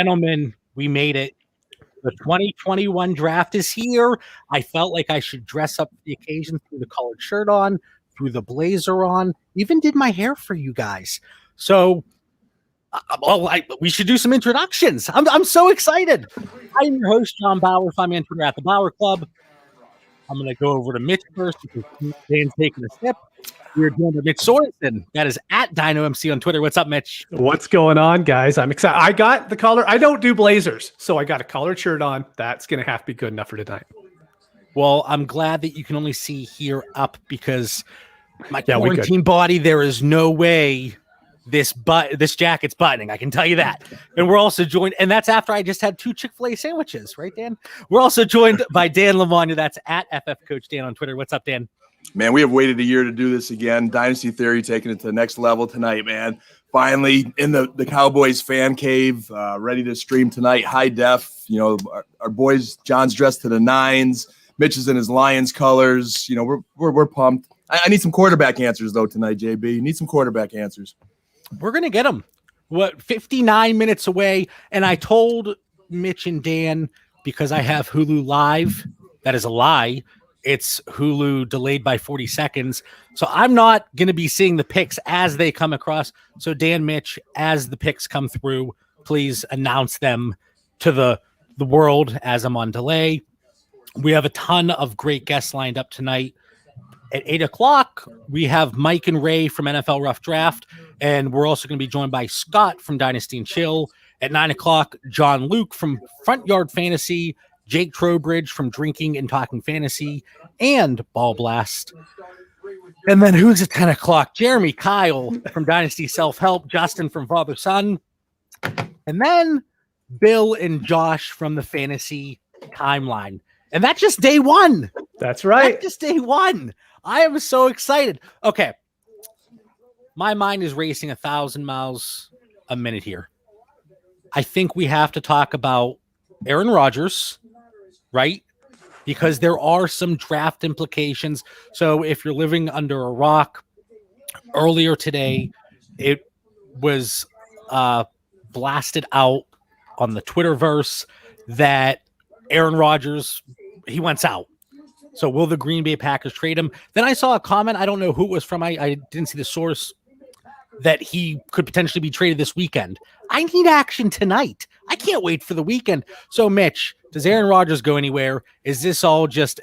Gentlemen, we made it. The 2021 draft is here. I felt like I should dress up for the occasion, threw the collared shirt on, threw the blazer on, even did my hair for you guys. So, we should do some introductions. I'm so excited. I'm your host, John Bauer. Find me on Twitter at the Bauer Club. I'm going to go over to Mitch first because Dan's taking a sip. We're joined by Mitch Sorenson. That is at DynoMC on Twitter. What's up, Mitch? What's going on, guys? I'm excited. I got the collar. I don't do blazers, so I got a collared shirt on. That's going to have to be good enough for tonight. Well, I'm glad that you can only see here up because my quarantine body, there is no way this jacket's buttoning. I can tell you that. And we're also joined, and that's after I just had 2 Chick-fil-A sandwiches, right, Dan? We're also joined by Dan LaMagna. That's at FF Coach Dan on Twitter. What's up, Dan? Man, we have waited a year to do this again. Dynasty Theory taking it to the next level tonight, man. Finally in the Cowboys fan cave, ready to stream tonight. High def. You know, our boys, John's dressed to the nines. Mitch is in his Lions colors. You know, we're pumped. I need some quarterback answers though tonight, JB. Need some quarterback answers. We're gonna get them. 59 minutes away, and I told Mitch and Dan because I have Hulu Live. That is a lie. It's Hulu delayed by 40 seconds. So I'm not going to be seeing the picks as they come across. So Dan, Mitch, as the picks come through, please announce them to the world as I'm on delay. We have a ton of great guests lined up tonight. At 8 o'clock, we have Mike and Ray from NFL Rough Draft. And we're also going to be joined by Scott from Dynasty and Chill. At 9 o'clock, John Luke from Front Yard Fantasy, Jake Trowbridge from Drinking and Talking Fantasy, and Ball Blast. And then who's at 10 o'clock? Jeremy Kyle from Dynasty Self-Help, Justin from Father Son, and then Bill and Josh from the Fantasy Timeline. And that's just day one. That's right. That's just day one. I am so excited. Okay. My mind is racing 1,000 miles a minute here. I think we have to talk about Aaron Rodgers, right? Because there are some draft implications. So if you're living under a rock, earlier today, it was blasted out on the Twitterverse that Aaron Rodgers, he wants out. So will the Green Bay Packers trade him? Then I saw a comment, I don't know who it was from, I didn't see the source, that he could potentially be traded this weekend. I need action tonight. I can't wait for the weekend. So, Mitch, does Aaron Rodgers go anywhere? Is this all just,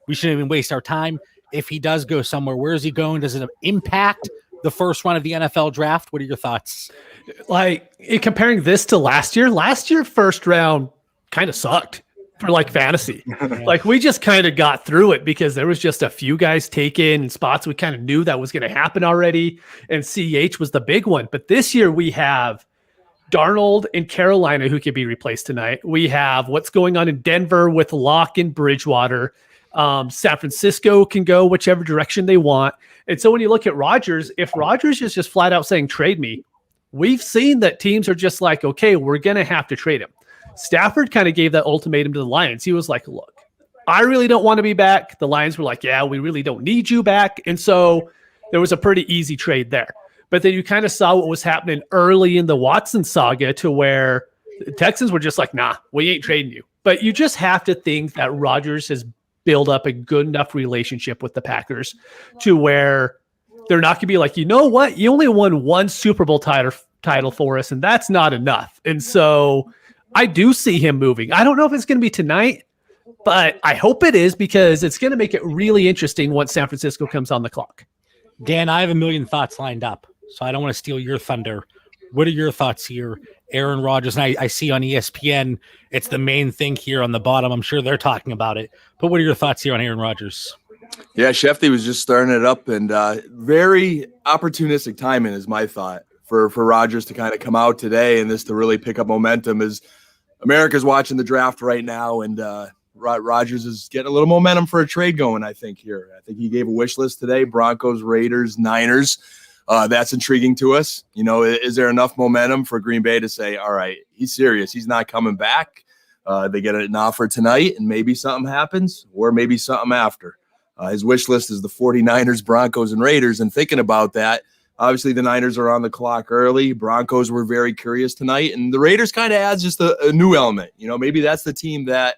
we shouldn't even waste our time? If he does go somewhere, where is he going? Does it impact the first round of the NFL draft? What are your thoughts? Like, comparing this to last year first round kind of sucked for like fantasy. Like, we just kind of got through it because there was just a few guys taken spots. We kind of knew that was going to happen already. And CH was the big one. But this year we have Darnold in Carolina, who could be replaced tonight. We have what's going on in Denver with Locke and Bridgewater. San Francisco can go whichever direction they want. And so when you look at Rodgers, if Rodgers is just flat out saying, trade me, we've seen that teams are just like, okay, we're going to have to trade him. Stafford kind of gave that ultimatum to the Lions. He was like, look, I really don't want to be back. The Lions were like, yeah, we really don't need you back. And so there was a pretty easy trade there. But then you kind of saw what was happening early in the Watson saga to where the Texans were just like, nah, we ain't trading you. But you just have to think that Rodgers has built up a good enough relationship with the Packers to where they're not going to be like, you know what? You only won one Super Bowl title for us, and that's not enough. And so I do see him moving. I don't know if it's going to be tonight, but I hope it is because it's going to make it really interesting once San Francisco comes on the clock. Dan, I have a million thoughts lined up, so I don't want to steal your thunder. What are your thoughts here? Aaron Rodgers, and I see on ESPN, it's the main thing here on the bottom. I'm sure they're talking about it. But what are your thoughts here on Aaron Rodgers? Yeah, Shefty was just starting it up, and very opportunistic timing is my thought for Rodgers to kind of come out today and this to really pick up momentum as America's watching the draft right now, and Rodgers is getting a little momentum for a trade going, I think, here. I think he gave a wish list today, Broncos, Raiders, Niners. That's intriguing to us. You know, is there enough momentum for Green Bay to say, all right, he's serious, he's not coming back? They get an offer tonight, and maybe something happens, or maybe something after. His wish list is the 49ers, Broncos, and Raiders, and thinking about that, Obviously, the Niners are on the clock early. Broncos were very curious tonight, and the Raiders kind of adds just a new element. Maybe that's the team that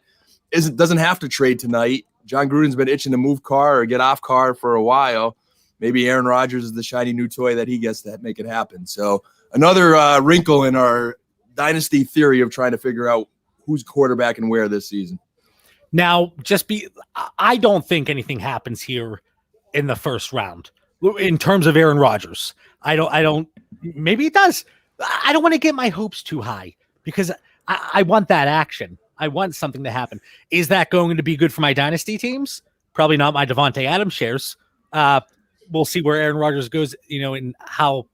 doesn't have to trade tonight. John Gruden's been itching to move Carr or get off Carr for a while. Maybe Aaron Rodgers is the shiny new toy that he gets to make it happen. So another wrinkle in our dynasty theory of trying to figure out who's quarterback and where this season. Now, I don't think anything happens here in the first round in terms of Aaron Rodgers. I don't, maybe it does. I don't want to get my hopes too high because I want that action. I want something to happen. Is that going to be good for my dynasty teams? Probably not my Devontae Adams shares. We'll see where Aaron Rodgers goes, and how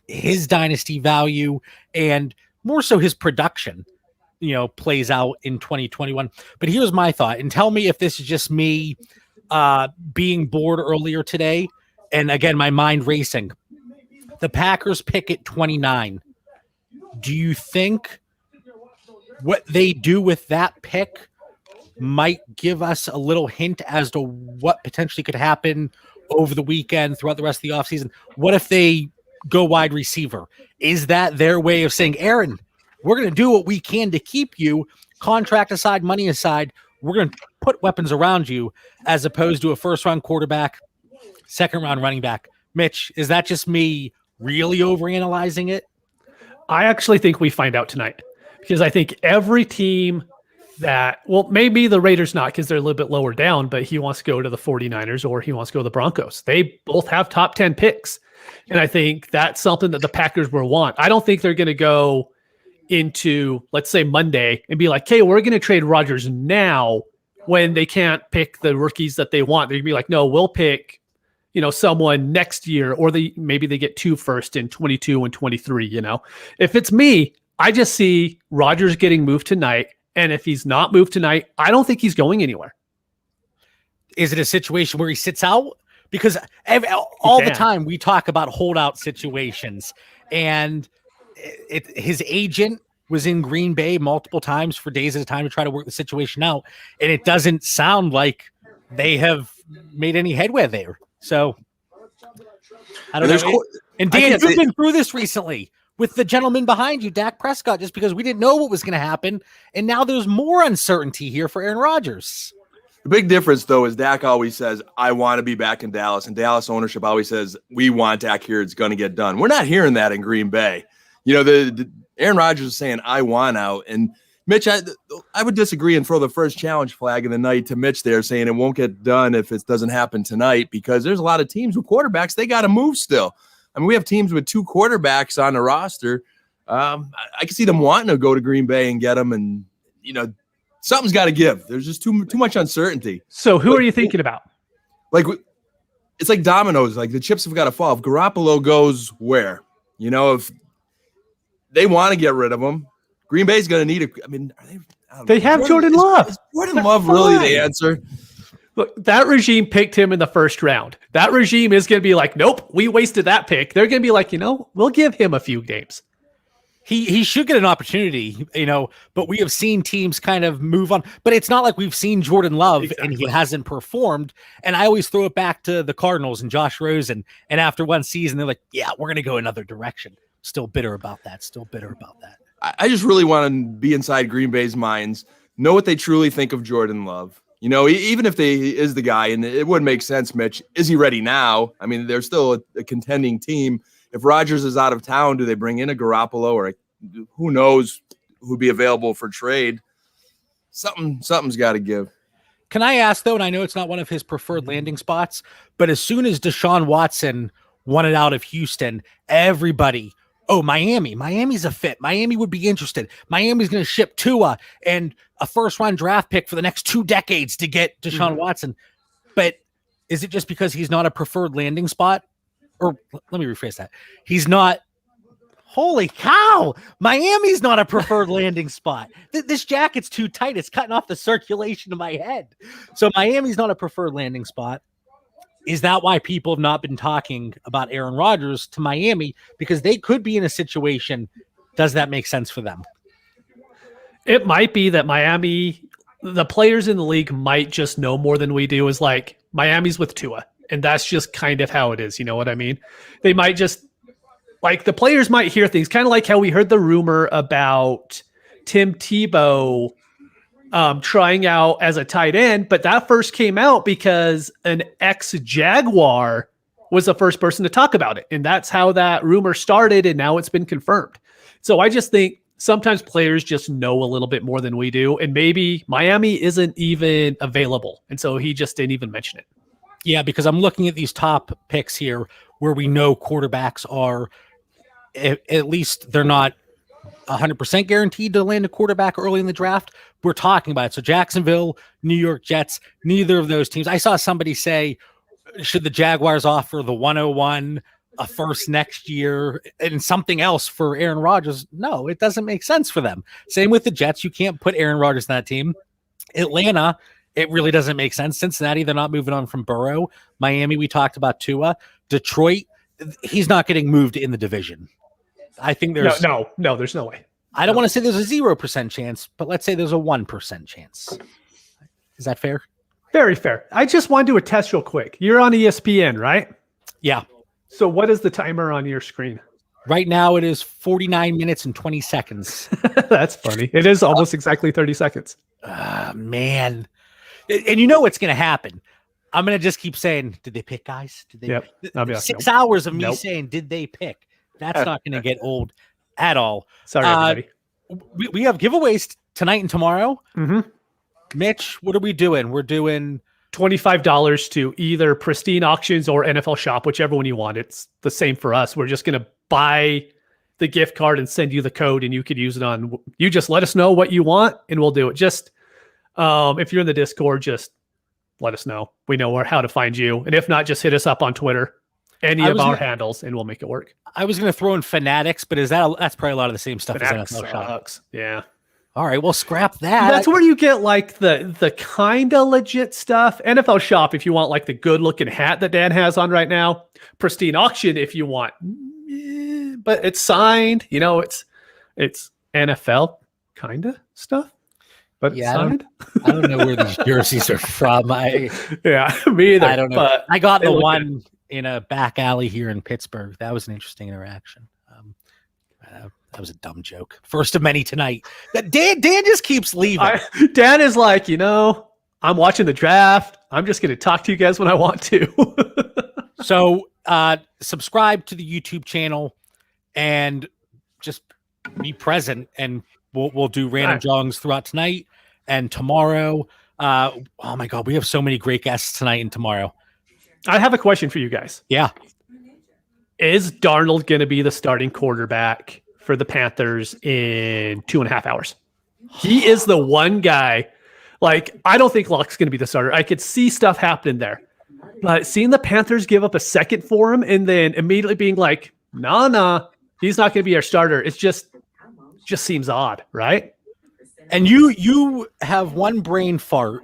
his dynasty value and more so his production, plays out in 2021. But here's my thought, and tell me if this is just me being bored earlier today. And again, my mind racing. The Packers pick at 29. Do you think what they do with that pick might give us a little hint as to what potentially could happen over the weekend throughout the rest of the offseason? What if they go wide receiver? Is that their way of saying, Aaron, we're going to do what we can to keep you, contract aside, money aside, we're going to put weapons around you, as opposed to a first-round quarterback, second-round running back? Mitch, is that just me really overanalyzing it? I actually think we find out tonight, because I think every team maybe the Raiders not, because they're a little bit lower down, but he wants to go to the 49ers or he wants to go to the Broncos. They both have top 10 picks. And I think that's something that the Packers will want. I don't think they're going to go into, let's say, Monday and be like, okay, we're going to trade Rodgers now when they can't pick the rookies that they want. They're going to be like, no, we'll pick, someone next year, or maybe they get 2 first in 22 and 23. If it's me, I just see Rodgers getting moved tonight. And if he's not moved tonight, I don't think he's going anywhere. Is it a situation where he sits out? Because all the time we talk about holdout situations, and his agent was in Green Bay multiple times for days at a time to try to work the situation out. And it doesn't sound like they have made any headway there. So I don't know. And Dan, you've been through this recently with the gentleman behind you, Dak Prescott, just because we didn't know what was going to happen. And now there's more uncertainty here for Aaron Rodgers. The big difference, though, is Dak always says, I want to be back in Dallas. And Dallas ownership always says, we want Dak here. It's going to get done. We're not hearing that in Green Bay. The Aaron Rodgers is saying, I want out. And Mitch, I would disagree and throw the first challenge flag of the night to Mitch there, saying it won't get done if it doesn't happen tonight, because there's a lot of teams with quarterbacks. They got to move still. I mean, we have teams with 2 quarterbacks on the roster. I can see them wanting to go to Green Bay and get them, and something's got to give. There's just too much uncertainty. So who are you thinking about? Like, it's like dominoes. Like, the chips have got to fall. If Garoppolo goes where? If they want to get rid of him, Green Bay's going to need they have Jordan Love. Is Jordan Love really the answer? Look, that regime picked him in the first round. That regime is going to be like, nope, we wasted that pick. They're going to be like, we'll give him a few games. He should get an opportunity, but we have seen teams kind of move on. But it's not like we've seen Jordan Love and he hasn't performed. And I always throw it back to the Cardinals and Josh Rosen. And after one season, they're like, yeah, we're going to go another direction. Still bitter about that. I just really want to be inside Green Bay's minds, know what they truly think of Jordan Love. Even if he is the guy, and it wouldn't make sense, Mitch, is he ready now? I mean, they're still a contending team. If Rodgers is out of town, do they bring in a Garoppolo, or who knows who'd be available for trade? Something's got to give. Can I ask, though, and I know it's not one of his preferred landing spots, but as soon as Deshaun Watson wanted out of Houston, everybody, Miami's a fit. Miami would be interested. Miami's going to ship Tua and a first-round draft pick for the next 2 decades to get Deshaun Watson. But is it just because he's not a preferred landing spot? Or let me rephrase that. He's not. Holy cow. Miami's not a preferred landing spot. This jacket's too tight. It's cutting off the circulation of my head. So Miami's not a preferred landing spot. Is that why people have not been talking about Aaron Rodgers to Miami? Because they could be in a situation. Does that make sense for them? It might be that Miami, the players in the league might just know more than we do, is like Miami's with Tua. And that's just kind of how it is. You know what I mean? They might just, like, the players might hear things, kind of like how we heard the rumor about Tim Tebow trying out as a tight end, but that first came out because an ex-Jaguar was the first person to talk about it. And that's how that rumor started, and now it's been confirmed. So I just think sometimes players just know a little bit more than we do, and maybe Miami isn't even available, and so he just didn't even mention it. Yeah, because I'm looking at these top picks here where we know quarterbacks are, at least they're not 100% guaranteed to land a quarterback early in the draft. We're talking about it. So Jacksonville, New York Jets, neither of those teams. I saw somebody say, should the Jaguars offer the 101, a first next year, and something else for Aaron Rodgers? No, it doesn't make sense for them. Same with the Jets. You can't put Aaron Rodgers in that team. Atlanta, it really doesn't make sense. Cincinnati, they're not moving on from Burrow. Miami, we talked about Tua. Detroit, he's not getting moved in the division. I think there's no, there's no way. I don't want to say there's a 0% chance, but let's say there's a 1% chance. Is that fair? Very fair. I just want to do a test real quick. You're on ESPN, right? Yeah. So what is the timer on your screen? Right now it is 49 minutes and 20 seconds. That's funny. It is almost exactly 30 seconds. Man. And you know what's going to happen. I'm going to just keep saying, did they pick, guys? Did they? Yep. I'll be like, 6 hours of me saying, did they pick? That's not going to get old at all. Sorry, everybody. We have giveaways tonight and tomorrow. Mm-hmm. Mitch, what are we doing? We're doing $25 to either Pristine Auctions or NFL Shop, whichever one you want. It's the same for us. We're just going to buy the gift card and send you the code, and you could use it on. You just let us know what you want, and we'll do it. Just if you're in the Discord, just let us know. We know how to find you, and if not, just hit us up on Twitter, any of our handles, and we'll make it work. I was going to throw in Fanatics, but that's probably a lot of the same stuff Fanatics as NFL Shop. Yeah. All right, well, scrap that. That's where you get like the kind of legit stuff. NFL Shop, if you want like the good looking hat that Dan has on right now. Pristine Auction, if you want, but it's signed. You know, it's NFL kind of stuff. But yeah, I don't know where these jerseys are from. Me either. I don't know. But I got the one in a back alley here in Pittsburgh. That was an interesting interaction. That was a dumb joke. First of many tonight. Dan just keeps leaving. Dan is like, I'm watching the draft. I'm just going to talk to you guys when I want to. So subscribe to the YouTube channel and just be present. And we'll do random drawings throughout tonight and tomorrow. Oh my God, we have so many great guests tonight and tomorrow. I have a question for you guys. Yeah. Is Darnold going to be the starting quarterback for the Panthers in 2.5 hours? He is the one guy. Like, I don't think Luck's going to be the starter. I could see stuff happening there. But seeing the Panthers give up a second for him and then immediately being like, nah, he's not going to be our starter. It's just seems odd, right? And you have one brain fart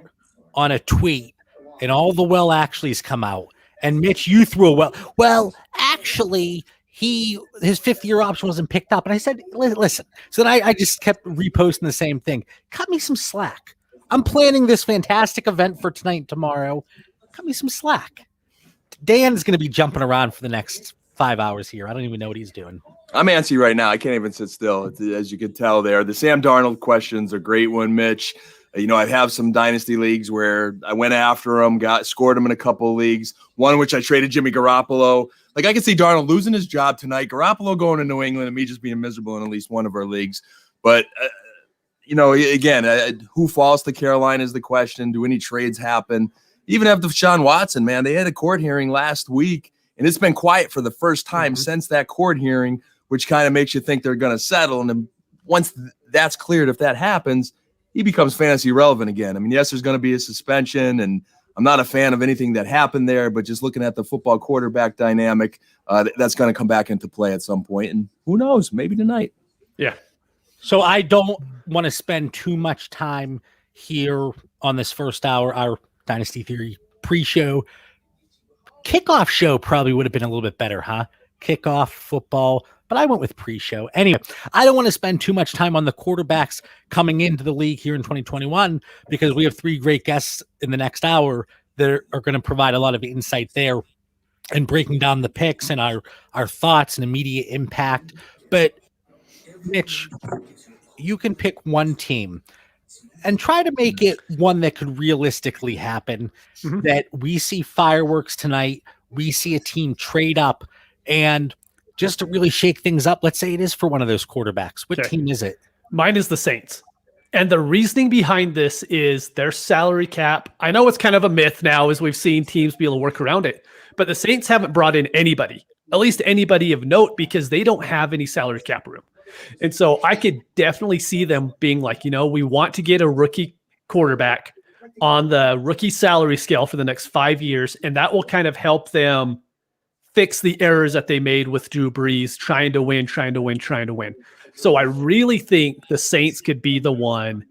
on a tweet and all the actuallys come out. And Mitch, you threw a well, actually, his fifth-year option wasn't picked up. And I said, listen. So then I just kept reposting the same thing. Cut me some slack. I'm planning this fantastic event for tonight and tomorrow. Cut me some slack. Dan's going to be jumping around for the next 5 hours here. I don't even know what he's doing. I'm antsy right now. I can't even sit still, as you can tell there. The Sam Darnold question's a great one, Mitch. I have some dynasty leagues where I went after him, scored him in a couple of leagues. One which I traded Jimmy Garoppolo. Like, I could see Darnold losing his job tonight, Garoppolo going to New England, and me just being miserable in at least one of our leagues. But, again, who falls to Carolina is the question. Do any trades happen? Even after Deshaun Watson, man, they had a court hearing last week, and it's been quiet for the first time since that court hearing, which kind of makes you think they're going to settle. And then once that's cleared, if that happens, he becomes fantasy relevant again. I mean, yes, there's going to be a suspension, and I'm not a fan of anything that happened there, but just looking at the football quarterback dynamic, that's going to come back into play at some point. And who knows, maybe tonight. Yeah. So I don't want to spend too much time here on this first hour, our Dynasty Theory pre-show. Kickoff show probably would have been a little bit better, huh? Kickoff football. But I went with pre-show. Anyway, I don't want to spend too much time on the quarterbacks coming into the league here in 2021 because we have 3 great guests in the next hour that are going to provide a lot of insight there and breaking down the picks and our thoughts and immediate impact. But Mitch, you can pick one team and try to make it one that could realistically happen, that we see fireworks tonight, we see a team trade up, and just to really shake things up, let's say it is for one of those quarterbacks. What team is it? Mine is the Saints. And the reasoning behind this is their salary cap. I know it's kind of a myth now as we've seen teams be able to work around it, but the Saints haven't brought in anybody, at least anybody of note, because they don't have any salary cap room. And so I could definitely see them being like, we want to get a rookie quarterback on the rookie salary scale for the next 5 years. And that will kind of help them fix the errors that they made with Drew Brees, trying to win. So I really think the Saints could be the one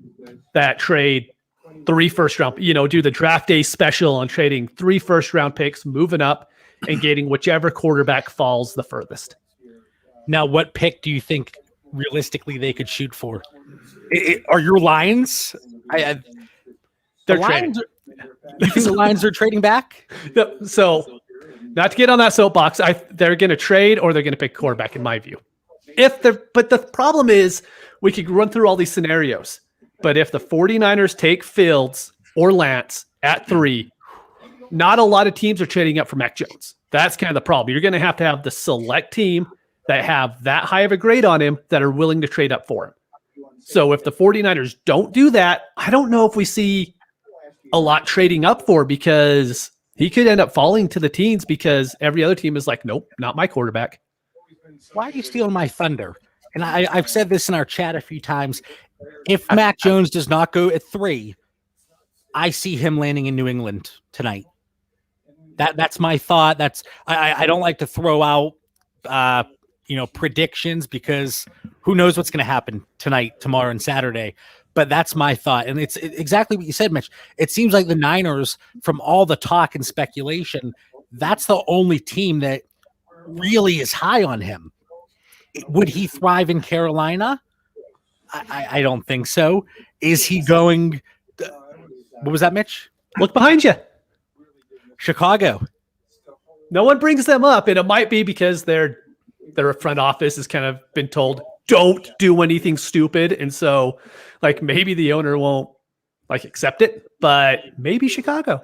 that trade 3 first-round, do the draft day special on trading 3 first-round picks, moving up and getting whichever quarterback falls the furthest. Now, what pick do you think realistically they could shoot for? Are your Lions? They're trading. You think the Lions are trading back? So, not to get on that soapbox, they're going to trade or they're going to pick quarterback, in my view. But the problem is, we could run through all these scenarios. But if the 49ers take Fields or Lance at 3, not a lot of teams are trading up for Mac Jones. That's kind of the problem. You're going to have the select team that have that high of a grade on him that are willing to trade up for him. So if the 49ers don't do that, I don't know if we see a lot trading up for, because he could end up falling to the teens because every other team is like, nope, not my quarterback. Why are you stealing my thunder? And I've said this in our chat a few times. If Mac Jones does not go at 3, I see him landing in New England tonight. That's my thought. I don't like to throw out predictions, because who knows what's going to happen tonight, tomorrow, and Saturday. But that's my thought. And it's exactly what you said, Mitch. It seems like the Niners, from all the talk and speculation, that's the only team that really is high on him. Would he thrive in Carolina? I don't think so. Is he going? What was that, Mitch? Look behind you. Chicago. No one brings them up, and it might be because their front office has kind of been told, don't do anything stupid. And so maybe the owner won't accept it, but maybe Chicago.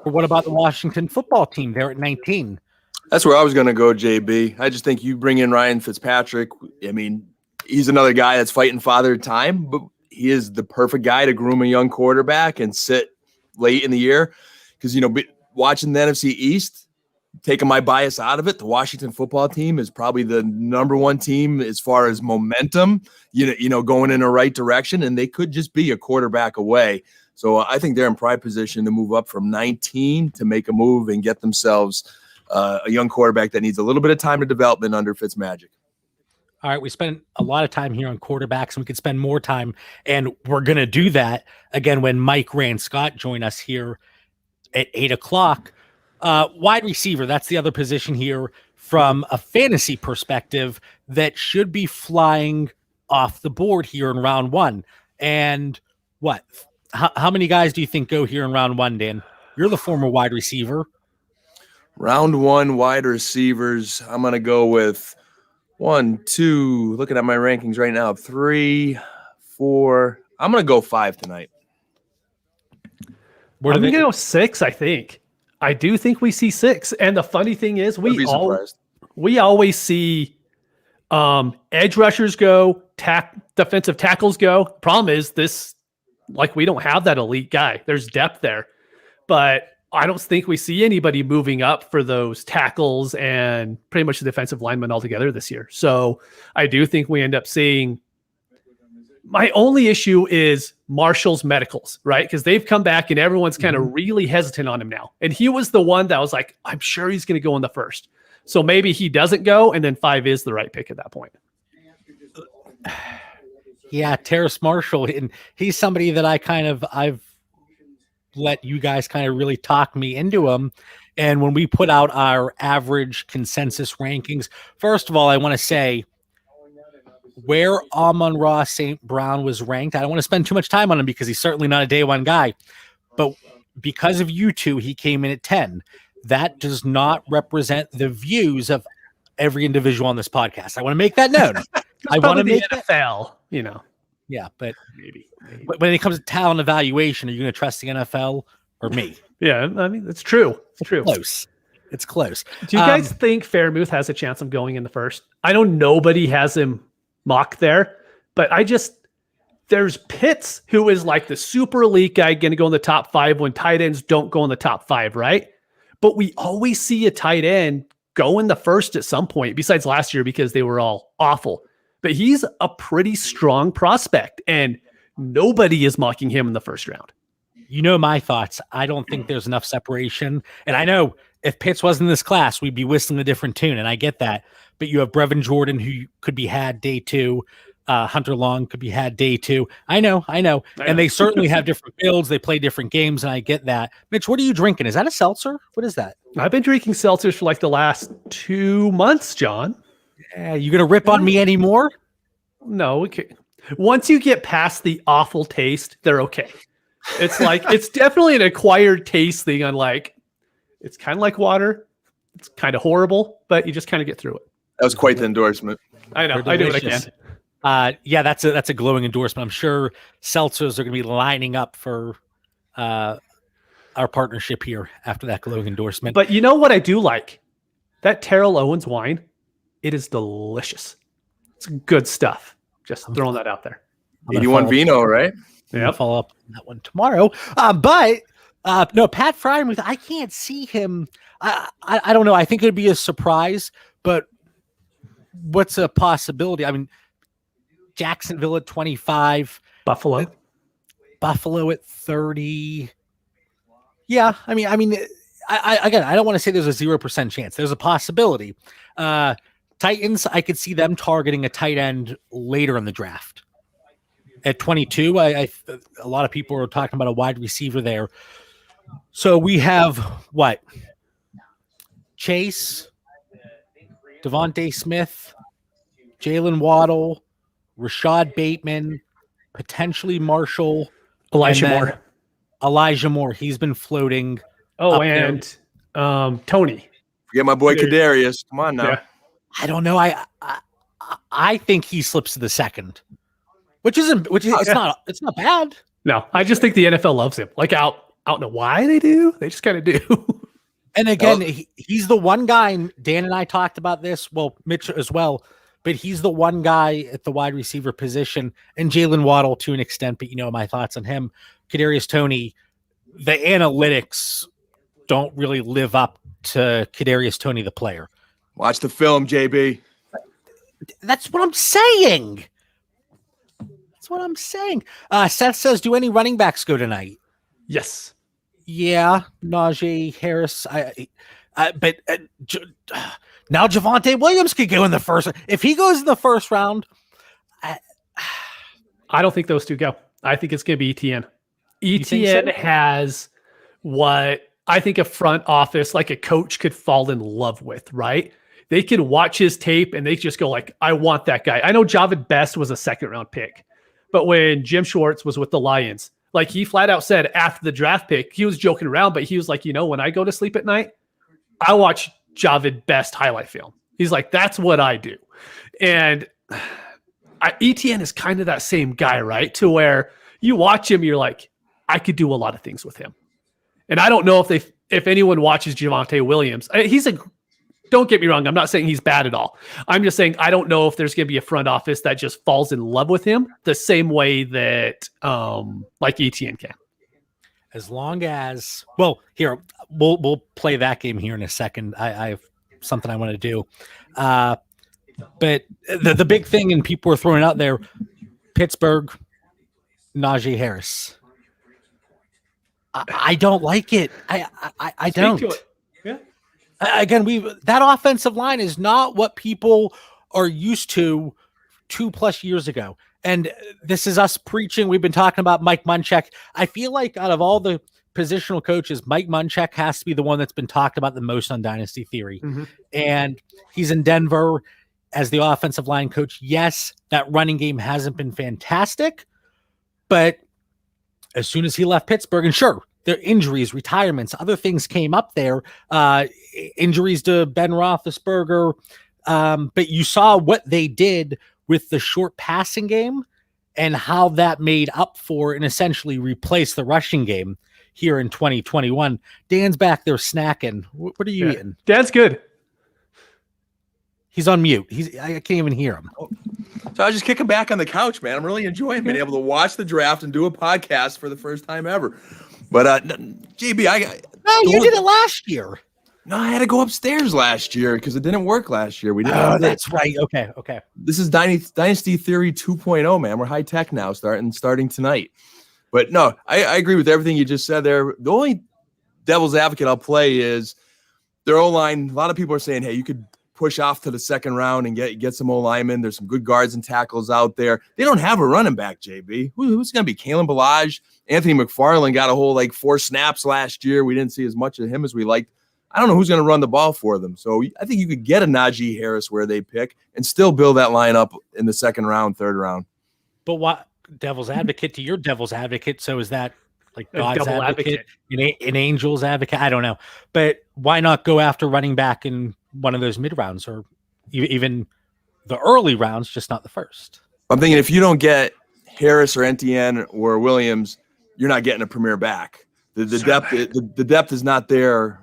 Or what about the Washington football team? They're at 19. That's where I was going to go, JB. I just think you bring in Ryan Fitzpatrick. I mean, he's another guy that's fighting father time, but he is the perfect guy to groom a young quarterback and sit late in the year. Because, watching the NFC East, taking my bias out of it, the Washington football team is probably the number 1 team as far as momentum, going in the right direction, and they could just be a quarterback away. So I think they're in prime position to move up from 19 to make a move and get themselves a young quarterback that needs a little bit of time to development under Fitzmagic. All right, we spent a lot of time here on quarterbacks, and we could spend more time, and we're going to do that again when Mike Rand Scott join us here at 8 o'clock. Wide receiver, that's the other position here from a fantasy perspective that should be flying off the board here in round 1. And how many guys do you think go here in round 1, Dan? You're the former wide receiver. Round 1 wide receivers, I'm going to go with 1, 2, looking at my rankings right now, 3, 4. I'm going to go 5 tonight. I'm going to go 6, I think. I do think we see 6. And the funny thing is, we always see edge rushers go, defensive tackles go. Problem is we don't have that elite guy. There's depth there. But I don't think we see anybody moving up for those tackles and pretty much the defensive linemen altogether this year. So I do think we end up seeing. My only issue is Marshall's medicals, right? Because they've come back and everyone's kind of really hesitant on him now. And he was the one that was like, I'm sure he's going to go in the first. So maybe he doesn't go, and then 5 is the right pick at that point. Yeah, Terrace Marshall, and he's somebody that I've let you guys kind of really talk me into him. And when we put out our average consensus rankings, first of all, I want to say where Amon-Ra St. Brown was ranked. I don't want to spend too much time on him because he's certainly not a day 1 guy. But because of you two, he came in at 10. That does not represent the views of every individual on this podcast. I want to make that known. I want to make NFL, Yeah, but maybe. when it comes to talent evaluation, are you going to trust the NFL or me? Yeah, I mean, it's true. It's true. It's close. Do you guys think Fairmouth has a chance of going in the first? I know nobody has him mocked there, but there's Pitts, who is like the super elite guy, going to go in the top 5 when tight ends don't go in the top 5, right? But we always see a tight end go in the first at some point, besides last year because they were all awful. But he's a pretty strong prospect, and nobody is mocking him in the first round. You know my thoughts. I don't think there's enough separation. And I know if Pitts wasn't in this class, we'd be whistling a different tune, and I get that. But you have Brevin Jordan, who could be had day 2. Hunter Long could be had day 2. I know. And they certainly have different builds. They play different games, and I get that. Mitch, what are you drinking? Is that a seltzer? What is that? I've been drinking seltzers for like the last 2 months, John. Yeah, you going to rip on me anymore? No. Okay. Once you get past the awful taste, they're okay. It's like, it's definitely an acquired taste thing. It's kind of like water. It's kind of horrible, but you just kind of get through it. That was quite the endorsement. I know. I do what I can. Yeah, that's a glowing endorsement. I'm sure seltzers are going to be lining up for our partnership here after that glowing endorsement. But you know what I do like? That Terrell Owens wine. It is delicious. It's good stuff. Just throwing that out there. 81 Vino, right? Yeah, follow up on that one tomorrow. But no, Pat Freiermuth, I can't see him. I don't know. I think it'd be a surprise, but what's a possibility? I mean, Jacksonville at 25, Buffalo at 30. Yeah, I mean, again, I don't want to say there's a 0% chance. There's a possibility. Titans, I could see them targeting a tight end later in the draft. At 22, a lot of people are talking about a wide receiver there. So we have what? Chase, Devontae Smith, Jalen Waddle, Rashad Bateman, potentially Marshall, Elijah Moore. He's been floating. Oh, and Tony. Forget my boy Kadarius. Come on now. Yeah. I don't know. I think he slips to the second, which is it's not bad. No, I just think the NFL loves him. Like I don't know why they do. They just kind of do. And again, he's the one guy. And Dan and I talked about this. Well, Mitch as well. But he's the one guy at the wide receiver position, and Jalen Waddle to an extent. But you know my thoughts on him. Kadarius Toney, the analytics don't really live up to Kadarius Toney, the player. Watch the film, JB. That's what I'm saying. Seth says, do any running backs go tonight? Yes. Yeah. Najee Harris. But now Javonte Williams could go in the first. If he goes in the first round. I don't think those two go. I think it's going to be ETN. ETN has what I think a front office, like a coach, could fall in love with, right? They can watch his tape and they just go like, I want that guy. I know Javid Best was a 2nd-round pick, but when Jim Schwartz was with the Lions, like he flat out said after the draft pick, he was joking around, but he was like, when I go to sleep at night, I watch Javid Best highlight film. He's like, that's what I do. And ETN is kind of that same guy, right? To where you watch him, you're like, I could do a lot of things with him. And I don't know if anyone watches Javonte Williams. Don't get me wrong. I'm not saying he's bad at all. I'm just saying I don't know if there's going to be a front office that just falls in love with him the same way that like ETN can. As long as, well, here, we'll play that game here in a second. I have something I want to do. But the big thing, and people are throwing out there, Pittsburgh, Najee Harris. I don't like it. I don't. Yeah. Again, that offensive line is not what people are used to 2+ years ago. And this is us preaching. We've been talking about Mike Munchak. I feel like out of all the positional coaches, Mike Munchak has to be the one that's been talked about the most on Dynasty Theory. Mm-hmm. And he's in Denver as the offensive line coach. Yes, that running game hasn't been fantastic, but as soon as he left Pittsburgh, and sure, their injuries, retirements, other things came up there. Injuries to Ben Roethlisberger. But you saw what they did with the short passing game and how that made up for and essentially replaced the rushing game here in 2021. Dan's back there snacking. What are you eating? Dan's good. He's on mute. I can't even hear him. So I was just kicking back on the couch, man. I'm really enjoying being able to watch the draft and do a podcast for the first time ever. But JB, you did it last year. No, I had to go upstairs last year because it didn't work last year. We didn't. That's right. Okay. This is Dynasty Theory 2.0, man. We're high tech now, starting tonight. But no, I agree with everything you just said there. The only devil's advocate I'll play is their O-line. A lot of people are saying, hey, you could push off to the second round and get some O-linemen. There's some good guards and tackles out there. They don't have a running back, JB. Who's going to be? Kalen Ballage? Anthony McFarland got a whole 4 snaps last year. We didn't see as much of him as we liked. I don't know who's going to run the ball for them. So I think you could get a Najee Harris where they pick and still build that line up in the second round, third round. But what devil's advocate to your devil's advocate? So is that like God's advocate, an angel's advocate? I don't know. But why not go after running back in one of those mid rounds or even the early rounds, just not the first? I'm thinking if you don't get Harris or Etienne or Williams, you're not getting a premier back. The depth is not there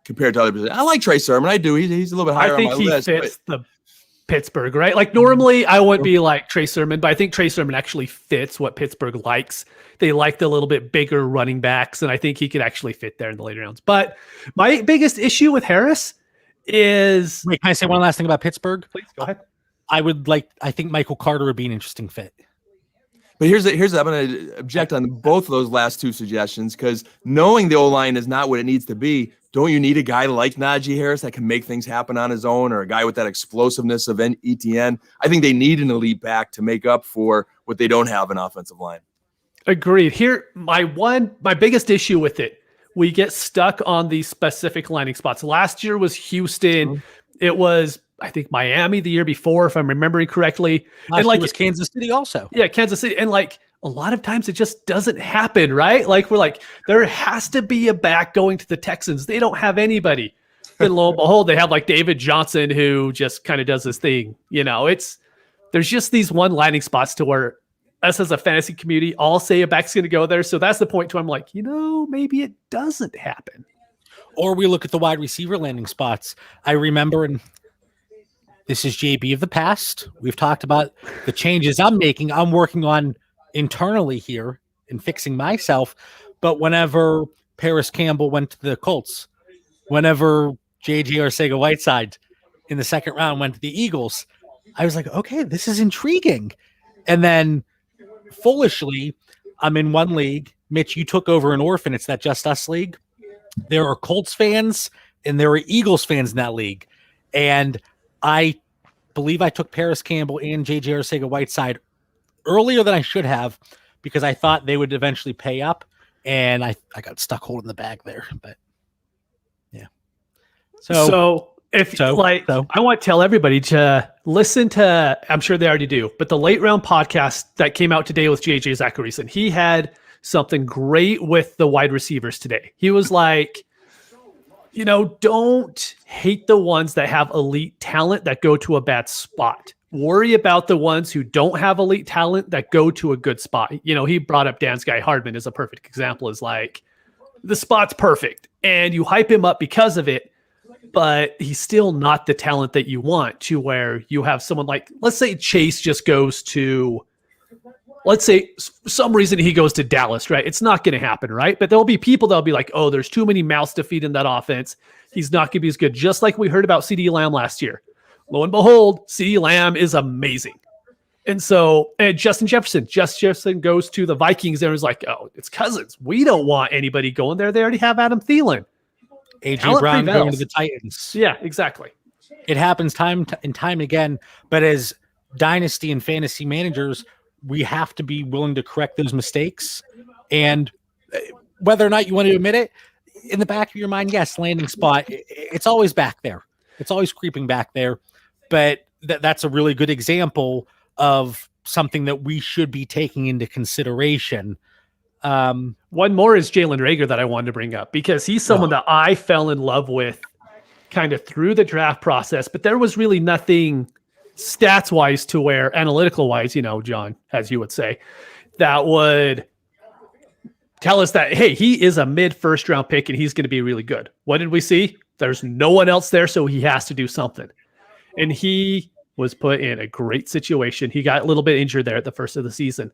compared to other positions. I like Trey Sermon. I do. He's a little bit higher on my list. I think he fits the Pittsburgh, right? Like normally I wouldn't be like Trey Sermon, but I think Trey Sermon actually fits what Pittsburgh likes. They like the little bit bigger running backs, and I think he could actually fit there in the later rounds. But my biggest issue with Harris is... Wait, can I say one last thing about Pittsburgh? Please, go ahead. I think Michael Carter would be an interesting fit. But here's I'm going to object on both of those last two suggestions because knowing the O-line is not what it needs to be, don't you need a guy like Najee Harris that can make things happen on his own or a guy with that explosiveness of ETN? I think they need an elite back to make up for what they don't have in offensive line. Agreed. Here, my biggest issue with it, we get stuck on these specific lining spots. Last year was Houston. Mm-hmm. It was, I think, Miami the year before, if I'm remembering correctly. Last year was Kansas City also. Yeah, Kansas City. And a lot of times it just doesn't happen, right? We're like, there has to be a back going to the Texans. They don't have anybody. And lo and behold, they have David Johnson who just kind of does this thing. There's just these one lining spots to where us as a fantasy community all say a back's going to go there. So that's the point to I'm like, maybe it doesn't happen. Or we look at the wide receiver landing spots. I remember, and this is JB of the past. We've talked about the changes I'm making. I'm working on internally here and fixing myself. But whenever Paris Campbell went to the Colts, whenever JJ Arcega-Whiteside in the second round went to the Eagles, I was like, okay, this is intriguing. And then foolishly, I'm in one league. Mitch, you took over an orphan. It's that Just Us league. There are Colts fans and there are Eagles fans in that league. And I believe I took Paris Campbell and JJ Arcega-Whiteside earlier than I should have because I thought they would eventually pay up, and I got stuck holding the bag there. But yeah. So I want to tell everybody to listen to, I'm sure they already do, but the late round podcast that came out today with JJ Zacharyson, he had something great with the wide receivers today. He was like, don't hate the ones that have elite talent that go to a bad spot. Worry about the ones who don't have elite talent that go to a good spot. He brought up Dan's guy Hardman as a perfect example. Is the spot's perfect and you hype him up because of it, but he's still not the talent that you want to where you have someone like, let's say Chase just goes to, let's say some reason he goes to Dallas, right? It's not going to happen, right? But there'll be people that'll be like, oh, there's too many mouths to feed in that offense. He's not going to be as good. Just like we heard about CeeDee Lamb last year. Lo and behold, CeeDee Lamb is amazing. And so Justin Jefferson goes to the Vikings and was like, oh, it's Cousins. We don't want anybody going there. They already have Adam Thielen. A.J. Brown going to the Titans. Yeah, exactly. It happens time and time again. But as dynasty and fantasy managers, we have to be willing to correct those mistakes. And whether or not you want to admit it, in the back of your mind, yes, landing spot, it's always back there. It's always creeping back there. But that's a really good example of something that we should be taking into consideration One more is Jalen Reagor that I wanted to bring up because he's someone that I fell in love with kind of through the draft process, but there was really nothing stats wise to where analytical wise, John, as you would say, that would tell us that, hey, he is a mid first round pick and he's going to be really good. What did we see? There's no one else there, so he has to do something. And he was put in a great situation. He got a little bit injured there at the first of the season.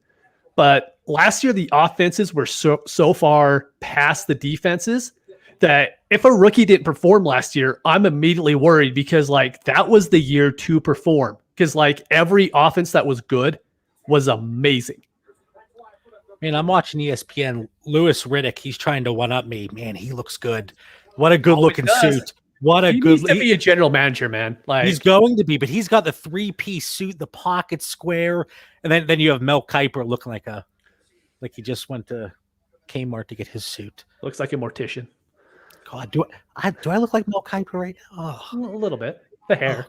But last year, the offenses were so far past the defenses that if a rookie didn't perform last year, I'm immediately worried because that was the year to perform. Because every offense that was good was amazing. Man, I'm watching ESPN. Louis Riddick, he's trying to one-up me. Man, he looks good. What a good-looking suit. What a he good. Needs to be a general manager, man. He's going to be, but he's got the 3-piece suit, the pocket square, and then you have Mel Kiper looking like he just went to Kmart to get his suit. Looks like a mortician. God, do I look like Mel Kiper right now? A little bit. The hair.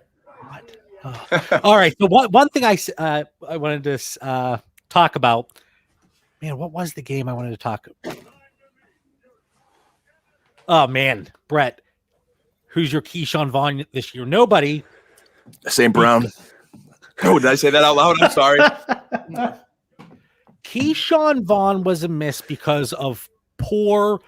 All right. So one thing I wanted to talk about. Man, what was the game I wanted to talk about? Oh, man, Brett. Who's your Keyshawn Vaughn this year? Nobody. St. Brown. Oh, did I say that out loud? I'm sorry. Keyshawn Vaughn was a miss because of poor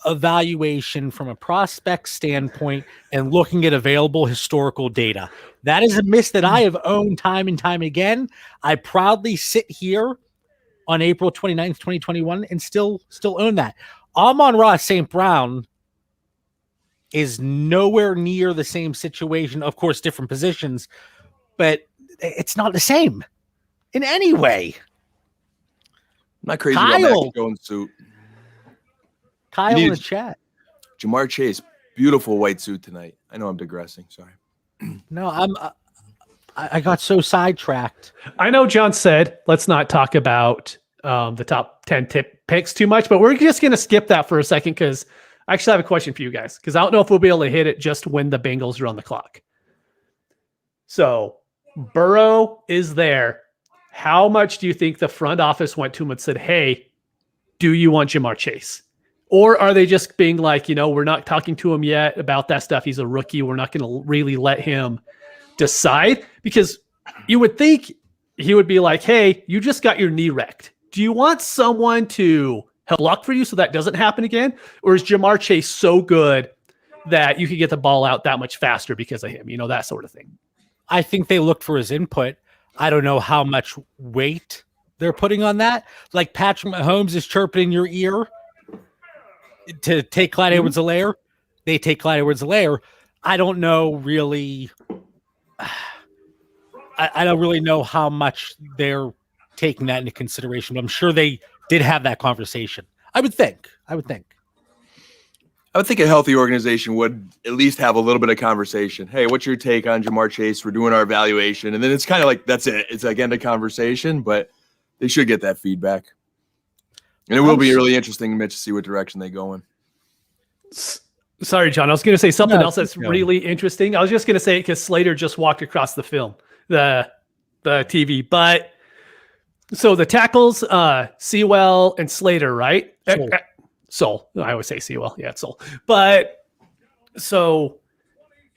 evaluation from a prospect standpoint and looking at available historical data. That is a miss that I have owned time and time again. I proudly sit here on April 29th, 2021, and still own that. Amon-Ra St. Brown is nowhere near the same situation. Of course, different positions, but it's not the same in any way. I'm not crazy about Mac Jones' suit. Kyle in the chat. Jamar Chase, beautiful white suit tonight. I know I'm digressing. Sorry. No, I got so sidetracked. I know John said, let's not talk about the top 10 tip picks too much, but we're just going to skip that for a second because I actually have a question for you guys because I don't know if we'll be able to hit it just when the Bengals are on the clock. So Burrow is there. How much do you think the front office went to him and said, hey, do you want Jamar Chase? Or are they just being like, we're not talking to him yet about that stuff. He's a rookie. We're not going to really let him decide because you would think he would be like, hey, you just got your knee wrecked. Do you want someone to help luck for you so that doesn't happen again? Or is Jamar Chase so good that you could get the ball out that much faster because of him? That sort of thing. I think they looked for his input. I don't know how much weight they're putting on that. Like Patrick Mahomes is chirping in your ear to take Clyde Edwards-Helaire. They take Clyde Edwards-Helaire. I don't know really. I don't really know how much they're taking that into consideration. But I'm sure they did have that conversation. I would think a healthy organization would at least have a little bit of conversation. Hey, what's your take on Jamar Chase? We're doing our evaluation. And then it's kind of like, that's it. It's again, the conversation, but they should get that feedback. And it will be really interesting, Mitch, to see what direction they go in. Sorry, John. I was going to say something else that's really interesting. I was just going to say it because Slater just walked across the film, the TV. But so the tackles, Sewell and Slater, right? Soul. I always say Sewell. Yeah, it's Soul. But so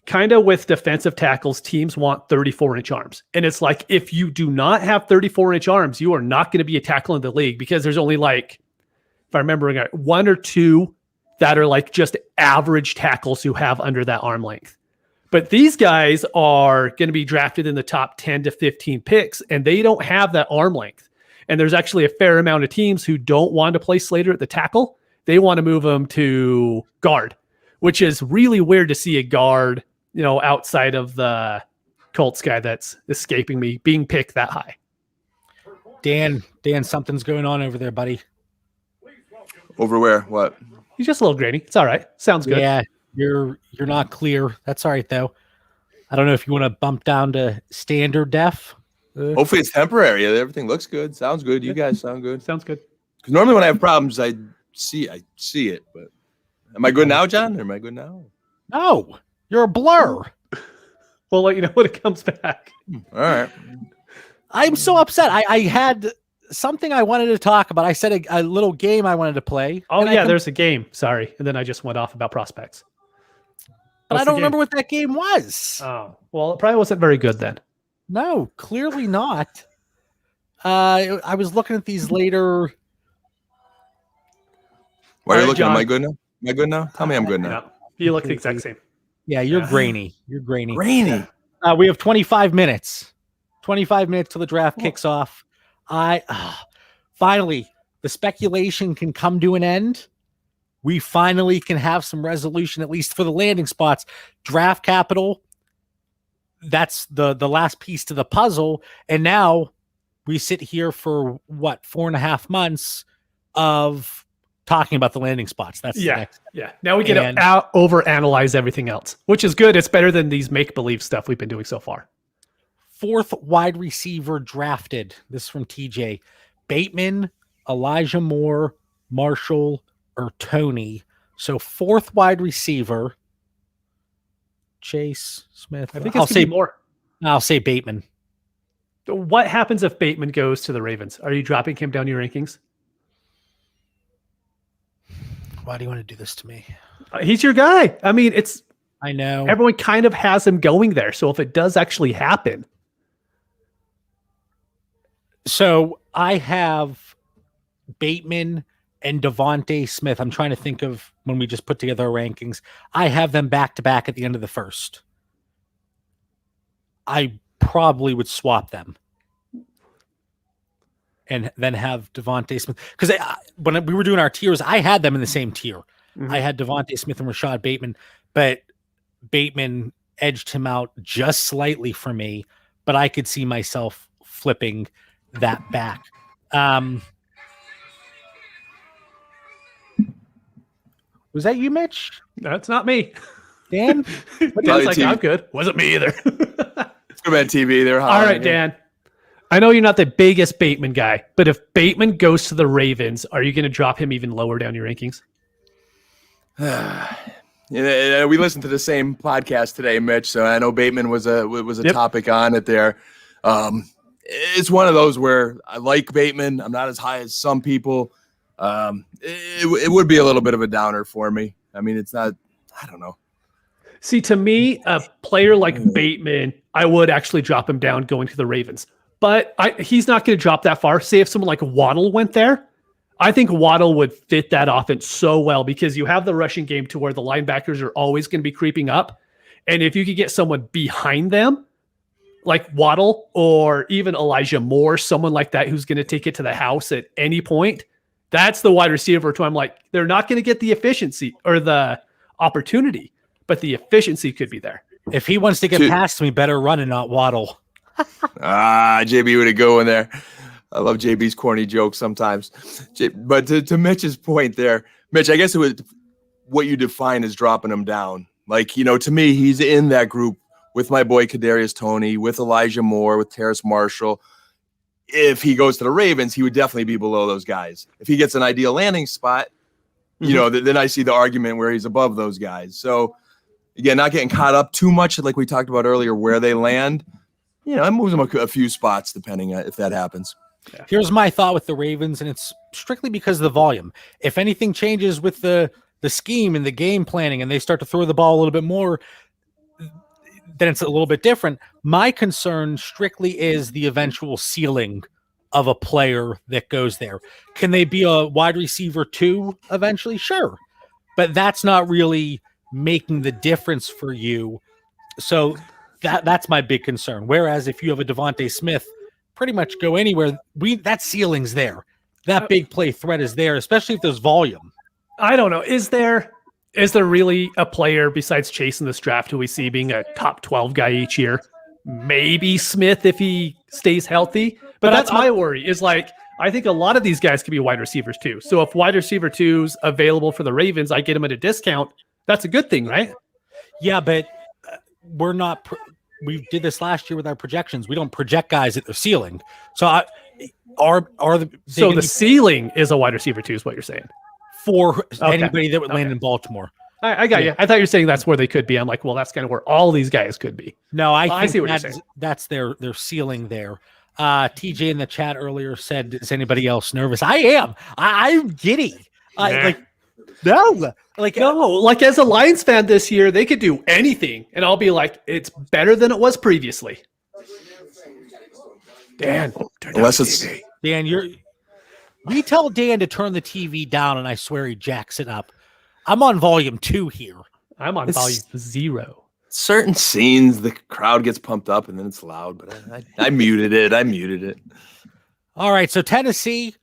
kind of with defensive tackles, teams want 34-inch arms. And it's like, if you do not have 34-inch arms, you are not going to be a tackle in the league because there's only if I remember right, one or two that are just average tackles who have under that arm length. But these guys are going to be drafted in the top 10 to 15 picks, and they don't have that arm length. And there's actually a fair amount of teams who don't want to play Slater at the tackle. They want to move him to guard, which is really weird to see a guard, outside of the Colts guy that's escaping me being picked that high. Dan, something's going on over there, buddy. Over where? What? He's just a little grainy. It's all right. Sounds good. Yeah, you're not clear. That's all right though. I don't know if you want to bump down to standard def. Hopefully it's temporary. Everything looks good. Sounds good. You guys sound good. Sounds good. Because normally when I have problems, I see it. But am I good now, John? Am I good now? No, you're a blur. We'll let you know when it comes back. All right. I'm so upset. I had something I wanted to talk about. I said a little game I wanted to play. Oh, yeah, there's a game. Sorry. And then I just went off about prospects. But I don't remember what that game was. Oh, well, it probably wasn't very good then. No, clearly not. I was looking at these later. Why are you looking? John. Am I good now? Am I good now? Tell me I'm good now. No, you look the exact same. Yeah, you're grainy. You're grainy. Grainy. We have 25 minutes. 25 minutes till the draft kicks off. Finally, the speculation can come to an end. We finally can have some resolution, at least for the landing spots. Draft capital, that's the last piece to the puzzle. And now we sit here for 4.5 months of talking about the landing spots. That's the next. Yeah. Now we get to overanalyze everything else, which is good. It's better than these make-believe stuff we've been doing so far. 4th wide receiver drafted. This is from TJ. Bateman, Elijah Moore, Marshall, or Tony. So 4th wide receiver. Chase Smith. I think I'll say more. I'll say Bateman. What happens if Bateman goes to the Ravens? Are you dropping him down your rankings? Why do you want to do this to me? He's your guy. I mean, I know. Everyone kind of has him going there. So if it does actually happen. So I have Bateman and Devontae Smith. I'm trying to think of when we just put together our rankings. I have them back to back at the end of the first. I probably would swap them and then have Devontae Smith. Because when we were doing our tiers, I had them in the same tier. Mm-hmm. I had Devontae Smith and Rashad Bateman, but Bateman edged him out just slightly for me, but I could see myself flipping that back. Was that you, Mitch? That's not me. Dan? Dan's like, I'm good. Wasn't me either. It's good on TV. They're all right, Dan. I know you're not the biggest Bateman guy, but if Bateman goes to the Ravens, are you going to drop him even lower down your rankings? We listened to the same podcast today, Mitch. So I know Bateman was a topic on it there. It's one of those where I like Bateman. I'm not as high as some people. It would be a little bit of a downer for me. I mean, it's not. I don't know. See, to me, a player like Bateman, I would actually drop him down going to the Ravens. But he's not going to drop that far. Say if someone like Waddle went there, I think Waddle would fit that offense so well because you have the rushing game to where the linebackers are always going to be creeping up. And if you could get someone behind them, like Waddle or even Elijah Moore, someone like that who's going to take it to the house at any point, that's the wide receiver to I'm like, they're not going to get the efficiency or the opportunity, but the efficiency could be there. If he wants to get past me, better run and not Waddle. JB would go in there. I love JB's corny jokes sometimes. But to Mitch's point there, Mitch, I guess what you define as dropping him down. Like, to me, he's in that group with my boy Kadarius Toney, with Elijah Moore, with Terrace Marshall. If he goes to the Ravens, he would definitely be below those guys. If he gets an ideal landing spot, then I see the argument where he's above those guys. So, again, not getting caught up too much, like we talked about earlier, where they land. It moves them a few spots depending on if that happens. Yeah. Here's my thought with the Ravens, and it's strictly because of the volume. If anything changes with the scheme and the game planning and they start to throw the ball a little bit more, then it's a little bit different. My concern strictly is the eventual ceiling of a player that goes there. Can they be a wide receiver 2 eventually? Sure. But that's not really making the difference for you. So that's my big concern. Whereas if you have a Devontae Smith, pretty much go anywhere. That ceiling's there. That big play threat is there, especially if there's volume. I don't know. Is there really a player besides Chase in this draft who we see being a top 12 guy each year? Maybe Smith if he stays healthy. But that's my worry is like, I think a lot of these guys could be wide receivers too. So if wide receiver 2's available for the Ravens, I get them at a discount. That's a good thing, right? Yeah, but we're not. We did this last year with our projections. We don't project guys at the ceiling. So the ceiling is a wide receiver 2 is what you're saying for anybody that would land in Baltimore. I got you. I thought you were saying that's where they could be. I'm like, well, that's kind of where all these guys could be. No, I see what you're saying. That's their ceiling there. TJ in the chat earlier said, "Is anybody else nervous?" I am. I'm giddy. No, like as a Lions fan this year, they could do anything, and I'll be like, it's better than it was previously. Dan, unless it's Dan, we tell Dan to turn the TV down, and I swear he jacks it up. I'm on volume 2 here. I'm on volume 0. Certain scenes, the crowd gets pumped up, and then it's loud. But I muted it. All right, so Tennessee.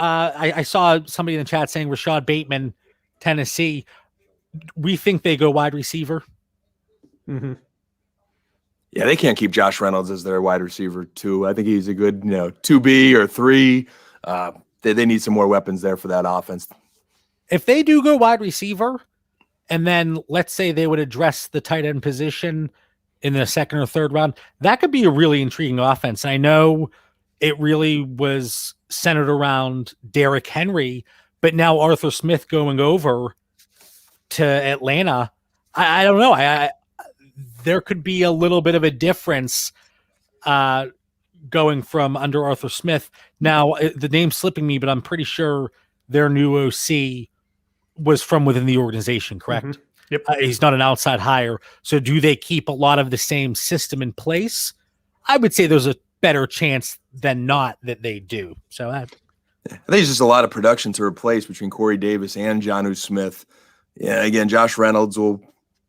I saw somebody in the chat saying Rashad Bateman, Tennessee. We think they go wide receiver. Mm-hmm. Yeah, they can't keep Josh Reynolds as their wide receiver too. I think he's a good, 2B or 3. They need some more weapons there for that offense. If they do go wide receiver, and then let's say they would address the tight end position in the second or third round, that could be a really intriguing offense. And I know it really was centered around Derrick Henry, but now Arthur Smith going over to Atlanta. I don't know. There could be a little bit of a difference going from under Arthur Smith. Now, the name's slipping me, but I'm pretty sure their new OC was from within the organization, correct? Mm-hmm. Yep. He's not an outside hire. So do they keep a lot of the same system in place? I would say there's a better chance than not that they do. So I think it's just a lot of production to replace between Corey Davis and Jonnu Smith. Yeah, again, Josh Reynolds will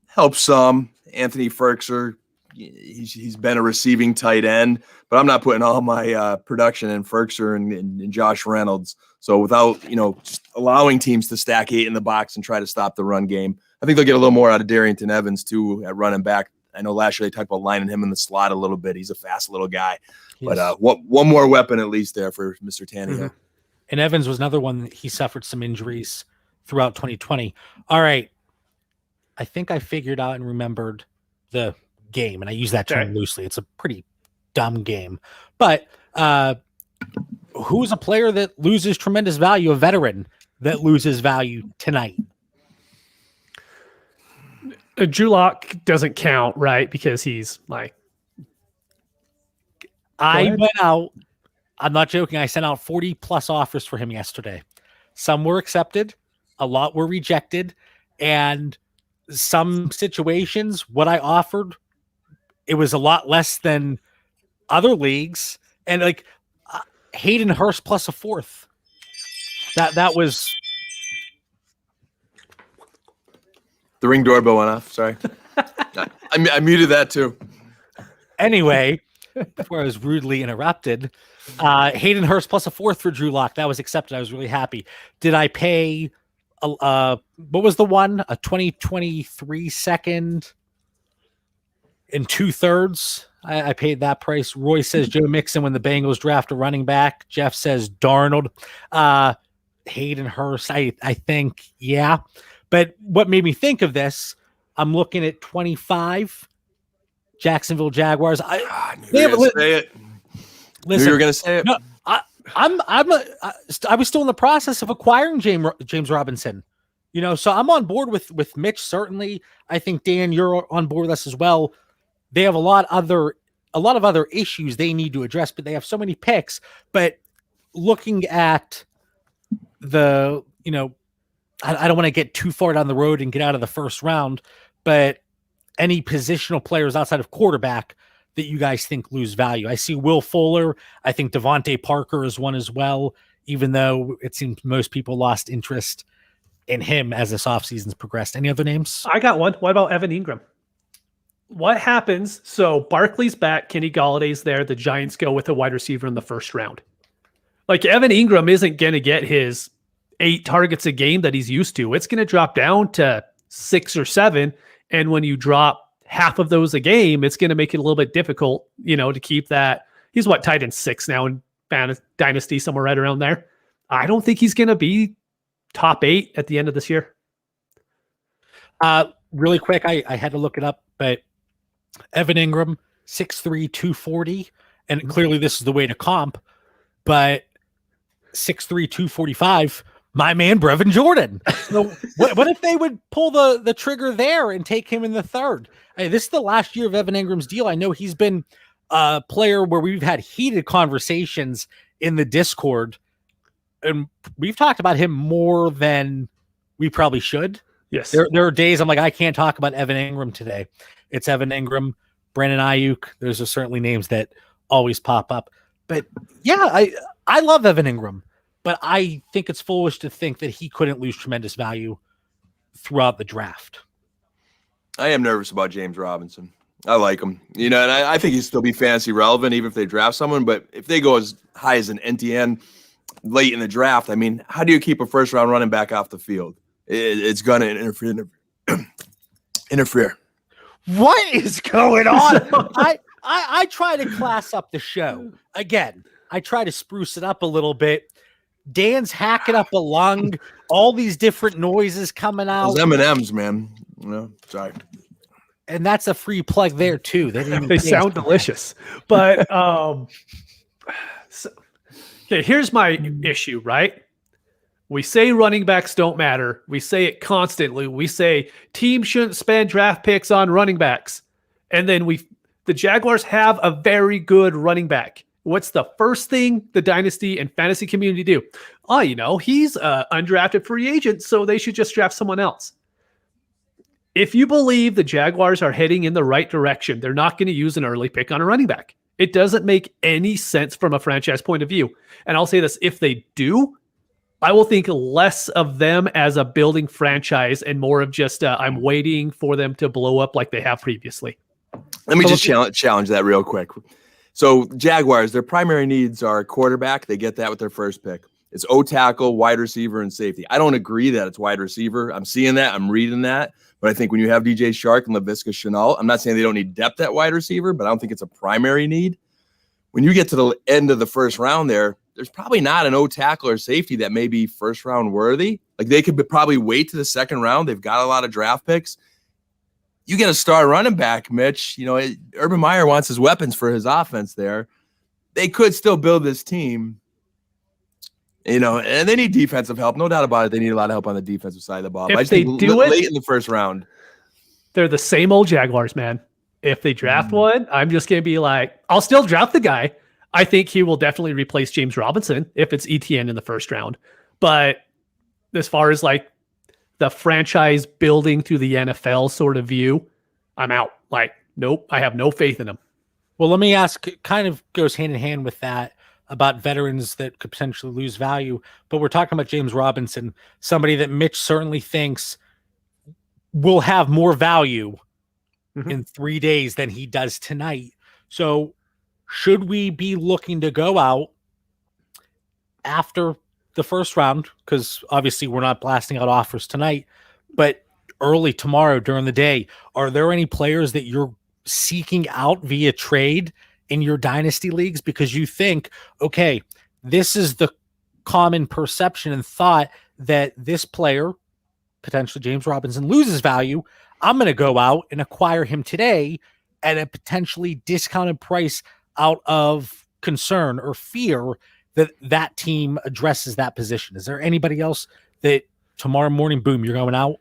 help some. Anthony Ferkser, he's been a receiving tight end, but I'm not putting all my production in Ferkser and Josh Reynolds. So without, just allowing teams to stack 8 in the box and try to stop the run game, I think they'll get a little more out of Darrington Evans too at running back. I know last year they talked about lining him in the slot a little bit. He's a fast little guy, but one more weapon at least there for Mr. Tannehill. Mm-hmm. And Evans was another one. He suffered some injuries throughout 2020. All right. I think I figured out and remembered the game, and I use that term loosely. It's a pretty dumb game. But who's a player that loses tremendous value, a veteran that loses value tonight? Drew Lock doesn't count, right? Because he's like... I went out, I'm not joking, I sent out 40-plus offers for him yesterday. Some were accepted, a lot were rejected, and some situations, what I offered, it was a lot less than other leagues. And like Hayden Hurst plus a 4th. That was... The Ring doorbell went off. Sorry. I muted that too. Anyway, before I was rudely interrupted, Hayden Hurst plus a 4th for Drew Lock. That was accepted. I was really happy. Did I pay... what was the one? A 2023 second in 2/3. I paid that price. Roy says Joe Mixon when the Bengals draft a running back. Jeff says Darnold. Hayden Hurst, I think, yeah. But what made me think of this, I'm looking at 25 Jacksonville Jaguars. I knew you were going to say it. No, I was still in the process of acquiring James Robinson, so I'm on board with Mitch. Certainly, I think Dan, you're on board with us as well. They have a lot of other issues they need to address, but they have so many picks. But looking at the, I don't want to get too far down the road and get out of the first round, but any positional players outside of quarterback that you guys think lose value. I see Will Fuller. I think Devontae Parker is one as well, even though it seems most people lost interest in him as this offseason's progressed. Any other names? I got one. What about Evan Ingram? What happens? So Barkley's back. Kenny Galladay's there. The Giants go with a wide receiver in the first round. Like Evan Ingram isn't going to get his 8 targets a game that he's used to. It's going to drop down to 6 or 7. And when you drop half of those a game, it's going to make it a little bit difficult, to keep that. He's tight end 6 now in Dynasty, somewhere right around there. I don't think he's going to be top 8 at the end of this year. Really quick, I had to look it up, but Evan Ingram, 6'3", 240, and clearly this is the way to comp, but 6'3", 245, my man Brevin Jordan. So what if they would pull the trigger there and take him in the 3rd? This is the last year of Evan Ingram's deal. I know he's been a player where we've had heated conversations in the Discord, and we've talked about him more than we probably should. Yes. There are days I'm like, I can't talk about Evan Ingram today. It's Evan Ingram, Brandon Ayuk. Those are certainly names that always pop up. But yeah, I love Evan Ingram, but I think it's foolish to think that he couldn't lose tremendous value throughout the draft. I am nervous about James Robinson. I like him, and I think he'd still be fantasy relevant even if they draft someone. But if they go as high as an NTN late in the draft, I mean, how do you keep a first round running back off the field? It's going to interfere. What is going on? I try to class up the show. Again, I try to spruce it up a little bit. Dan's hacking up a lung, all these different noises coming out. Those M&Ms, man. Sorry. And that's a free plug there, too. They sound delicious. But, okay, here's my issue, right? We say running backs don't matter. We say it constantly. We say teams shouldn't spend draft picks on running backs. And then the Jaguars have a very good running back. What's the first thing the dynasty and fantasy community do? Oh, he's an undrafted free agent, so they should just draft someone else. If you believe the Jaguars are heading in the right direction, they're not going to use an early pick on a running back. It doesn't make any sense from a franchise point of view. And I'll say this, if they do, I will think less of them as a building franchise and more of just I'm waiting for them to blow up like they have previously. Let me just challenge that real quick. So Jaguars, their primary needs are quarterback. They get that with their first pick. It's O-tackle, wide receiver, and safety. I don't agree that it's wide receiver. I'm seeing that. I'm reading that. But I think when you have DJ Shark and Laviska Shenault, I'm not saying they don't need depth at wide receiver, but I don't think it's a primary need. When you get to the end of the first round there's probably not an O-tackle or safety that may be first round worthy. Like they could probably wait to the second round. They've got a lot of draft picks. You get a star running back, Mitch. Urban Meyer wants his weapons for his offense there. They could still build this team, and they need defensive help. No doubt about it. They need a lot of help on the defensive side of the ball. If they do it late in the first round, they're the same old Jaguars, man. If they draft one, I'm just going to be like, I'll still draft the guy. I think he will definitely replace James Robinson if it's ETN in the first round. But as far as like the franchise building to the NFL sort of view, I'm out. Like, nope, I have no faith in him. Well, let me ask, it kind of goes hand in hand with that about veterans that could potentially lose value. But we're talking about James Robinson, somebody that Mitch certainly thinks will have more value in 3 days than he does tonight. So should we be looking to go out after the first round? Because obviously we're not blasting out offers tonight, but early tomorrow during the day, are there any players that you're seeking out via trade in your dynasty leagues because you think, okay, this is the common perception and thought that this player, potentially James Robinson, loses value. I'm going to go out and acquire him today at a potentially discounted price out of concern or fear that that team addresses that position. Is there anybody else that tomorrow morning, boom, you're going out?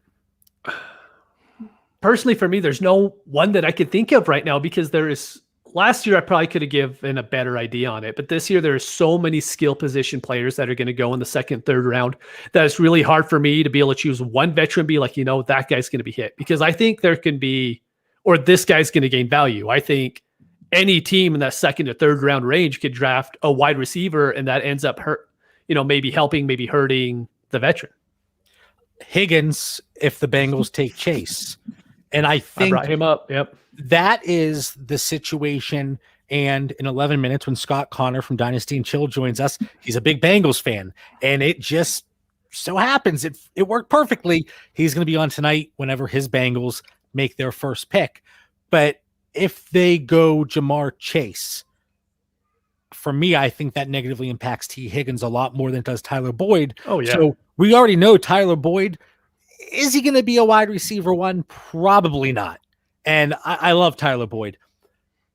Personally, for me, there's no one that I could think of right now because there is last year I probably could have given a better idea on it, but this year there are so many skill position players that are going to go in the second, third round that it's really hard for me to be able to choose one veteran and be like, that guy's going to be hit, because I think there can be, or this guy's going to gain value. I think any team in that second or third round range could draft a wide receiver and that ends up maybe helping, maybe hurting the veteran. Higgins, if the Bengals take Chase. And I think I brought him up. Yep. That is the situation. And in 11 minutes, when Scott Connor from Dynasty and Chill joins us, he's a big Bengals fan. And it just so happens it worked perfectly. He's going to be on tonight whenever his Bengals make their first pick. But if they go Jamar Chase, for me, I think that negatively impacts T. Higgins a lot more than it does Tyler Boyd. Oh, yeah. So we already know Tyler Boyd. Is he going to be a wide receiver one? Probably not. And I love Tyler Boyd.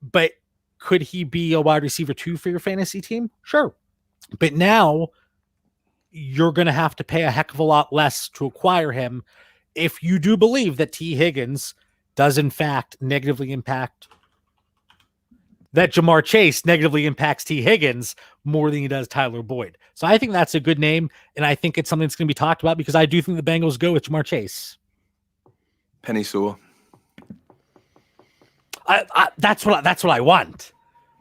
But could he be a wide receiver two for your fantasy team? Sure. But now you're going to have to pay a heck of a lot less to acquire him if you do believe that T. Higgins does, in fact, negatively impact that Jamar Chase negatively impacts T. Higgins more than he does Tyler Boyd. So I think that's a good name, and I think it's something that's going to be talked about because I do think the Bengals go with Jamar Chase. Penny Sewell. That's what I want.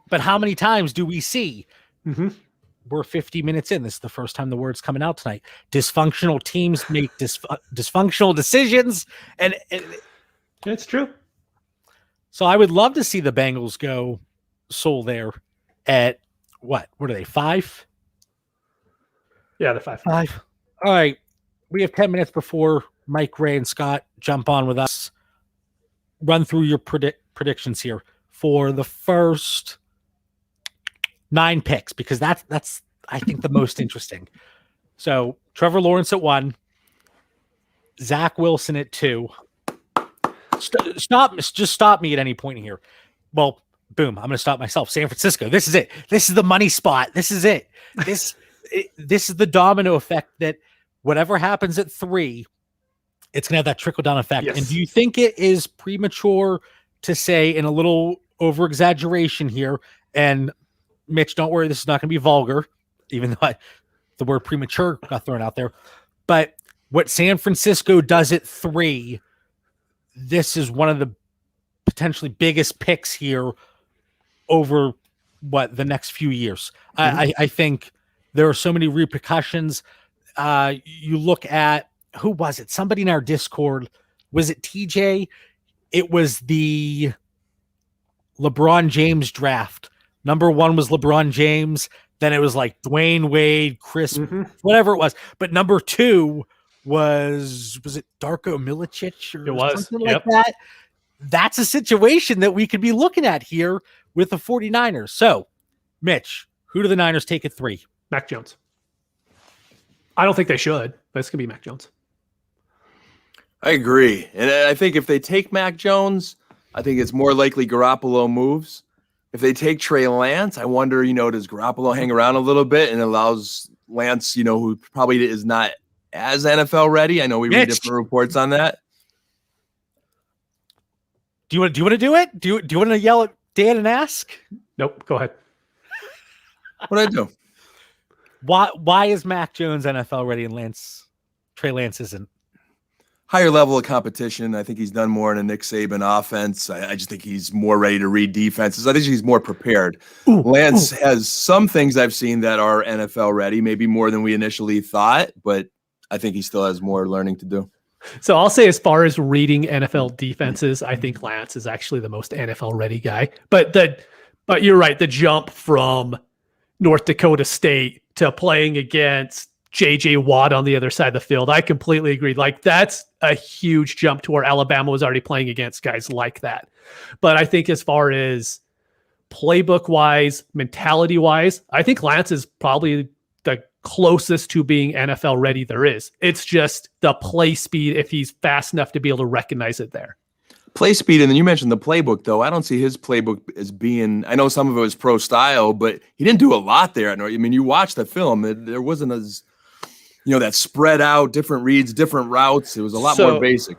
But how many times do we see? We're 50 minutes in. This is the first time the word's coming out tonight. Dysfunctional teams make dysfunctional decisions, and it's true. So I would love to see the Bengals go Soul there at what? What are they? 5? Yeah, they're 5. 5. All right. We have 10 minutes before Mike, Ray, and Scott jump on with us. Run through your predictions here for the first 9 picks, because that's I think the most interesting. So Trevor Lawrence at 1, Zach Wilson at 2. Stop me at any point here. Well, boom, I'm going to stop myself. San Francisco. This is it. This is the money spot. This is it. This is the domino effect that whatever happens at 3, it's going to have that trickle down effect. Yes. And do you think it is premature to say, in a little over exaggeration here, and Mitch, don't worry, this is not going to be vulgar, even though the word premature got thrown out there, but what San Francisco does at 3, this is one of the potentially biggest picks here over the next few years. I think there are so many repercussions. You look at, who was it? Somebody in our Discord, was it TJ? It was the LeBron James draft. Number 1 was LeBron James. Then it was like Dwayne Wade, Chris, whatever it was. But number 2 was it Darko Milicic or it was something like that? That's a situation that we could be looking at here with the 49ers. So, Mitch, who do the Niners take at 3? Mac Jones. I don't think they should, but it's going to be Mac Jones. I agree. And I think if they take Mac Jones, I think it's more likely Garoppolo moves. If they take Trey Lance, I wonder, does Garoppolo hang around a little bit and allows Lance, who probably is not as NFL ready? I know we read different reports on that. Do you want to do it? Do you want to yell at Dan and ask? Nope. Go ahead. What'd I do? Why is Mac Jones NFL ready and Trey Lance isn't? Higher level of competition. I think he's done more in a Nick Saban offense. I just think he's more ready to read defenses. I think he's more prepared. Lance has some things I've seen that are NFL ready, maybe more than we initially thought, but I think he still has more learning to do. So I'll say, as far as reading NFL defenses, I think Lance is actually the most NFL ready guy. But you're right. The jump from North Dakota State to playing against J.J. Watt on the other side of the field, I completely agree. Like, that's a huge jump to where Alabama was already playing against guys like that. But I think as far as playbook-wise, mentality-wise, I think Lance is probably the closest to being NFL ready there is. It's just the play speed, if he's fast enough to be able to recognize it there. Play speed, and then you mentioned the playbook, though. I don't see his playbook as being, I know some of it was pro style, but he didn't do a lot there. I mean, you watch the film, there wasn't as, that spread out, different reads, different routes. It was a lot more basic.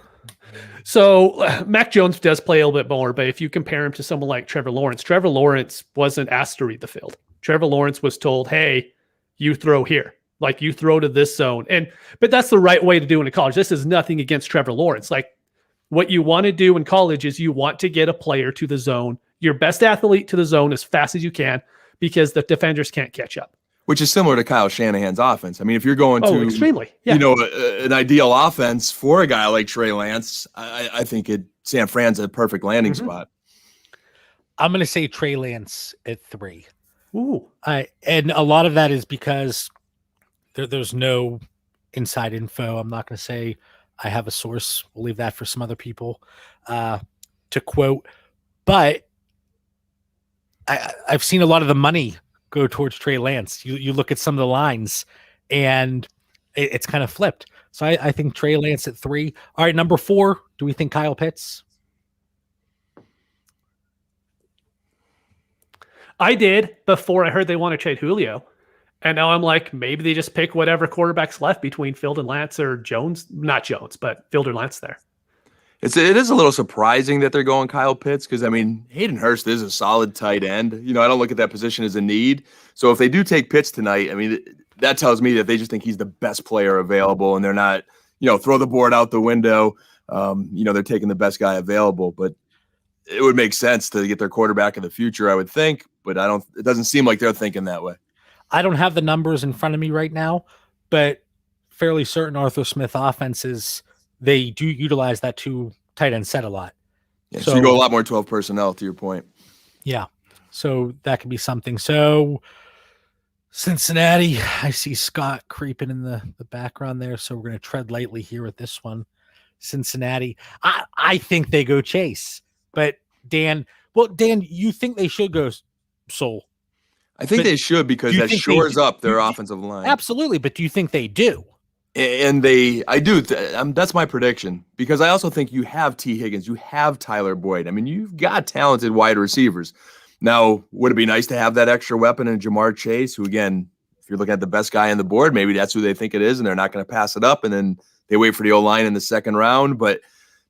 So Mac Jones does play a little bit more, but if you compare him to someone like Trevor Lawrence wasn't asked to read the field. Trevor Lawrence was told, hey, you throw here. Like, you throw to this zone. But that's the right way to do it in college. This is nothing against Trevor Lawrence. Like, what you want to do in college is you want to get a player to the zone, your best athlete to the zone as fast as you can, because the defenders can't catch up. Which is similar to Kyle Shanahan's offense. I mean, if you're going to, extremely, an ideal offense for a guy like Trey Lance, I think San Fran's a perfect landing spot. I'm going to say Trey Lance at 3. Ooh. And a lot of that is because there's no inside info. I'm not going to say I have a source. We'll leave that for some other people to quote. But I've seen a lot of the money go towards Trey Lance. You look at some of the lines, and it's kind of flipped. So I think Trey Lance at 3. All right, number 4. Do we think Kyle Pitts? I did before I heard they want to trade Julio. And now I'm like, maybe they just pick whatever quarterback's left between Field and Lance, or Jones. Not Jones, but Field or Lance there. It is a little surprising that they're going Kyle Pitts because, I mean, Hayden Hurst is a solid tight end. You know, I don't look at that position as a need. So if they do take Pitts tonight, I mean, that tells me that they just think he's the best player available and they're not, throw the board out the window. They're taking the best guy available. But it would make sense to get their quarterback of the future, I would think. But it doesn't seem like they're thinking that way. I don't have the numbers in front of me right now, but fairly certain Arthur Smith offenses, they do utilize that two tight end set a lot. Yeah, so you go a lot more 12 personnel, to your point. Yeah. So that could be something. So Cincinnati, I see Scott creeping in the background there. So we're going to tread lightly here with this one. Cincinnati. I think they go Chase. But Dan, you think they should go Soul? I think they should because that shores up their offensive line. Absolutely. But do you think they do? And I do. That's my prediction because I also think you have T. Higgins, you have Tyler Boyd. I mean, you've got talented wide receivers. Now, would it be nice to have that extra weapon in Jamar Chase, who, again, if you're looking at the best guy on the board, maybe that's who they think it is, and they're not going to pass it up, and then they wait for the O-line in the second round. But,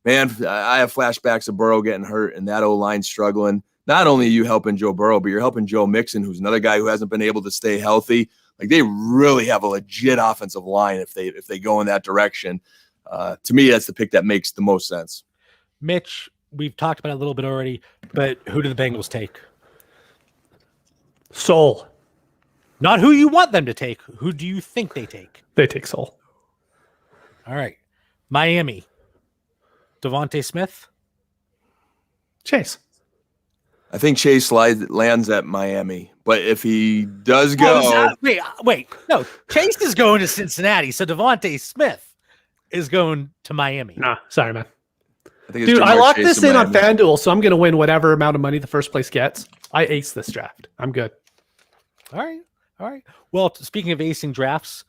man, I have flashbacks of Burrow getting hurt and that O-line struggling. Not only are you helping Joe Burrow, but you're helping Joe Mixon, who's another guy who hasn't been able to stay healthy. Like, they really have a legit offensive line if they go in that direction. To me, that's the pick that makes the most sense. Mitch, we've talked about it a little bit already, but who do the Bengals take? Soul. Not who you want them to take. Who do you think they take? They take Soul. All right. Miami. Devontae Smith. Chase. I think Chase lands at Miami, but if he does go, wait, no, Chase is going to Cincinnati, so Devontae Smith is going to Miami. Nah, sorry, man. Dude, I locked this in on FanDuel, so I'm going to win whatever amount of money the first place gets. I ace this draft. I'm good. All right. Well, speaking of acing drafts,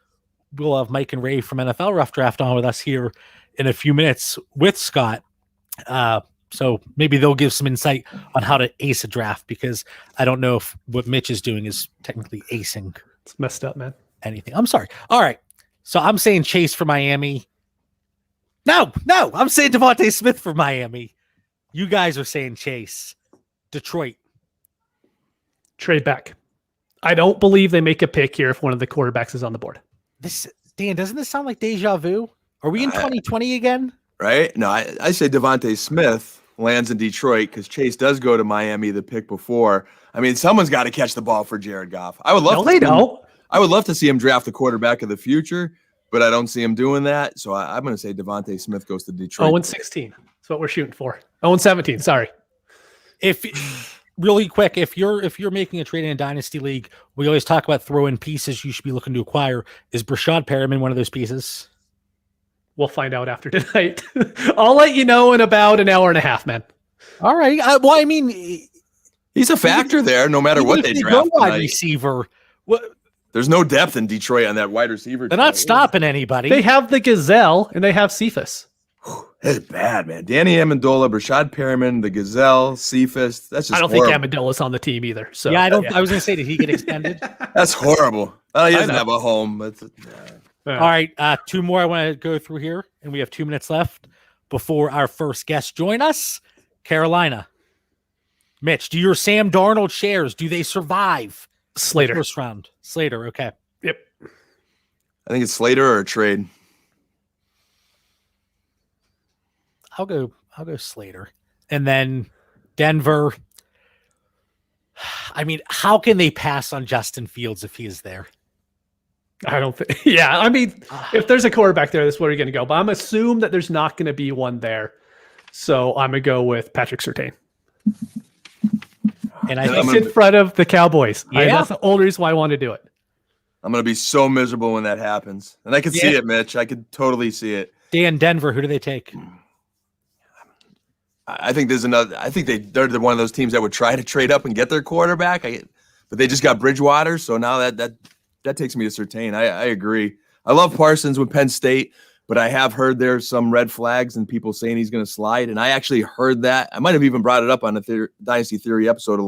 we'll have Mike and Ray from NFL Rough Draft on with us here in a few minutes with Scott. So maybe they'll give some insight on how to ace a draft because I don't know if what Mitch is doing is technically acing. It's messed up, man. Anything. I'm sorry. All right. So I'm saying Chase for Miami. No, I'm saying Devontae Smith for Miami. You guys are saying Chase. Detroit. Trade back. I don't believe they make a pick here if one of the quarterbacks is on the board. Dan, doesn't this sound like deja vu? Are we in 2020 again? Right? No, I say Devontae Smith lands in Detroit because Chase does go to Miami the pick before. I mean, someone's got to catch the ball for Jared Goff. I would love to see him draft the quarterback of the future, but I don't see him doing that. So I'm going to say Devontae Smith goes to Detroit. 0-16. That's what we're shooting for. 0-17. Sorry. Really quick, if you're making a trade in a dynasty league, we always talk about throw-in pieces you should be looking to acquire. Is Brashad Perriman one of those pieces? We'll find out after tonight. I'll let you know in about an hour and a half, man. All right. Well, I mean, he's a factor there, no matter what they draft. Wide receiver. There's no depth in Detroit on that wide receiver. They're not stopping anybody. They have the Gazelle and they have Cephas. That's bad, man. Danny Amendola, Brashad Perriman, the Gazelle, Cephas. That's just I don't horrible. think Amendola's on the team either. So yeah, I don't. Yeah. I was going to say, did he get extended? That's horrible. He doesn't have a home. But all right, two more I want to go through here, and we have 2 minutes left before our first guest join us. Carolina. Mitch, do your Sam Darnold shares, do they survive Slater first round? Slater, okay. Yep. I think it's Slater or a trade. I'll go Slater. And then Denver. I mean, how can they pass on Justin Fields if he is there? I don't think. Yeah, I mean, if there's a quarterback there, that's where you're going to go. But I'm assuming that there's not going to be one there. So I'm going to go with Patrick Surtain. And I think in front of the Cowboys. Yeah. That's the only reason why I want to do it. I'm going to be so miserable when that happens. And I could see it, Mitch. I could totally see it. Dan, Denver, who do they take? I think there's another. I think they're one of those teams that would try to trade up and get their quarterback. But they just got Bridgewater, so now that takes me to Surtain. I agree. I love Parsons with Penn State, but I have heard there's some red flags and people saying he's going to slide. And I actually heard that. I might have even brought it up on a Dynasty Theory episode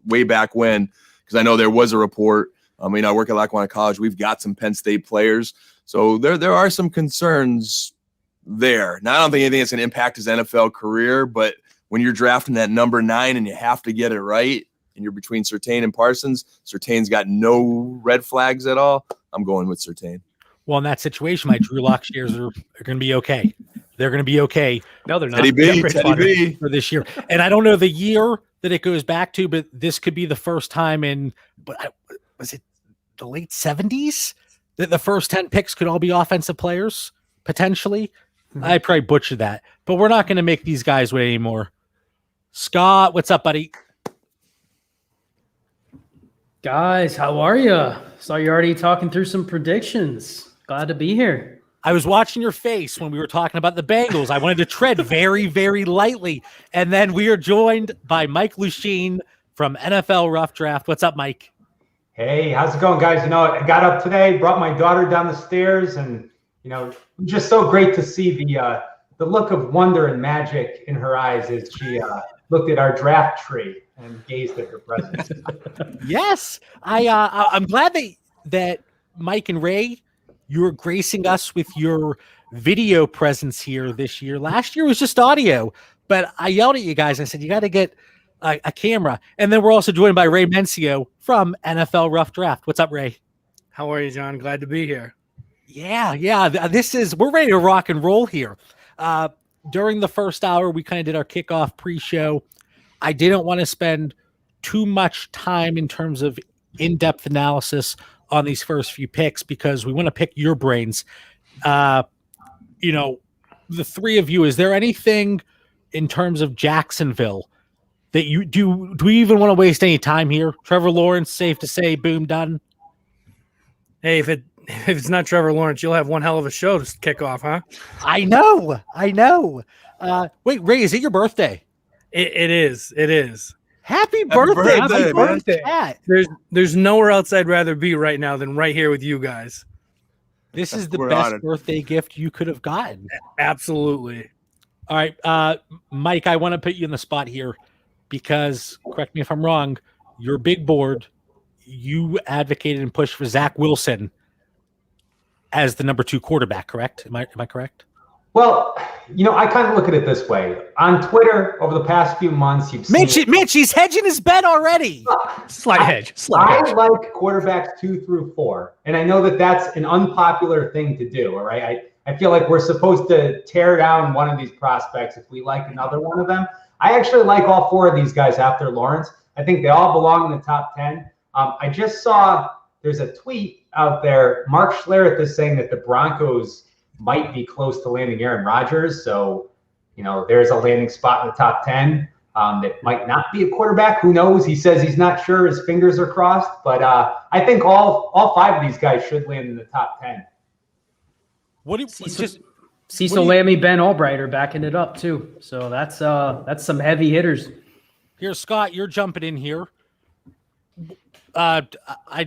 way back when, because I know there was a report. I work at Lackawanna College. We've got some Penn State players, so there are some concerns there. Now, I don't think anything that's going to impact his NFL career, but when you're drafting that number 9 and you have to get it right, and you're between Surtain and Parsons, Surtain's got no red flags at all. I'm going with Surtain. Well, in that situation, my Drew Lock shares are going to be okay. They're going to be okay. No, they're not. Teddy B for this year. And I don't know the year that it goes back to, but this could be the first time was it the late 70s that the first 10 picks could all be offensive players, potentially? Mm-hmm. I probably butchered that, but we're not going to make these guys wait anymore. Scott, what's up, buddy? Guys, how are you? Saw you already talking through some predictions. Glad to be here. I was watching your face when we were talking about the Bengals. I wanted to tread very, very lightly. And then we are joined by Mike Lucchine from NFL Rough Draft. What's up, Mike? Hey, how's it going, guys? I got up today, brought my daughter down the stairs, and, just so great to see the look of wonder and magic in her eyes as she looked at our draft tree and gazed at her presents. Yes. I'm glad that Mike and Ray, you're gracing us with your video presence here this year. Last year was just audio, but I yelled at you guys. I said, you got to get a camera. And then we're also joined by Ray Mencio from NFL Rough Draft. What's up, Ray? How are you, John? Glad to be here. Yeah. We're ready to rock and roll here. During the first hour, we kind of did our kickoff pre-show. I didn't want to spend too much time in terms of in-depth analysis on these first few picks because we want to pick your brains. The three of you, is there anything in terms of Jacksonville that you do we even want to waste any time here? Trevor Lawrence, safe to say, boom, done. Hey, if it's not Trevor Lawrence, you'll have one hell of a show to kick off, huh? I know. Wait, Ray, is it your birthday? It is. Happy birthday. Happy birthday. There's nowhere else I'd rather be right now than right here with you guys. This is the best birthday gift you could have gotten. Absolutely. All right, Mike, I want to put you in the spot here because, correct me if I'm wrong, your big board, you advocated and pushed for Zach Wilson as the number 2 quarterback, correct? Am I correct? Well, I kind of look at it this way. On Twitter, over the past few months, you've seen Mitch, he's hedging his bet already. Slight hedge. I like quarterbacks 2 through 4, and I know that that's an unpopular thing to do, all right? I feel like we're supposed to tear down one of these prospects if we like another one of them. I actually like all 4 of these guys after Lawrence. I think they all belong in the top 10. I just saw there's a tweet out there. Mark Schlereth is saying that the Broncos might be close to landing Aaron Rodgers. So, there's a landing spot in the top 10 that might not be a quarterback. Who knows? He says he's not sure. His fingers are crossed. But I think all 5 of these guys should land in the top 10. Cecil Lammy, Ben Albright are backing it up too. So that's some heavy hitters. Here, Scott, you're jumping in here. I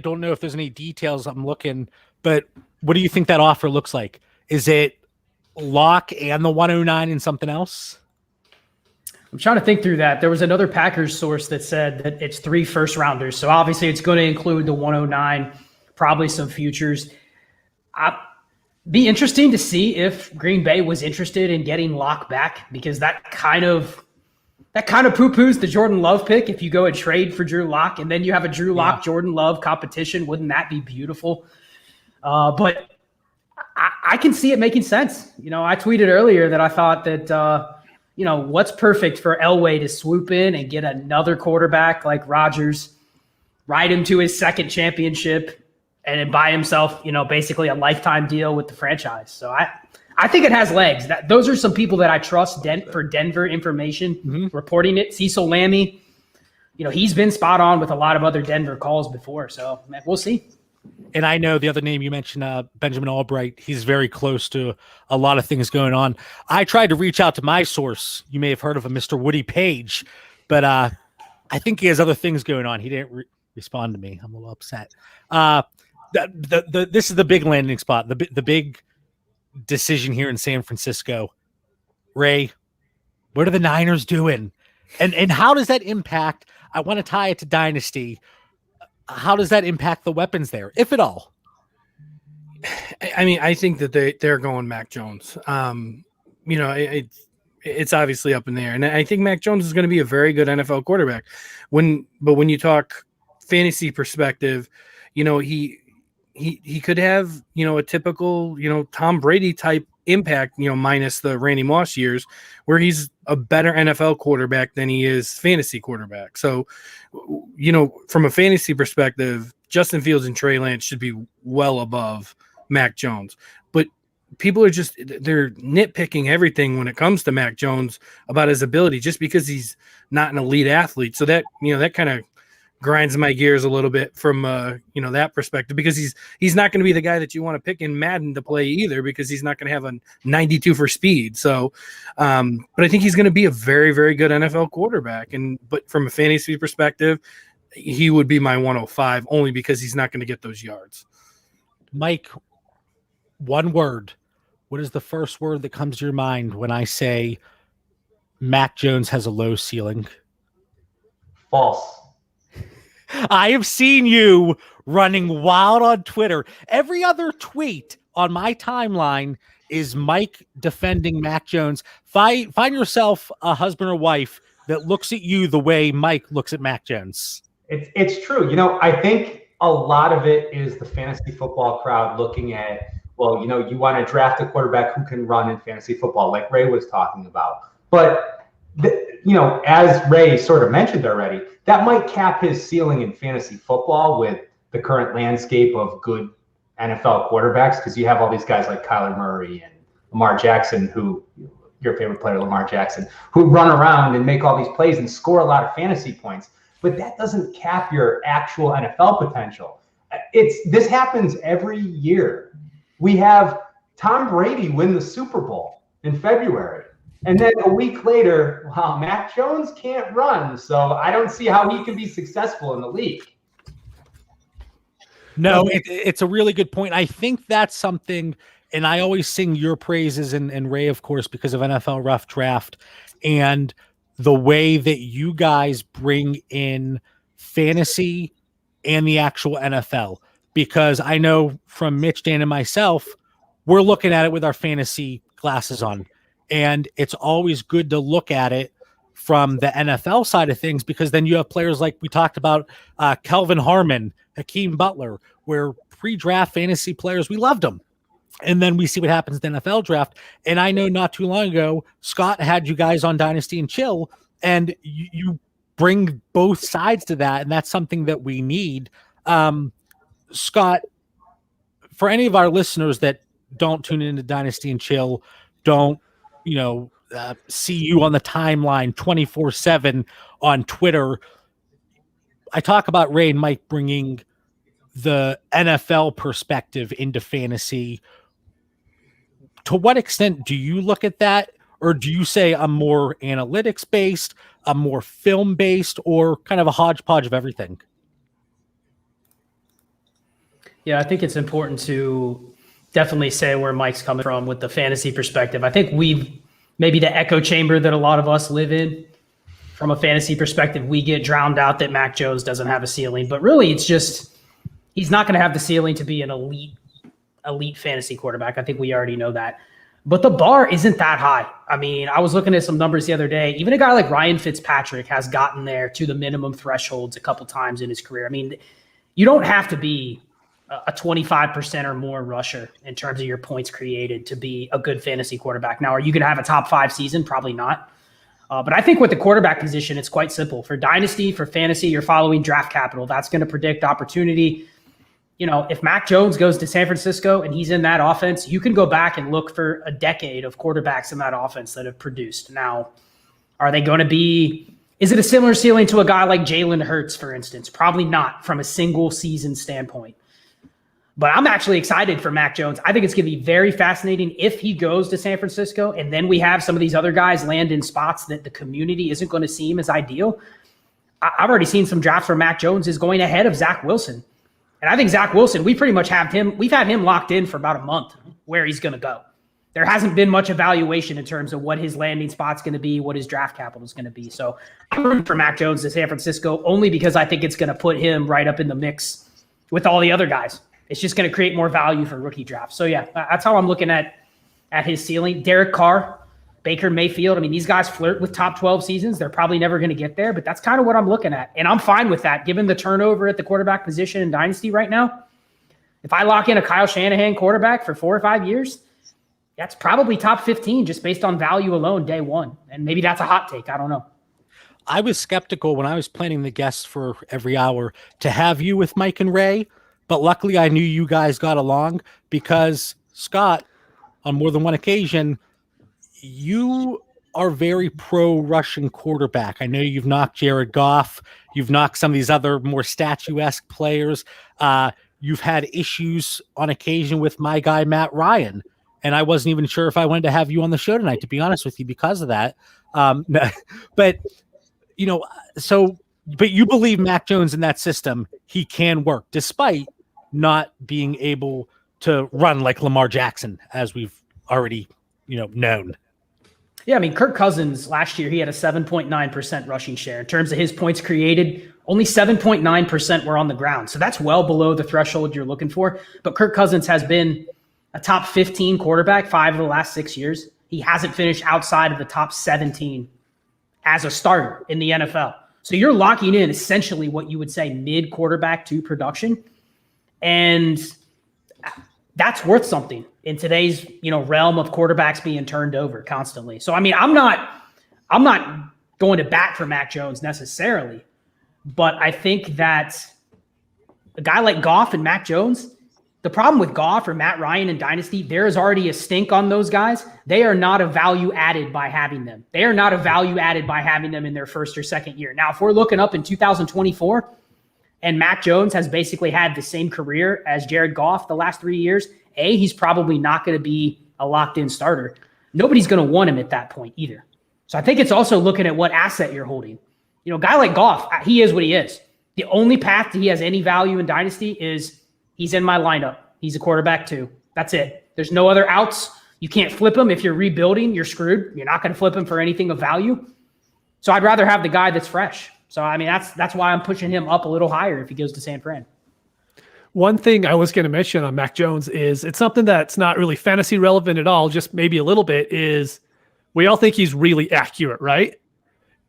don't know if there's any details I'm looking, but what do you think that offer looks like? Is it Lock and the 109 and something else? I'm trying to think through that. There was another Packers source that said that it's 3 first-rounders. So obviously it's going to include the 109, probably some futures. Be interesting to see if Green Bay was interested in getting Lock back because that kind of poo-poos the Jordan Love pick. If you go and trade for Drew Lock and then you have a Drew Lock, Jordan Love competition, wouldn't that be beautiful? But I can see it making sense. I tweeted earlier that I thought that, what's perfect for Elway to swoop in and get another quarterback like Rodgers, ride him to his second championship, and then buy himself, basically a lifetime deal with the franchise. So I think it has legs. Those are some people that I trust for Denver information, reporting it. Cecil Lammy, he's been spot on with a lot of other Denver calls before. So we'll see. And I know the other name you mentioned, Benjamin Albright, he's very close to a lot of things going on. I tried to reach out to my source. You may have heard of him, Mr. Woody Page, but I think he has other things going on. He didn't respond to me. I'm a little upset. This is the big landing spot, the big decision here in San Francisco. Ray, what are the Niners doing? And how does that impact? I want to tie it to Dynasty. How does that impact the weapons there, if at all? I mean, I think that they're going Mac Jones. it's obviously up in there. And I think Mac Jones is going to be a very good NFL quarterback. But when you talk fantasy perspective, he could have, a typical, Tom Brady type impact, minus the Randy Moss years, where he's a better NFL quarterback than he is fantasy quarterback. So, from a fantasy perspective, Justin Fields and Trey Lance should be well above Mac Jones. But people are they're nitpicking everything when it comes to Mac Jones about his ability, just because he's not an elite athlete. So that, that kind of grinds my gears a little bit from that perspective, because he's not going to be the guy that you want to pick in Madden to play either, because he's not going to have a 92 for speed. So but I think he's going to be a very, very good NFL quarterback. But from a fantasy perspective, he would be my 105, only because he's not going to get those yards. Mike, one word. What is the first word that comes to your mind when I say Mac Jones has a low ceiling? False. I have seen you running wild on Twitter. Every other tweet on my timeline is Mike defending Mac Jones. Find yourself a husband or wife that looks at you the way Mike looks at Mac Jones. It's true. I think a lot of it is the fantasy football crowd looking at, well, you want to draft a quarterback who can run in fantasy football, like Ray was talking about. But as Ray sort of mentioned already, that might cap his ceiling in fantasy football with the current landscape of good NFL quarterbacks, because you have all these guys like Kyler Murray and Lamar Jackson, who, your favorite player, Lamar Jackson, who run around and make all these plays and score a lot of fantasy points. But that doesn't cap your actual NFL potential. This happens every year. We have Tom Brady win the Super Bowl in February. And then a week later, Mac Jones can't run, so I don't see how he can be successful in the league. No, it's a really good point. I think that's something, and I always sing your praises, and Ray, of course, because of NFL Rough Draft, and the way that you guys bring in fantasy and the actual NFL. Because I know from Mitch, Dan, and myself, we're looking at it with our fantasy glasses on. And it's always good to look at it from the NFL side of things, because then you have players like we talked about, Kelvin Harmon, Hakeem Butler, where pre-draft fantasy players, we loved them. And then we see what happens in the NFL draft. And I know not too long ago, Scott had you guys on Dynasty and Chill, and you bring both sides to that. And that's something that we need. Scott, for any of our listeners that don't tune into Dynasty and Chill, don't, see you on the timeline 24/7 on Twitter. I talk about Ray and Mike bringing the NFL perspective into fantasy. To what extent do you look at that? Or do you say I'm more analytics based, I'm more film based, or kind of a hodgepodge of everything? Yeah, I think it's important to definitely say where Mike's coming from with the fantasy perspective. I think maybe the echo chamber that a lot of us live in, from a fantasy perspective, we get drowned out that Mac Jones doesn't have a ceiling. But really, it's just he's not going to have the ceiling to be an elite fantasy quarterback. I think we already know that. But the bar isn't that high. I mean, I was looking at some numbers the other day. Even a guy like Ryan Fitzpatrick has gotten there to the minimum thresholds a couple times in his career. I mean, you don't have to be a 25% or more rusher in terms of your points created to be a good fantasy quarterback. Now, are you going to have a top 5 season? Probably not. But I think with the quarterback position, it's quite simple. For Dynasty, for fantasy, you're following draft capital. That's going to predict opportunity. If Mac Jones goes to San Francisco and he's in that offense, you can go back and look for a decade of quarterbacks in that offense that have produced. Now, are they going to be – is it a similar ceiling to a guy like Jalen Hurts, for instance? Probably not from a single season standpoint. But I'm actually excited for Mac Jones. I think it's going to be very fascinating if he goes to San Francisco and then we have some of these other guys land in spots that the community isn't going to seem as ideal. I've already seen some drafts where Mac Jones is going ahead of Zach Wilson. And I think Zach Wilson, we pretty much have him. We've had him locked in for about a month where he's going to go. There hasn't been much evaluation in terms of what his landing spot's going to be, what his draft capital is going to be. So I'm rooting for Mac Jones to San Francisco only because I think it's going to put him right up in the mix with all the other guys. It's just going to create more value for rookie drafts. So, yeah, that's how I'm looking at his ceiling. Derek Carr, Baker Mayfield. I mean, these guys flirt with top 12 seasons. They're probably never going to get there, but that's kind of what I'm looking at. And I'm fine with that, given the turnover at the quarterback position in Dynasty right now. If I lock in a Kyle Shanahan quarterback for 4 or 5 years, that's probably top 15 just based on value alone day one. And maybe that's a hot take. I don't know. I was skeptical when I was planning the guests for every hour to have you with Mike and Ray, but luckily I knew you guys got along because, Scott, on more than one occasion, you are very pro-Russian quarterback. I know you've knocked Jared Goff. You've knocked some of these other more statuesque players. You've had issues on occasion with my guy, Matt Ryan. And I wasn't even sure if I wanted to have you on the show tonight, to be honest with you, because of that. But, you know, but you believe Mac Jones in that system, he can work despite not being able to run like Lamar Jackson, as we've already, known. Yeah, I mean, Kirk Cousins last year, he had a 7.9% rushing share. In terms of his points created, only 7.9% were on the ground. So that's well below the threshold you're looking for. But Kirk Cousins has been a top 15 quarterback 5 of the last 6 years. He hasn't finished outside of the top 17 as a starter in the NFL. So you're locking in essentially what you would say mid quarterback to production. And that's worth something in today's, realm of quarterbacks being turned over constantly. So, I mean, I'm not going to bat for Mac Jones necessarily, but I think that a guy like Goff and Mac Jones, the problem with Goff or Matt Ryan in Dynasty, there is already a stink on those guys. They are not a value added by having them. They are not a value added by having them in their first or second year. Now, if we're looking up in 2024 and Mac Jones has basically had the same career as Jared Goff the last 3 years, he's probably not going to be a locked-in starter. Nobody's going to want him at that point either. So I think it's also looking at what asset you're holding. A guy like Goff, he is what he is. The only path he has any value in Dynasty is he's in my lineup. He's a quarterback too. That's it. There's no other outs. You can't flip him. If you're rebuilding, you're screwed. You're not going to flip him for anything of value. So I'd rather have the guy that's fresh. So, I mean, that's why I'm pushing him up a little higher if he goes to San Fran. One thing I was going to mention on Mac Jones is it's something that's not really fantasy relevant at all, just maybe a little bit, is we all think he's really accurate, right?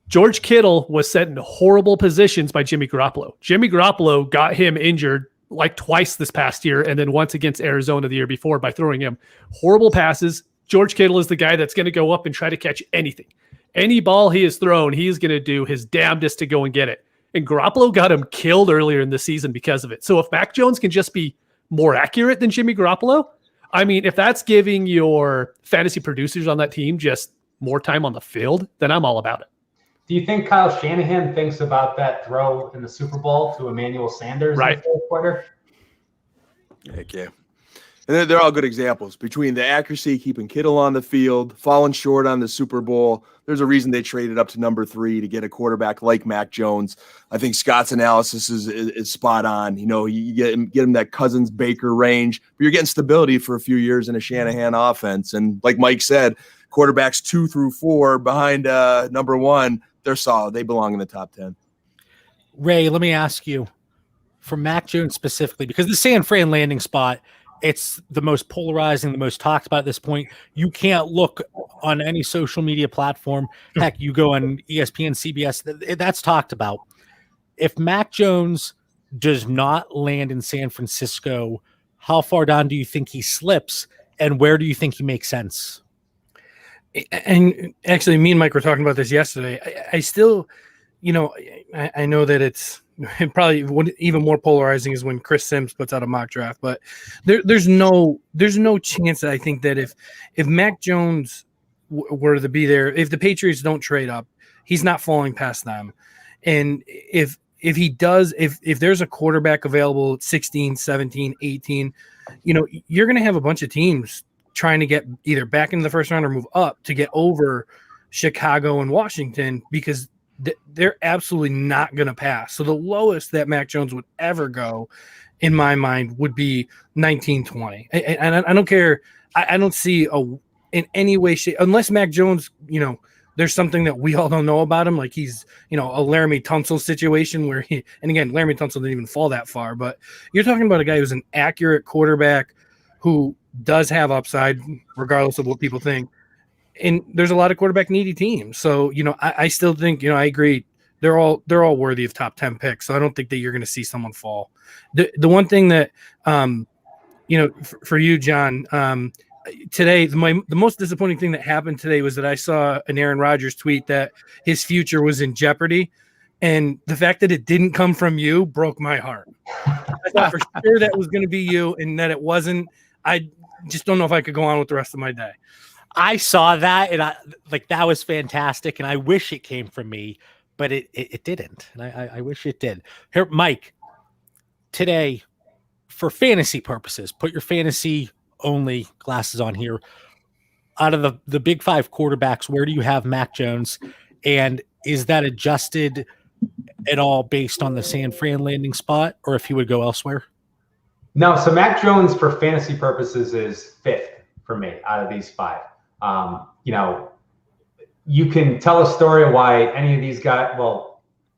George Kittle was set in horrible positions by Jimmy Garoppolo. Jimmy Garoppolo got him injured like twice this past year and then once against Arizona the year before by throwing him horrible passes. George Kittle is the guy that's going to go up and try to catch anything. Any ball he is thrown, he's going to do his damnedest to go and get it. And Garoppolo got him killed earlier in the season because of it. So if Mac Jones can just be more accurate than Jimmy Garoppolo, I mean, if that's giving your fantasy producers on that team just more time on the field, then I'm all about it. Do you think Kyle Shanahan thinks about that throw in the Super Bowl to Emmanuel Sanders in the fourth quarter? Heck yeah. And they're all good examples. Between the accuracy, keeping Kittle on the field, falling short on the Super Bowl, there's a reason they traded up to number 3 to get a quarterback like Mac Jones. I think Scott's analysis is spot on. You get him that Cousins-Baker range, but you're getting stability for a few years in a Shanahan offense. And like Mike said, quarterbacks 2 through 4 behind number 1, they're solid. They belong in the top 10. Ray, let me ask you, for Mac Jones specifically, because the San Fran landing spot, it's the most polarizing, the most talked about at this point. You can't look on any social media platform. Heck, you go on ESPN, CBS, that's talked about. If Mac Jones does not land in San Francisco, how far down do you think he slips, and where do you think he makes sense? And actually, me and Mike were talking about this yesterday. I still, I know that it's probably even more polarizing is when Chris Sims puts out a mock draft, but there's no chance that I think that if Mac Jones were to be there, if the Patriots don't trade up, he's not falling past them. And if he does, if there's a quarterback available at 16, 17, 18, you're going to have a bunch of teams trying to get either back into the first round or move up to get over Chicago and Washington because they're absolutely not going to pass. So the lowest that Mac Jones would ever go, in my mind, would be 19-20. And I don't care. I don't see in any way, shape, unless Mac Jones, there's something that we all don't know about him. Like he's, a Laramie Tunsil situation where and again, Laramie Tunsil didn't even fall that far, but you're talking about a guy who's an accurate quarterback who does have upside, regardless of what people think. and there's a lot of quarterback needy teams. So, I still think, I agree. They're all worthy of top 10 picks. So I don't think that you're going to see someone fall. The one thing that, for you, John, today, the most disappointing thing that happened today was that I saw an Aaron Rodgers tweet that his future was in jeopardy. And the fact that it didn't come from you broke my heart. I thought for sure that was going to be you, and that it wasn't. I just don't know if I could go on with the rest of my day. I saw that, and that was fantastic, and I wish it came from me, but it didn't, and I wish it did. Here, Mike, today, for fantasy purposes, put your fantasy only glasses on here. Out of the big five quarterbacks, where do you have Mac Jones, and is that adjusted at all based on the San Fran landing spot, or if he would go elsewhere? No, so Mac Jones for fantasy purposes is fifth for me out of these five. You can tell a story of why any of these guys,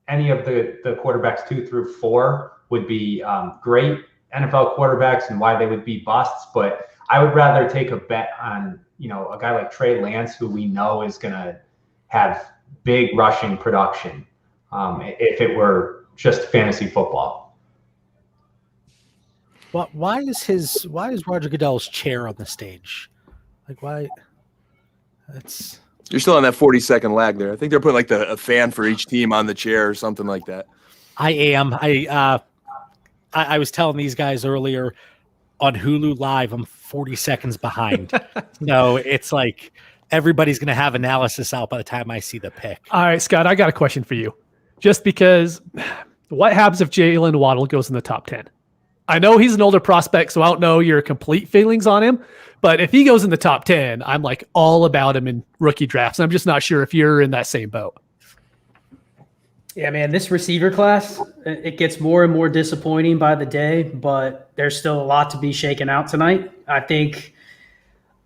any of the quarterbacks 2 through 4 would be great NFL quarterbacks and why they would be busts. But I would rather take a bet on, a guy like Trey Lance, who we know is going to have big rushing production if it were just fantasy football. Well, why is Roger Goodell's chair on the stage? Why? You're still on that 40-second lag there. I think they're putting a fan for each team on the chair or something like that. I am. I was telling these guys earlier on Hulu Live, I'm 40 seconds behind. No, it's everybody's going to have analysis out by the time I see the pick. All right, Scott, I got a question for you. Just because, what happens if Jalen Waddle goes in the top 10? I know he's an older prospect, so I don't know your complete feelings on him. But if he goes in the top 10, I'm all about him in rookie drafts. I'm just not sure if you're in that same boat. Yeah, man, this receiver class, it gets more and more disappointing by the day, but there's still a lot to be shaken out tonight. I think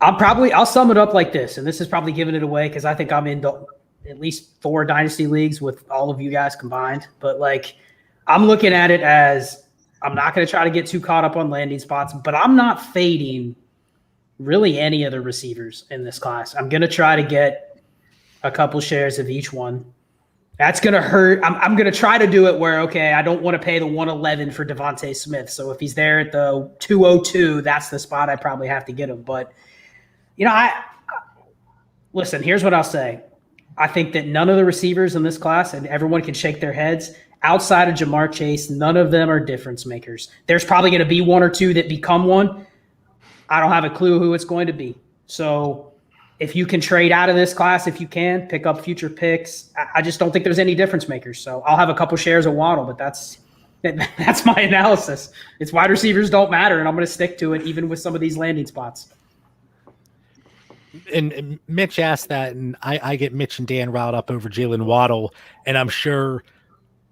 I'll sum it up like this, and this is probably giving it away because I think I'm in at least 4 dynasty leagues with all of you guys combined. But I'm looking at it as I'm not going to try to get too caught up on landing spots, but I'm not fading really any of the receivers in this class. I'm going to try to get a couple shares of each one. That's going to hurt. I'm going to try to do it where, I don't want to pay the 111 for Devontae Smith. So if he's there at the 202, that's the spot I probably have to get him. But, listen, here's what I'll say. I think that none of the receivers in this class, and everyone can shake their heads, outside of Jamar Chase, none of them are difference makers. There's probably going to be 1 or 2 that become one. I don't have a clue who it's going to be. So if you can trade out of this class, if you can, pick up future picks, I just don't think there's any difference makers. So I'll have a couple shares of Waddle, but that's my analysis. It's wide receivers don't matter, and I'm going to stick to it even with some of these landing spots. And Mitch asked that, and I get Mitch and Dan riled up over Jalen Waddle, and I'm sure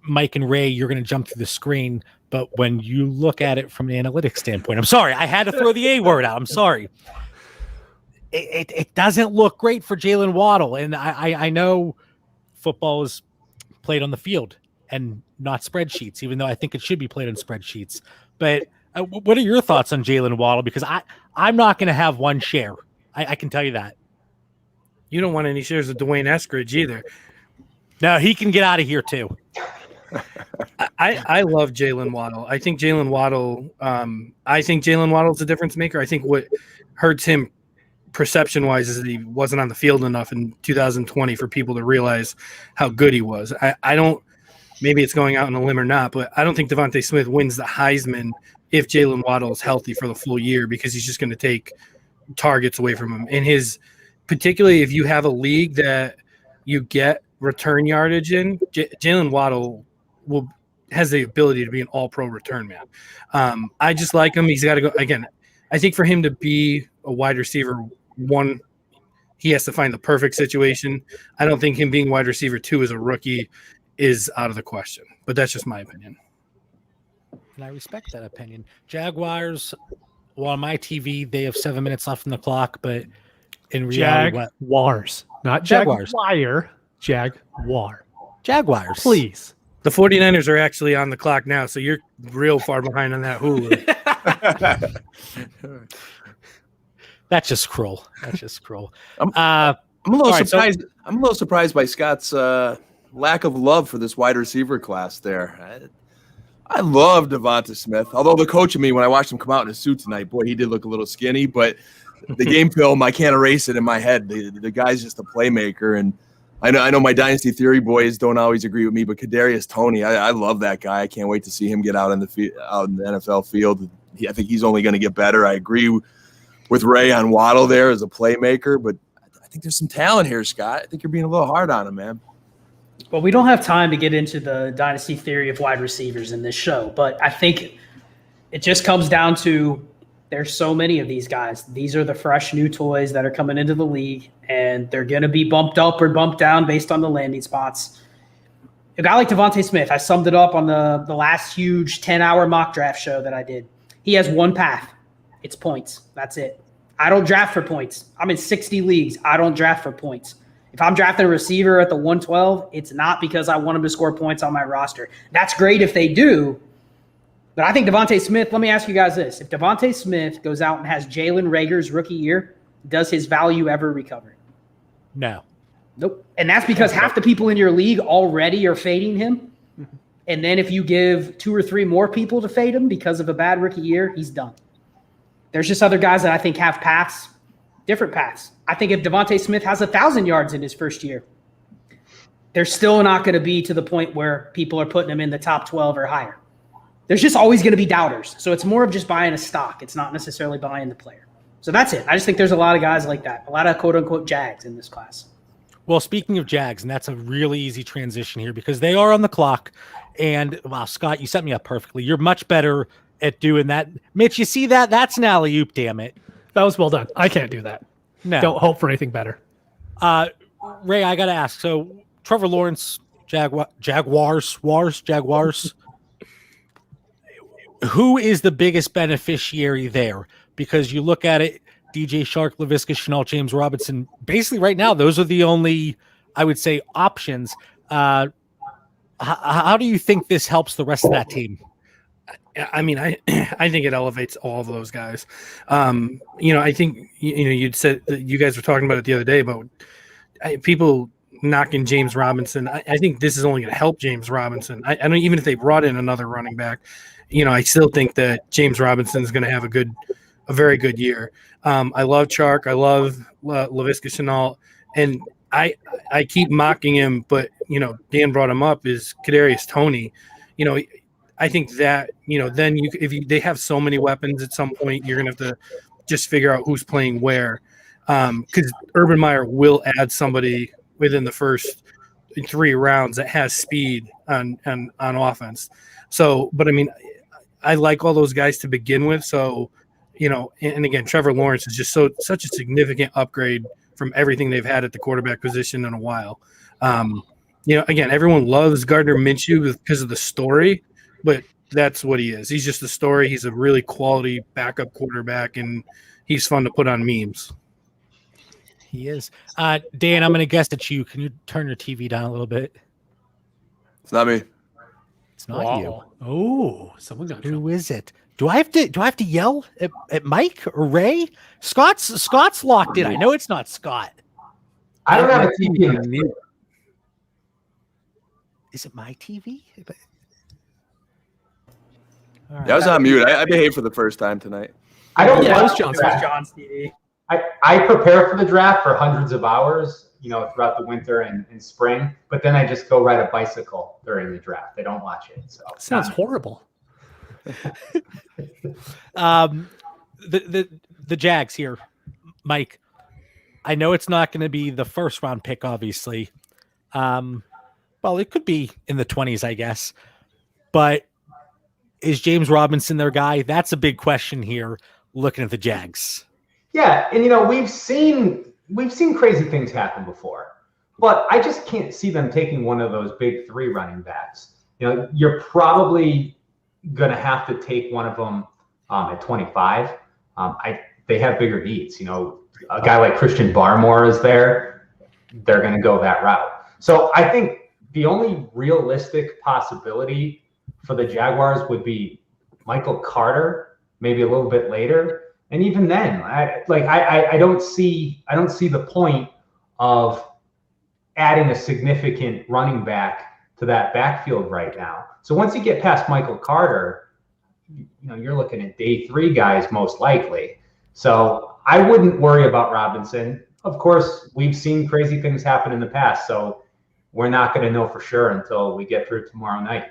Mike and Ray, you're going to jump through the screen. But when you look at it from an analytics standpoint, I'm sorry, I had to throw the A word out. I'm sorry. It doesn't look great for Jalen Waddle. And I know football is played on the field and not spreadsheets, even though I think it should be played on spreadsheets. But what are your thoughts on Jalen Waddle? Because I'm not going to have 1 share. I can tell you that. You don't want any shares of Dwayne Eskridge either. No, he can get out of here too. I love Jalen Waddle. I think Jalen Waddle's a difference maker. I think what hurts him perception-wise is that he wasn't on the field enough in 2020 for people to realize how good he was. I don't – maybe it's going out on a limb or not, but I don't think Devontae Smith wins the Heisman if Jalen Waddle is healthy for the full year, because he's just going to take targets away from him. And particularly if you have a league that you get return yardage in, Jalen Waddle has the ability to be an all-pro return man. I just like him. He's got to go – again, I think for him to be a wide receiver 1, he has to find the perfect situation. I don't think him being wide receiver 2 as a rookie is out of the question. But that's just my opinion. And I respect that opinion. Jaguars, on my TV, they have 7 minutes left on the clock, but in reality, Jaguars, not Jaguars. Jaguars. Please. The 49ers are actually on the clock now, so you're real far behind on that Hulu. That's just cruel. I'm a little All right, surprised. I'm a little surprised by Scott's lack of love for this wide receiver class. There, I love Devonta Smith. Although the coach of me, when I watched him come out in a suit tonight, boy, he did look a little skinny. But the game film, I can't erase it in my head. The guy's just a playmaker, and I know my Dynasty Theory boys don't always agree with me, but Kadarius Toney, I love that guy. I can't wait to see him get out in the NFL field. I think he's only going to get better. I agree with Ray on Waddle there as a playmaker, but I think there's some talent here, Scott. I think you're being a little hard on him, man. Well, we don't have time to get into the Dynasty Theory of wide receivers in this show, but I think it just comes down to there's so many of these guys. These are the fresh new toys that are coming into the league, and they're going to be bumped up or bumped down based on the landing spots. A guy like Devonta Smith, I summed it up on the last huge 10-hour mock draft show that I did. He has one path. It's points. That's it. I don't draft for points. I'm in 60 leagues. I don't draft for points. If I'm drafting a receiver at the 112, it's not because I want him to score points on my roster. That's great if they do. But I think Devonta Smith, let me ask you guys this. If Devonta Smith goes out and has Jalen Reagor's rookie year, does his value ever recover? No. Nope. And that's because half the people in your league already are fading him. And then if you give 2 or 3 more people to fade him because of a bad rookie year, he's done. There's just other guys that I think have paths, different paths. I think if Devonta Smith has 1,000 yards in his first year, they're still not going to be to the point where people are putting him in the top 12 or higher. There's just always going to be doubters. So it's more of just buying a stock. It's not necessarily buying the player. So that's it. I just think there's a lot of guys like that, a lot of quote-unquote Jags in this class. Well, speaking of Jags, and that's a really easy transition here because they are on the clock. And, wow, Scott, you set me up perfectly. You're much better at doing that. Mitch, you see that? That's an alley-oop, damn it. That was well done. I can't do that. No. Don't hope for anything better. Ray, I got to ask. So, Trevor Lawrence, Jaguars. Who is the biggest beneficiary there? Because you look at it, DJ Shark, Laviska Shenault, James Robinson, basically right now, those are the only, I would say, options. How do you think this helps the rest of that team? I mean, I think it elevates all of those guys. I think, you'd said that you guys were talking about it the other day about people knocking James Robinson. I think this is only going to help James Robinson. I don't, even if they brought in another running back, I still think that James Robinson is going to have a very good year. I love Chark. I love Laviska Shenault, and I keep mocking him, but Dan brought him up, is Kadarius Toney. I think that then they have so many weapons at some point, you're gonna have to just figure out who's playing where, because Urban Meyer will add somebody within the first 3 rounds that has speed on offense. So, but I mean, I like all those guys to begin with. So, and again, Trevor Lawrence is just such a significant upgrade from everything they've had at the quarterback position in a while. Again, everyone loves Gardner Minshew because of the story, but that's what he is. He's just a story. He's a really quality backup quarterback, and he's fun to put on memes. He is. Dan, I'm going to guess it's you. Can you turn your TV down a little bit? It's not me. It's not you. Oh, someone got Who is it? Do I have to yell at Mike or Ray? Scott's locked in. I know it's not Scott. I don't have a TV. Is it my TV? Right. Yeah, I was on mute. I behaved for the first time tonight. I don't. Yeah, watch it was John's TV. I prepare for the draft for hundreds of hours, throughout the winter and spring. But then I just go ride a bicycle during the draft. I don't watch it. So sounds horrible. The Jags here, Mike. I know it's not going to be the first round pick, obviously. Well, it could be in the 20s, I guess. But is James Robinson their guy? That's a big question here. Looking at the Jags. Yeah, and we've seen crazy things happen before, but I just can't see them taking one of those big 3 running backs. You're probably gonna have to take one of them at 25. They have bigger needs. A guy like Christian Barmore is there. They're gonna go that route. So I think the only realistic possibility for the Jaguars would be Michael Carter, maybe a little bit later. And even then, I don't see the point of adding a significant running back to that backfield right now. So once you get past Michael Carter, you're looking at day 3 guys most likely. So I wouldn't worry about Robinson. Of course, we've seen crazy things happen in the past, so we're not going to know for sure until we get through tomorrow night.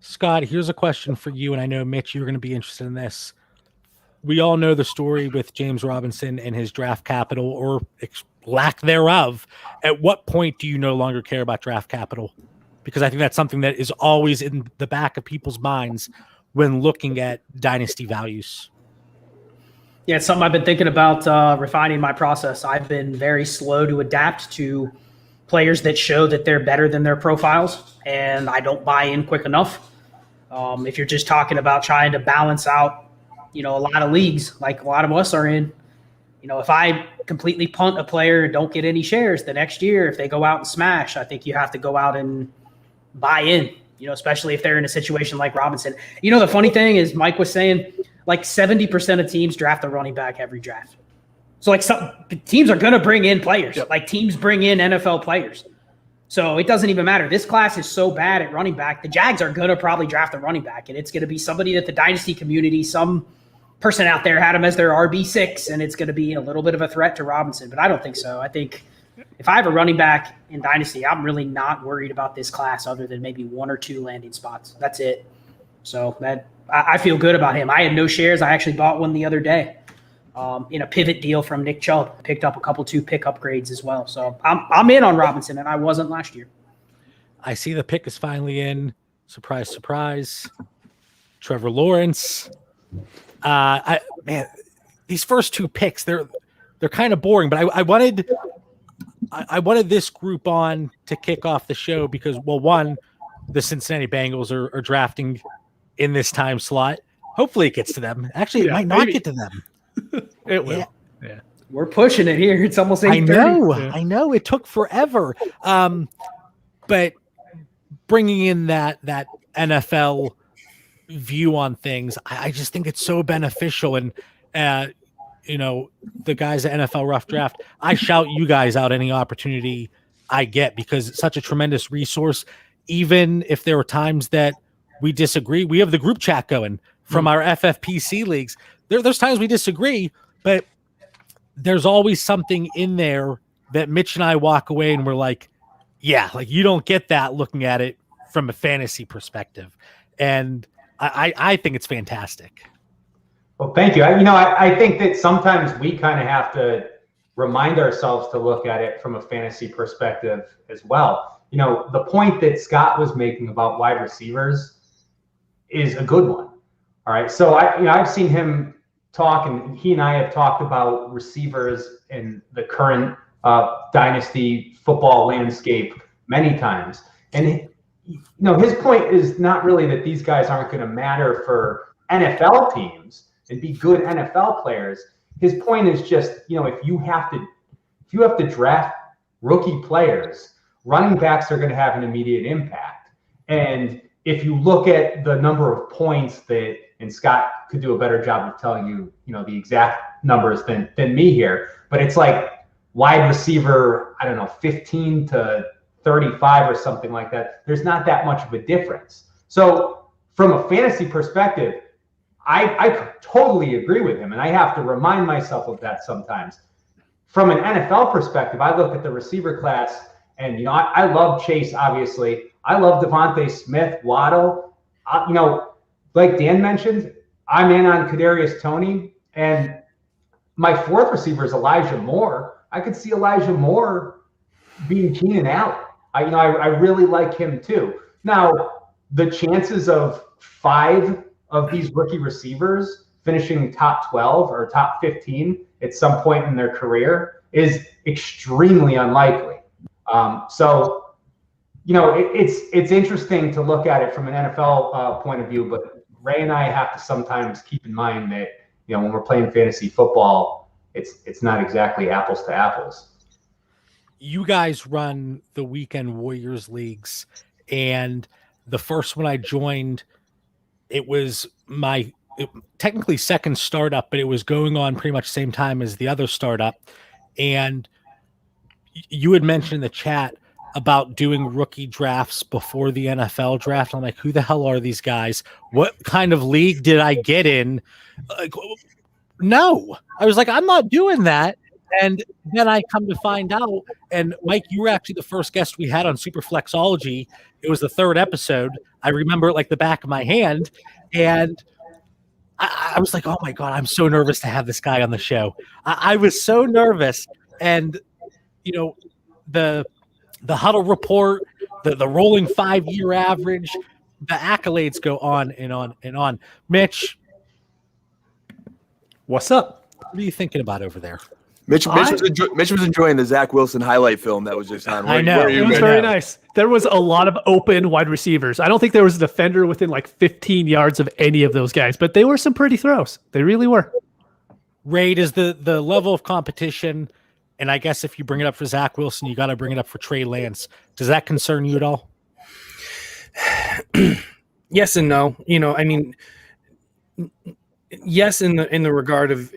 Scott, here's a question for you, and I know, Mitch, you're going to be interested in this. We all know the story with James Robinson and his draft capital, or lack thereof. At what point do you no longer care about draft capital? Because I think that's something that is always in the back of people's minds when looking at dynasty values. Yeah, it's something I've been thinking about refining my process. I've been very slow to adapt to players that show that they're better than their profiles, and I don't buy in quick enough. If you're just talking about trying to balance out, a lot of leagues like a lot of us are in, if I completely punt a player and don't get any shares the next year, if they go out and smash, I think you have to go out and buy in, especially if they're in a situation like Robinson. The funny thing is Mike was saying like 70% of teams draft a running back every draft. So like some teams are going to bring in players. Yep. Like teams bring in NFL players. So it doesn't even matter. This class is so bad at running back. The Jags are going to probably draft a running back, and it's going to be somebody that the dynasty community, some person out there had him as their RB6, and it's going to be a little bit of a threat to Robinson. But I don't think so. I think if I have a running back in dynasty, I'm really not worried about this class other than maybe 1 or 2 landing spots. That's it. So I feel good about him. I had no shares. I actually bought one the other day in a pivot deal from Nick Chubb. Picked up a couple 2 pick upgrades as well. So I'm in on Robinson, and I wasn't last year. I see the pick is finally in. Surprise, surprise. Trevor Lawrence. Man, these first 2 picks, they're kind of boring, but I wanted this group on to kick off the show because, well, one, the Cincinnati Bengals are drafting in this time slot. Hopefully it gets to them. Actually, it might not get to them. It will. Yeah. We're pushing it here. It's almost 8:30. I know. It took forever. But bringing in that NFL view on things, I just think it's so beneficial. And, the guys at NFL Rough Draft, I shout you guys out any opportunity I get because it's such a tremendous resource. Even if there are times that we disagree, we have the group chat going from our FFPC leagues. There's times we disagree, but there's always something in there that Mitch and I walk away and we're like, yeah, like you don't get that looking at it from a fantasy perspective. And I think it's fantastic. Well, thank you. I think that sometimes we kind of have to remind ourselves to look at it from a fantasy perspective as well. The point that Scott was making about wide receivers is a good one. All right. So I've seen him talk, and he and I have talked about receivers in the current dynasty football landscape many times. And his point is not really that these guys aren't going to matter for NFL teams and be good NFL players. His point is just, if you have to draft rookie players, running backs are going to have an immediate impact. And if you look at the number of points that, and Scott could do a better job of telling you, the exact numbers than me here, but it's like wide receiver, 15 to 35 or something like that. There's not that much of a difference. So from a fantasy perspective, I totally agree with him, and I have to remind myself of that sometimes. From an NFL perspective, I look at the receiver class, and I love Chase, obviously. I love Devontae Smith, Waddle. Like Dan mentioned, I'm in on Kadarius Toney, and my 4th receiver is Elijah Moore. I could see Elijah Moore being Keenan Allen. I really like him too. Now, the chances of 5 of these rookie receivers finishing top 12 or top 15 at some point in their career is extremely unlikely. So it's interesting to look at it from an NFL point of view, but Ray and I have to sometimes keep in mind that when we're playing fantasy football, it's not exactly apples to apples. You guys run the Weekend Warriors leagues, and the first one I joined, it was my technically second startup, but it was going on pretty much the same time as the other startup. And you had mentioned in the chat about doing rookie drafts before the NFL draft. I'm like, who the hell are these guys? What kind of league did I get in? Like, no, I was like, I'm not doing that. And then I come to find out, and Mike, you were actually the first guest we had on Superflexology. It was the 3rd episode. I remember it like the back of my hand. And I was like, oh my God, I'm so nervous to have this guy on the show. I was so nervous. And, the huddle report, the rolling 5-year average, the accolades go on and on and on. Mitch, What's up? what are you thinking about over there? Mitch was enjoying the Zach Wilson highlight film that was just on. I know. It was very nice. There was a lot of open wide receivers. I don't think there was a defender within like 15 yards of any of those guys, but they were some pretty throws. They really were. Raid is the level of competition, and I guess if you bring it up for Zach Wilson, you got to bring it up for Trey Lance. Does that concern you at all? Yes and no. Yes, in the regard of,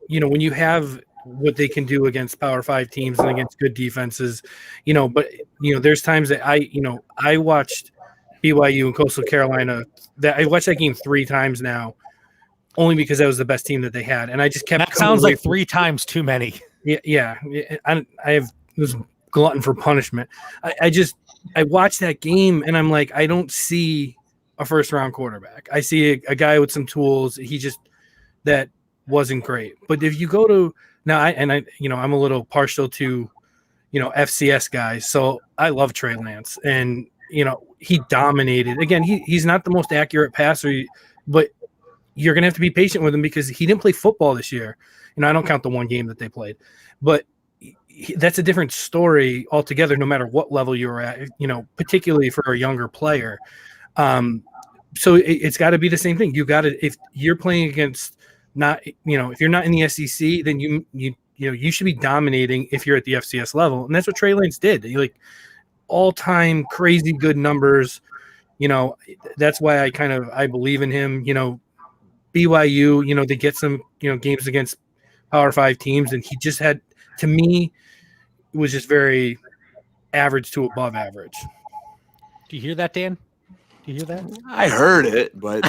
when you have what they can do against Power 5 teams and against good defenses, but there's times that I watched BYU and Coastal Carolina. That I watched that game 3 times now, only because that was the best team that they had, and I just kept. That sounds like 3 times too many. Yeah. I was glutton for punishment. I watched that game and I'm like, I don't see a first-round quarterback. I see a guy with some tools. That wasn't great. But if you go to now, I'm a little partial to, FCS guys. So I love Trey Lance, and he dominated. Again, he's not the most accurate passer, but you're gonna have to be patient with him because he didn't play football this year. I don't count the one game that they played, but that's a different story altogether. No matter what level you're at, particularly for a younger player. So it's got to be the same thing. You got to, if you're playing against if you're not in the SEC, then you should be dominating if you're at the FCS level. And that's what Trey Lance did. He all-time crazy good numbers. That's why I believe in him. BYU, they get some, games against Power 5 teams, and he just had, to me, it was just very average to above average. Do you hear that, Dan? Do you hear that? I heard it, but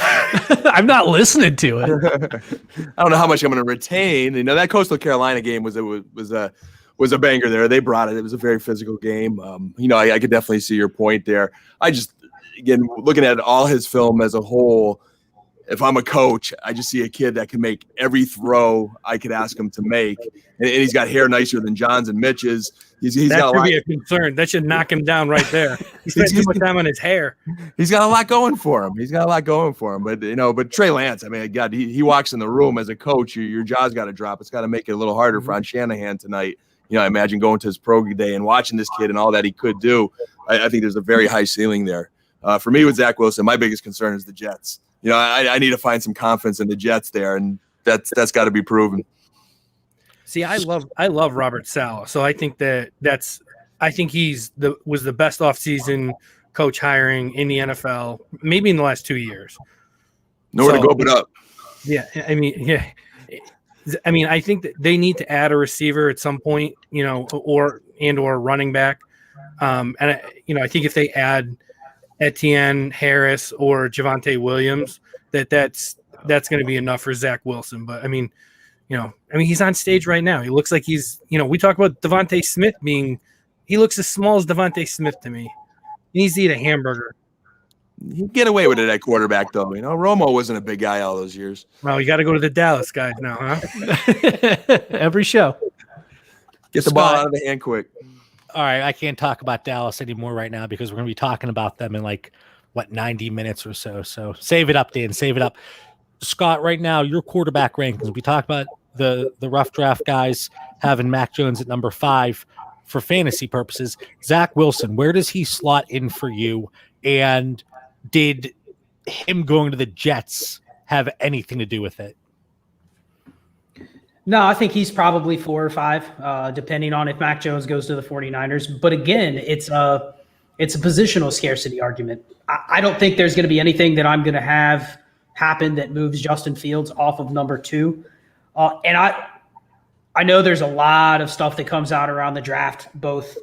I'm not listening to it. I don't know how much I'm going to retain. That Coastal Carolina game was a banger there. They brought it. It was a very physical game. I could definitely see your point there. I just, again, looking at all his film as a whole, if I'm a coach, I just see a kid that can make every throw I could ask him to make, and he's got hair nicer than John's and Mitch's. He's that got should be a concern. That should knock him down right there. He spent too much time on his hair. He's got a lot going for him. But Trey Lance, God, he walks in the room as a coach. Your jaw's got to drop. It's got to make it a little harder for Shanahan tonight. I imagine going to his pro day and watching this kid and all that he could do. I think there's a very high ceiling there. For me with Zach Wilson, my biggest concern is the Jets. I need to find some confidence in the Jets there, and that's got to be proven. See, I love Robert Saleh, so I think he's was the best offseason coach hiring in the NFL, maybe in the last 2 years. Nowhere to go but up. Yeah, I think that they need to add a receiver at some point, or a running back. I think if they add Etienne, Harris, or Javonte Williams, that's going to be enough for Zach Wilson. But he's on stage right now. He looks like he's, we talk about Devontae Smith he looks as small as Devontae Smith to me. He needs to eat a hamburger. You get away with it at quarterback, though. Romo wasn't a big guy all those years. Well, you got to go to the Dallas guys now, huh? Every show. Get the ball out of the hand quick. All right, I can't talk about Dallas anymore right now because we're going to be talking about them in 90 minutes or so. So save it up, Dan. Save it up. Scott, right now, your quarterback rankings. We talked about the rough draft guys having Mac Jones at number 5 for fantasy purposes. Zach Wilson, where does he slot in for you? And did him going to the Jets have anything to do with it? No, I think he's probably 4 or 5, depending on if Mac Jones goes to the 49ers. But again, it's a positional scarcity argument. I don't think there's going to be anything that I'm going to have happen that moves Justin Fields off of number 2. And I know there's a lot of stuff that comes out around the draft, both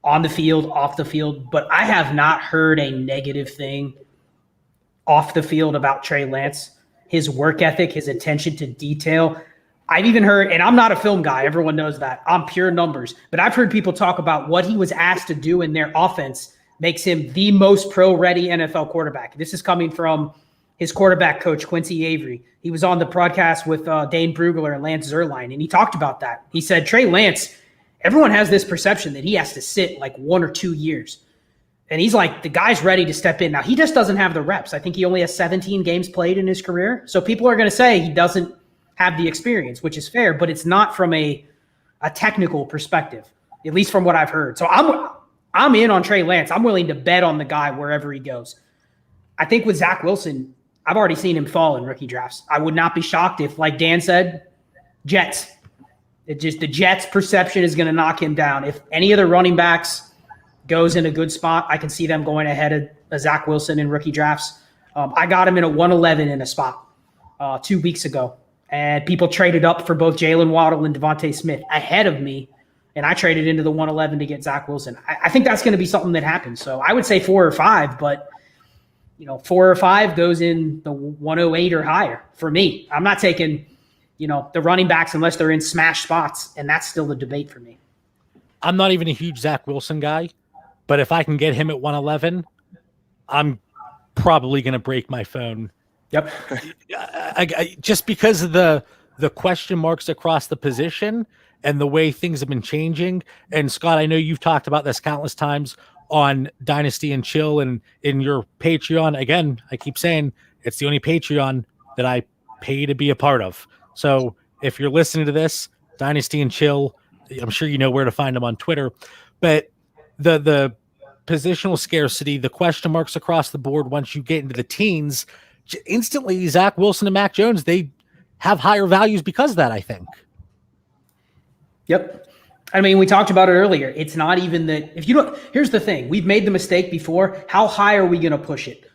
on the field, off the field, but I have not heard a negative thing off the field about Trey Lance. His work ethic, his attention to detail. I've even heard, and I'm not a film guy, everyone knows that. I'm pure numbers. But I've heard people talk about what he was asked to do in their offense makes him the most pro-ready NFL quarterback. This is coming from his quarterback coach, Quincy Avery. He was on the broadcast with Dane Brugler and Lance Zierlein, and he talked about that. He said, Trey Lance, everyone has this perception that he has to sit like 1 or 2 years. And he's like, the guy's ready to step in. Now, he just doesn't have the reps. I think he only has 17 games played in his career. So people are going to say he doesn't have the experience, which is fair, but it's not from a technical perspective, at least from what I've heard. So I'm in on Trey Lance. I'm willing to bet on the guy wherever he goes. I think with Zach Wilson, I've already seen him fall in rookie drafts. I would not be shocked if, like Dan said, Jets. The Jets' perception is going to knock him down. If any of the running backs goes in a good spot, I can see them going ahead of Zach Wilson in rookie drafts. I got him in a 111 in a spot 2 weeks ago. And people traded up for both Jalen Waddle and Devontae Smith ahead of me. And I traded into the 111 to get Zach Wilson. I think that's going to be something that happens. So I would say 4 or 5, but 4 or 5 goes in the 108 or higher for me. I'm not taking, the running backs unless they're in smash spots. And that's still the debate for me. I'm not even a huge Zach Wilson guy, but if I can get him at 111, I'm probably going to break my phone. Yep. I just because of the question marks across the position and the way things have been changing. And Scott, I know you've talked about this countless times on Dynasty and Chill and in your Patreon. Again, I keep saying it's the only Patreon that I pay to be a part of. So if you're listening to this, Dynasty and Chill, I'm sure you know where to find them on Twitter. But the positional scarcity, the question marks across the board once you get into the teens, instantly Zach Wilson and Mac Jones, they have higher values because of that, I think. Yep. I mean, we talked about it earlier. It's not even that if you don't, here's the thing. We've made the mistake before. How high are we going to push it?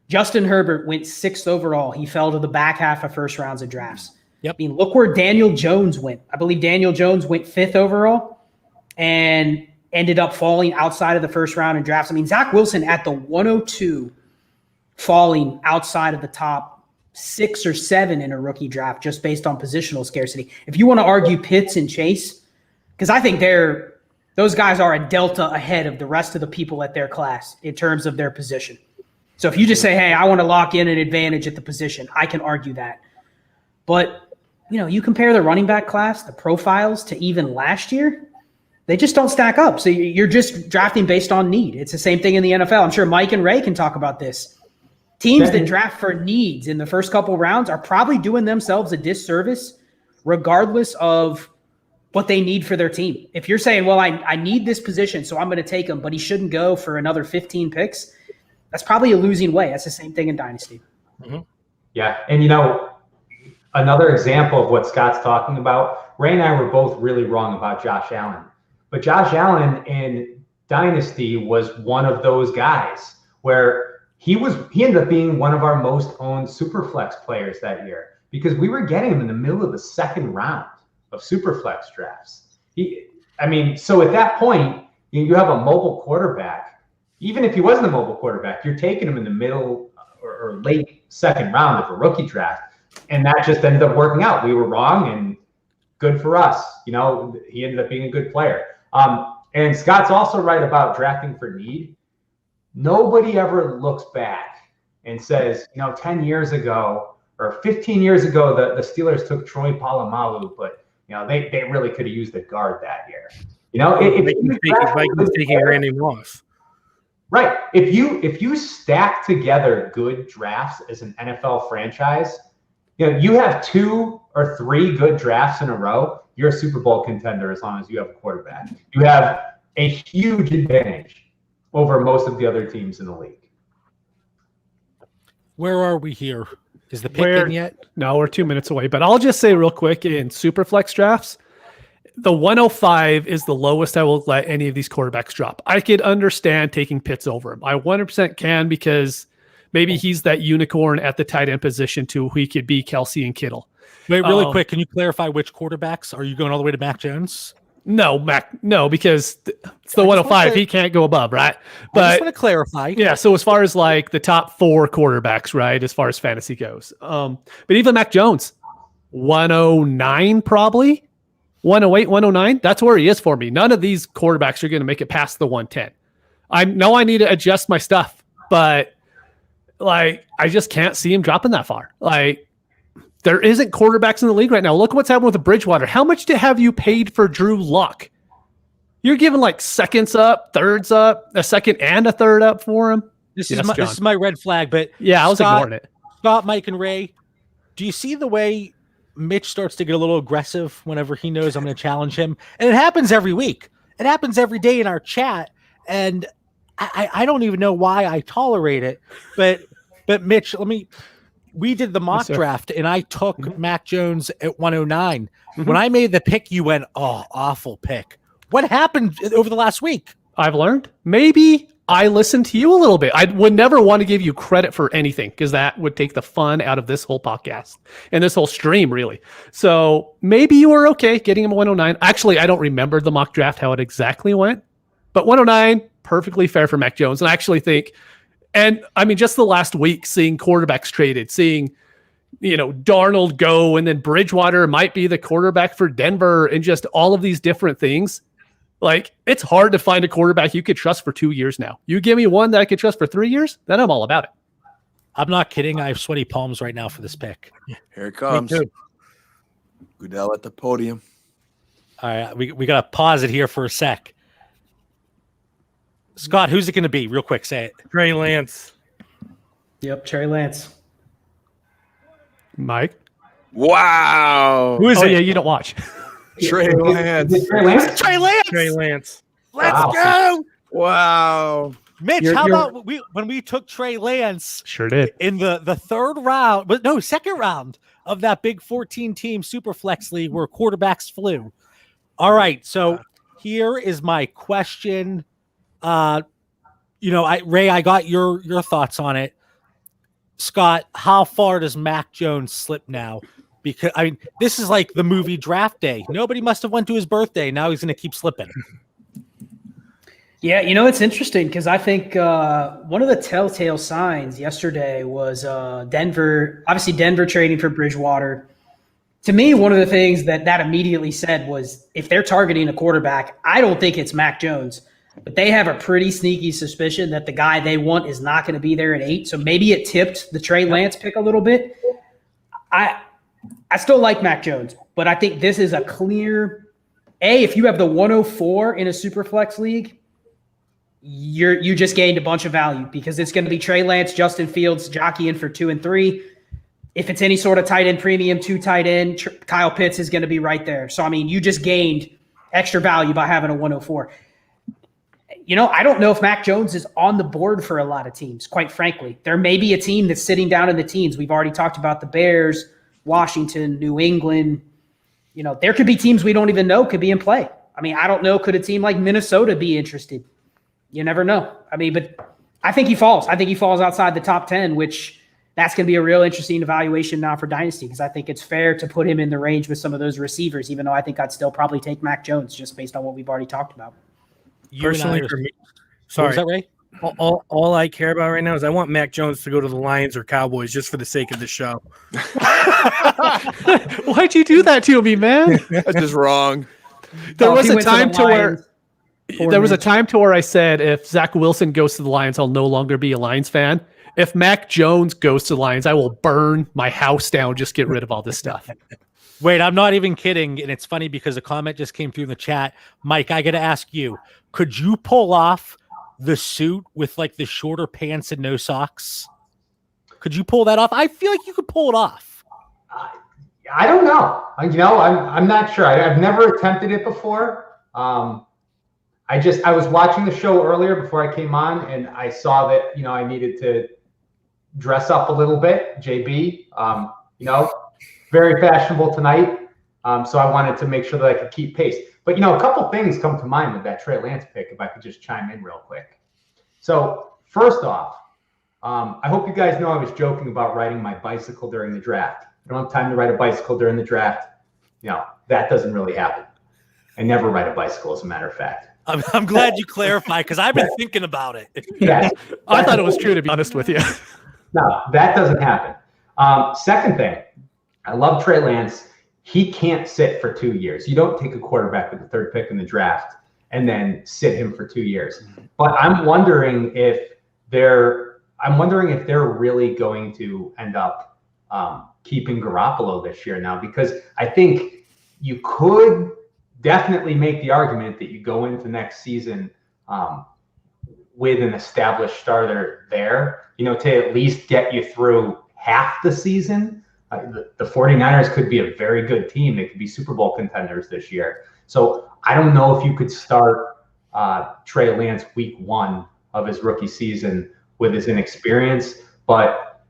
Justin Herbert went 6th overall. He fell to the back half of first rounds of drafts. Yep. I mean, look where Daniel Jones went. I believe Daniel Jones went 5th overall and ended up falling outside of the first round in drafts. I mean, Zach Wilson at the 102 falling outside of the top 6 or 7 in a rookie draft just based on positional scarcity. If you want to argue Pitts and Chase, because I think those guys are a delta ahead of the rest of the people at their class in terms of their position. So if you just say, hey, I want to lock in an advantage at the position, I can argue that. But, you compare the running back class, the profiles to even last year, they just don't stack up. So you're just drafting based on need. It's the same thing in the NFL. I'm sure Mike and Ray can talk about this. Teams that draft for needs in the first couple rounds are probably doing themselves a disservice regardless of what they need for their team. If you're saying, well, I need this position, so I'm going to take him, but he shouldn't go for another 15 picks, that's probably a losing way. That's the same thing in Dynasty. Mm-hmm. Yeah. And, another example of what Scott's talking about, Ray and I were both really wrong about Josh Allen. But Josh Allen in Dynasty was one of those guys where he ended up being one of our most owned Superflex players that year because we were getting him in the middle of the 2nd round of Superflex drafts. So at that point, you have a mobile quarterback. Even if he wasn't a mobile quarterback, you're taking him in the middle or late 2nd round of a rookie draft. And that just ended up working out. We were wrong and good for us. He ended up being a good player. And Scott's also right about drafting for need. Nobody ever looks back and says, 10 years ago or 15 years ago, the Steelers took Troy Polamalu, but they really could have used a guard that year. Vikings taking Randy Moss. Right. If you stack together good drafts as an NFL franchise, you have 2 or 3 good drafts in a row, you're a Super Bowl contender as long as you have a quarterback. You have a huge advantage over most of the other teams in the league. Where are we here? Is the pick in yet? No, we're 2 minutes away. But I'll just say real quick, in Superflex drafts, the 105 is the lowest I will let any of these quarterbacks drop. I could understand taking Pitts over him. I 100% can because maybe he's that unicorn at the tight end position too, who he could be Kelsey and Kittle. Wait, really quick, can you clarify which quarterbacks? Are you going all the way to Mac Jones? No, because it's the 105. He can't go above, right? I just But want to clarify. yeah, so as far as like the top 4 quarterbacks, right, as far as fantasy goes. But even Mac Jones, 109 probably, 108, 109. That's where he is for me. None of these quarterbacks are going to make it past the 110. I know I need to adjust my stuff, but like I just can't see him dropping that far. Like there isn't quarterbacks in the league right now. Look what's happened with the Bridgewater. How much have you paid for Drew Luck? You're giving like seconds up, thirds up, a second and a third up for him. This is my red flag. But yeah, I was ignoring it. Scott, Mike, and Ray, do you see the way Mitch starts to get a little aggressive whenever he knows I'm going to challenge him? And it happens every week. It happens every day in our chat. And I don't even know why I tolerate it. But Mitch, we did the mock draft, and I took Mac Jones at 109. When I made the pick, you went, oh, awful pick. What happened over the last week? I've learned. Maybe I listened to you a little bit. I would never want to give you credit for anything because that would take the fun out of this whole podcast and this whole stream, really. So maybe you were okay getting him 109. Actually, I don't remember the mock draft, how it exactly went. But 109, perfectly fair for Mac Jones. And I actually think, and I mean, just the last week, seeing quarterbacks traded, seeing, Darnold go, and then Bridgewater might be the quarterback for Denver, and just all of these different things. Like, it's hard to find a quarterback you could trust for 2 years now. You give me one that I could trust for 3 years, then I'm all about it. I'm not kidding. I have sweaty palms right now for this pick. Here it comes. Goodell at the podium. All right, we got to pause it here for a sec. Scott, who's it going to be? Real quick, say it. Trey Lance. Yep, Trey Lance. Mike? Wow. Who is it? Yeah, you don't watch. Trey Lance. Trey Lance. Trey Lance. Let's go. Wow. Mitch, how about when we took Trey Lance? Sure did. In the second round of that big 14-team Superflex League where quarterbacks flew. All right, so here is my question. Ray, I got your thoughts on it. Scott, how far does Mac Jones slip now? Because this is like the movie Draft Day. Nobody must have went to his birthday. Now he's going to keep slipping. Yeah, it's interesting because I think one of the telltale signs yesterday was Denver trading for Bridgewater. To me, one of the things that immediately said was if they're targeting a quarterback, I don't think it's Mac Jones. But they have a pretty sneaky suspicion that the guy they want is not going to be there at 8. So maybe it tipped the Trey Lance pick a little bit. I still like Mac Jones, but I think this is a clear if you have the 104 in a Superflex league, you just gained a bunch of value because it's going to be Trey Lance, Justin Fields, jockeying for 2 and 3. If it's any sort of tight end premium, 2 tight end, Kyle Pitts is going to be right there. So, you just gained extra value by having a 104. I don't know if Mac Jones is on the board for a lot of teams, quite frankly. There may be a team that's sitting down in the teens. We've already talked about the Bears, Washington, New England. There could be teams we don't even know could be in play. I don't know. Could a team like Minnesota be interested? You never know. But I think he falls. I think he falls outside the top 10, which that's going to be a real interesting evaluation now for Dynasty because I think it's fair to put him in the range with some of those receivers, even though I think I'd still probably take Mac Jones just based on what we've already talked about. Personally, for me, sorry. Was that Ray? All I care about right now is I want Mac Jones to go to the Lions or Cowboys just for the sake of the show. Why'd you do that to me, man? That's just wrong. There was a time to where I said if Zach Wilson goes to the Lions, I'll no longer be a Lions fan. If Mac Jones goes to the Lions, I will burn my house down. Just get rid of all this stuff. Wait, I'm not even kidding. And it's funny because a comment just came through in the chat. Mike, I got to ask you, could you pull off the suit with like the shorter pants and no socks? Could you pull that off? I feel like you could pull it off. I don't know. I'm not sure. I've never attempted it before. I was watching the show earlier before I came on and I saw that, I needed to dress up a little bit. JB, very fashionable tonight. So I wanted to make sure that I could keep pace. But, a couple things come to mind with that Trey Lance pick, if I could just chime in real quick. So first off, I hope you guys know I was joking about riding my bicycle during the draft. I don't have time to ride a bicycle during the draft. That doesn't really happen. I never ride a bicycle, as a matter of fact. I'm glad you clarified because I've been thinking about it. Yes. I thought it was true, to be honest with you. No, that doesn't happen. Second thing, I love Trey Lance. He can't sit for 2 years. You don't take a quarterback with the third pick in the draft and then sit him for 2 years. But I'm wondering if they're really going to end up keeping Garoppolo this year now, because I think you could definitely make the argument that you go into next season with an established starter there, to at least get you through half the season. The 49ers could be a very good team. They could be Super Bowl contenders this year. So I don't know if you could start Trey Lance week 1 of his rookie season with his inexperience, but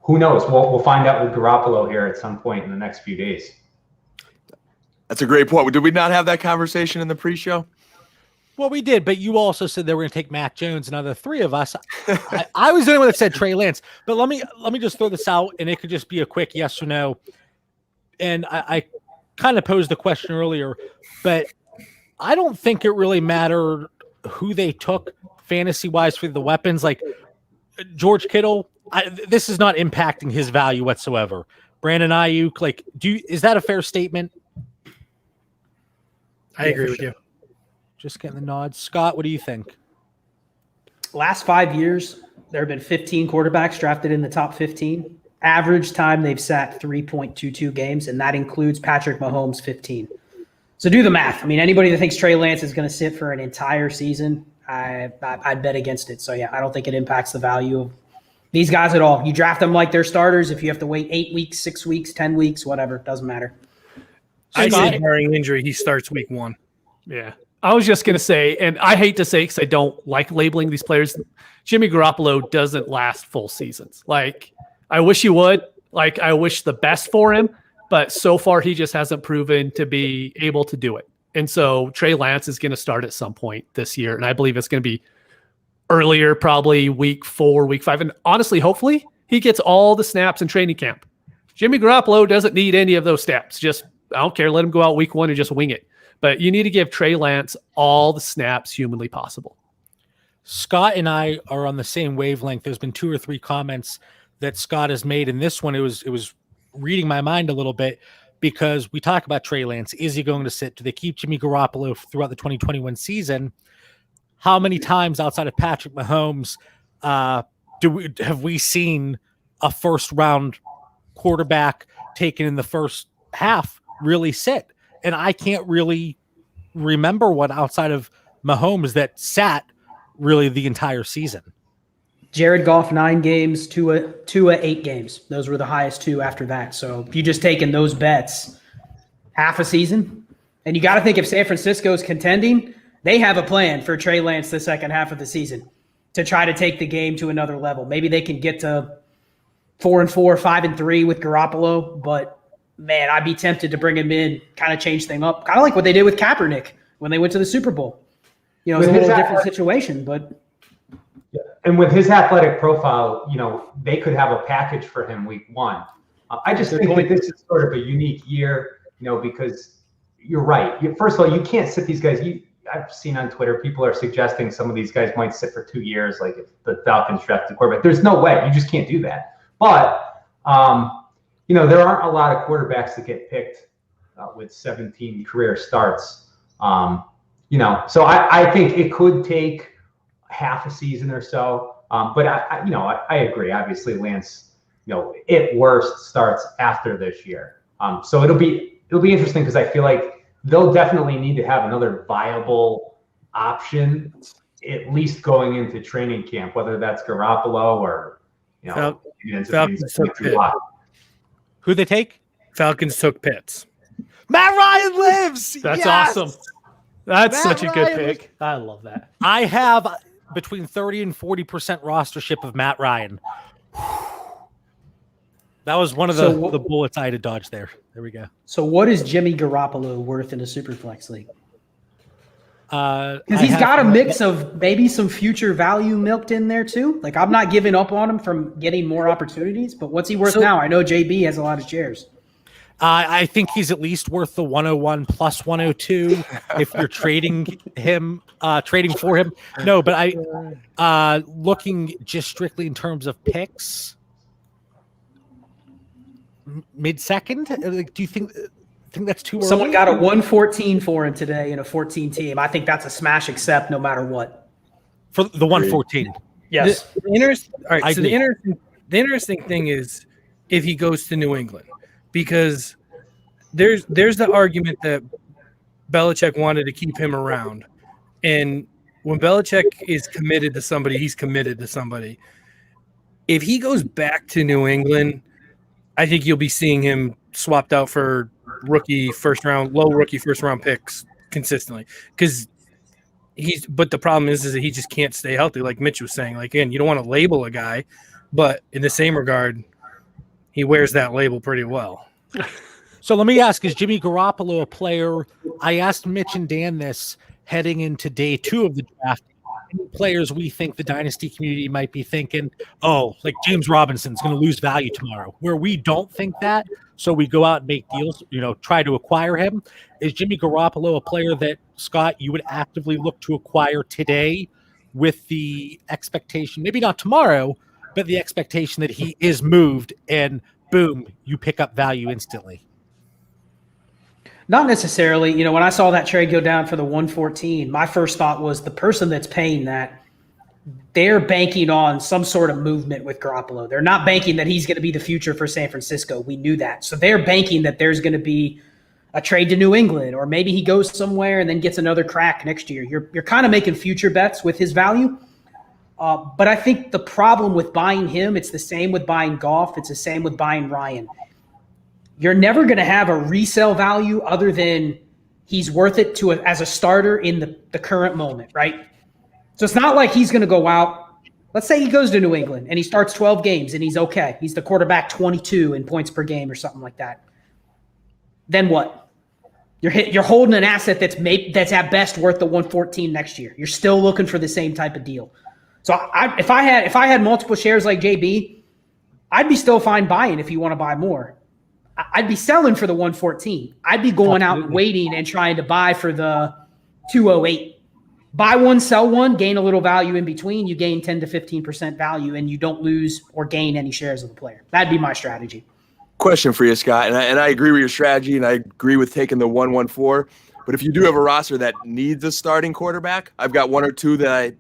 who knows? We'll find out with Garoppolo here at some point in the next few days. That's a great point. Did we not have that conversation in the pre-show? Well, we did, but you also said they were going to take Mac Jones, and the three of us. I was the only one that said Trey Lance. But let me just throw this out, and it could just be a quick yes or no. And I kind of posed the question earlier, but I don't think it really mattered who they took fantasy-wise for the weapons. Like George Kittle, this is not impacting his value whatsoever. Brandon Ayuk, is that a fair statement? I agree with you. Just getting the nod. Scott, what do you think? Last 5 years, there have been 15 quarterbacks drafted in the top 15. Average time they've sat 3.22 games, and that includes Patrick Mahomes' 15. So do the math. I mean, anybody that thinks Trey Lance is going to sit for an entire season, I'd bet against it. So, yeah, I don't think it impacts the value of these guys at all. You draft them like they're starters. If you have to wait 8 weeks, 6 weeks, 10 weeks, whatever, it doesn't matter. I say barring injury, he starts week 1. Yeah. I was just going to say, and I hate to say because I don't like labeling these players, Jimmy Garoppolo doesn't last full seasons. I wish he would. I wish the best for him, but so far he just hasn't proven to be able to do it. And so Trey Lance is going to start at some point this year, and I believe it's going to be earlier, probably week 4, week 5. And honestly, hopefully, he gets all the snaps in training camp. Jimmy Garoppolo doesn't need any of those snaps. I don't care. Let him go out week 1 and just wing it. But you need to give Trey Lance all the snaps humanly possible. Scott and I are on the same wavelength. There's been 2 or 3 comments that Scott has made. And this one, it was reading my mind a little bit because we talk about Trey Lance. Is he going to sit? Do they keep Jimmy Garoppolo throughout the 2021 season? How many times outside of Patrick Mahomes have we seen a first-round quarterback taken in the first half really sit? And I can't really remember one outside of Mahomes that sat really the entire season. Jared Goff, 9 games, Tua 8 games. Those were the highest 2 after that. So if you just taken those bets, half a season, and you got to think if San Francisco's contending, they have a plan for Trey Lance the second half of the season to try to take the game to another level. Maybe they can get to 4-4, 5-3 with Garoppolo, but man, I'd be tempted to bring him in, kind of change things up. Kind of like what they did with Kaepernick when they went to the Super Bowl. It's a little different situation, but. And with his athletic profile, they could have a package for him week 1. I just think that this is sort of a unique year, because you're right. First of all, you can't sit these guys. I've seen on Twitter, people are suggesting some of these guys might sit for 2 years, like if the Falcons draft the quarterback. There's no way. You just can't do that. But, there aren't a lot of quarterbacks that get picked with 17 career starts. So I think it could take half a season or so. But I agree. Obviously, Lance, at worst starts after this year. So it'll be interesting because I feel like they'll definitely need to have another viable option, at least going into training camp, whether that's Garoppolo or Falcons took Pitts. Who they take? Falcons took Pitts. Matt Ryan lives. That's yes! awesome. That's Matt such a good Ryan pick. I love that. I have between 30 and 40% rostership of Matt Ryan. That was one of the bullets I had to dodge there. There we go. So what is Jimmy Garoppolo worth in a Superflex league? Because he's got a mix of maybe some future value milked in there too. Like, I'm not giving up on him from getting more opportunities, but what's he worth now? I know JB has a lot of shares. I think he's at least worth the 101 plus 102 if you're trading for him. No, but I looking just strictly in terms of picks, mid-second. Do you think that's too early? Someone got a 114 for him today in a 14 team. I think that's a smash accept no matter what. For the 114. Yes. The interesting thing is if he goes to New England, because there's the argument that Belichick wanted to keep him around. And when Belichick is committed to somebody, he's committed to somebody. If he goes back to New England, I think you'll be seeing him swapped out for low rookie first round picks consistently. But the problem is that he just can't stay healthy, like Mitch was saying. Like, again, you don't want to label a guy, but in the same regard, he wears that label pretty well. So let me ask, is Jimmy Garoppolo a player? I asked Mitch and Dan this heading into day 2 of the draft. Players we think the dynasty community might be thinking, oh, like James Robinson's going to lose value tomorrow, where we don't think that. So we go out and make deals, try to acquire him. Is Jimmy Garoppolo a player that, Scott, you would actively look to acquire today with the expectation, maybe not tomorrow, but the expectation that he is moved and boom, you pick up value instantly? Not necessarily. When I saw that trade go down for the 114, my first thought was the person that's paying that, they're banking on some sort of movement with Garoppolo. They're not banking that he's going to be the future for San Francisco. We knew that. So they're banking that there's going to be a trade to New England, or maybe he goes somewhere and then gets another crack next year. You're kind of making future bets with his value. But I think the problem with buying him, it's the same with buying Goff. It's the same with buying Ryan. You're never going to have a resale value other than he's worth it as a starter in the current moment, right? So it's not like he's going to go out. Let's say he goes to New England and he starts 12 games and he's okay. He's the quarterback 22 in points per game or something like that. Then what? You're holding an asset that's at best worth the 114 next year. You're still looking for the same type of deal. So if I had multiple shares like JB, I'd be still fine buying if you want to buy more. I'd be selling for the 114. I'd be going out and waiting and trying to buy for the 208. Buy one, sell one, gain a little value in between. You gain 10 to 15% value, and you don't lose or gain any shares of the player. That'd be my strategy. Question for you, Scott, and I agree with your strategy, and I agree with taking the 114. But if you do have a roster that needs a starting quarterback, I've got one or two that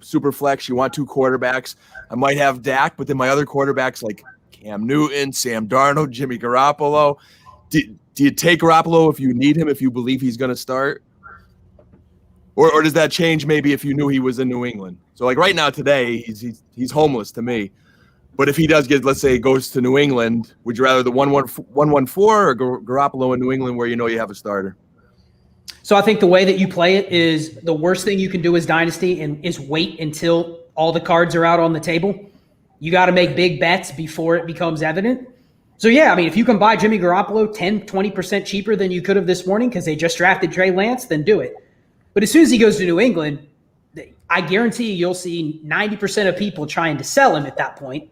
super flex. You want 2 quarterbacks. I might have Dak, but then my other quarterbacks like Cam Newton, Sam Darnold, Jimmy Garoppolo. Do you take Garoppolo if you need him, if you believe he's going to start? Or does that change maybe if you knew he was in New England? So like right now today, he's homeless to me. But if he does get, let's say, goes to New England, would you rather the 114 or Garoppolo in New England where you have a starter? So I think the way that you play it is the worst thing you can do as Dynasty is wait until all the cards are out on the table. You got to make big bets before it becomes evident. So, yeah, I mean, if you can buy Jimmy Garoppolo 10, 20% cheaper than you could have this morning because they just drafted Trey Lance, then do it. But as soon as he goes to New England, I guarantee you'll see 90% of people trying to sell him at that point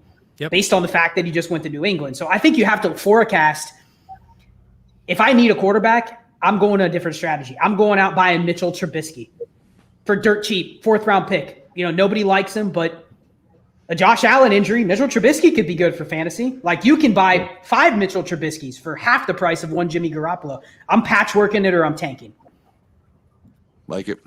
based on the fact that he just went to New England. So I think you have to forecast, if I need a quarterback, I'm going to a different strategy. I'm going out buying Mitchell Trubisky for dirt cheap, 4th-round pick. Nobody likes him, but a Josh Allen injury, Mitchell Trubisky could be good for fantasy. Like, you can buy 5 Mitchell Trubiskys for half the price of one Jimmy Garoppolo. I'm patchworking it or I'm tanking. Like it.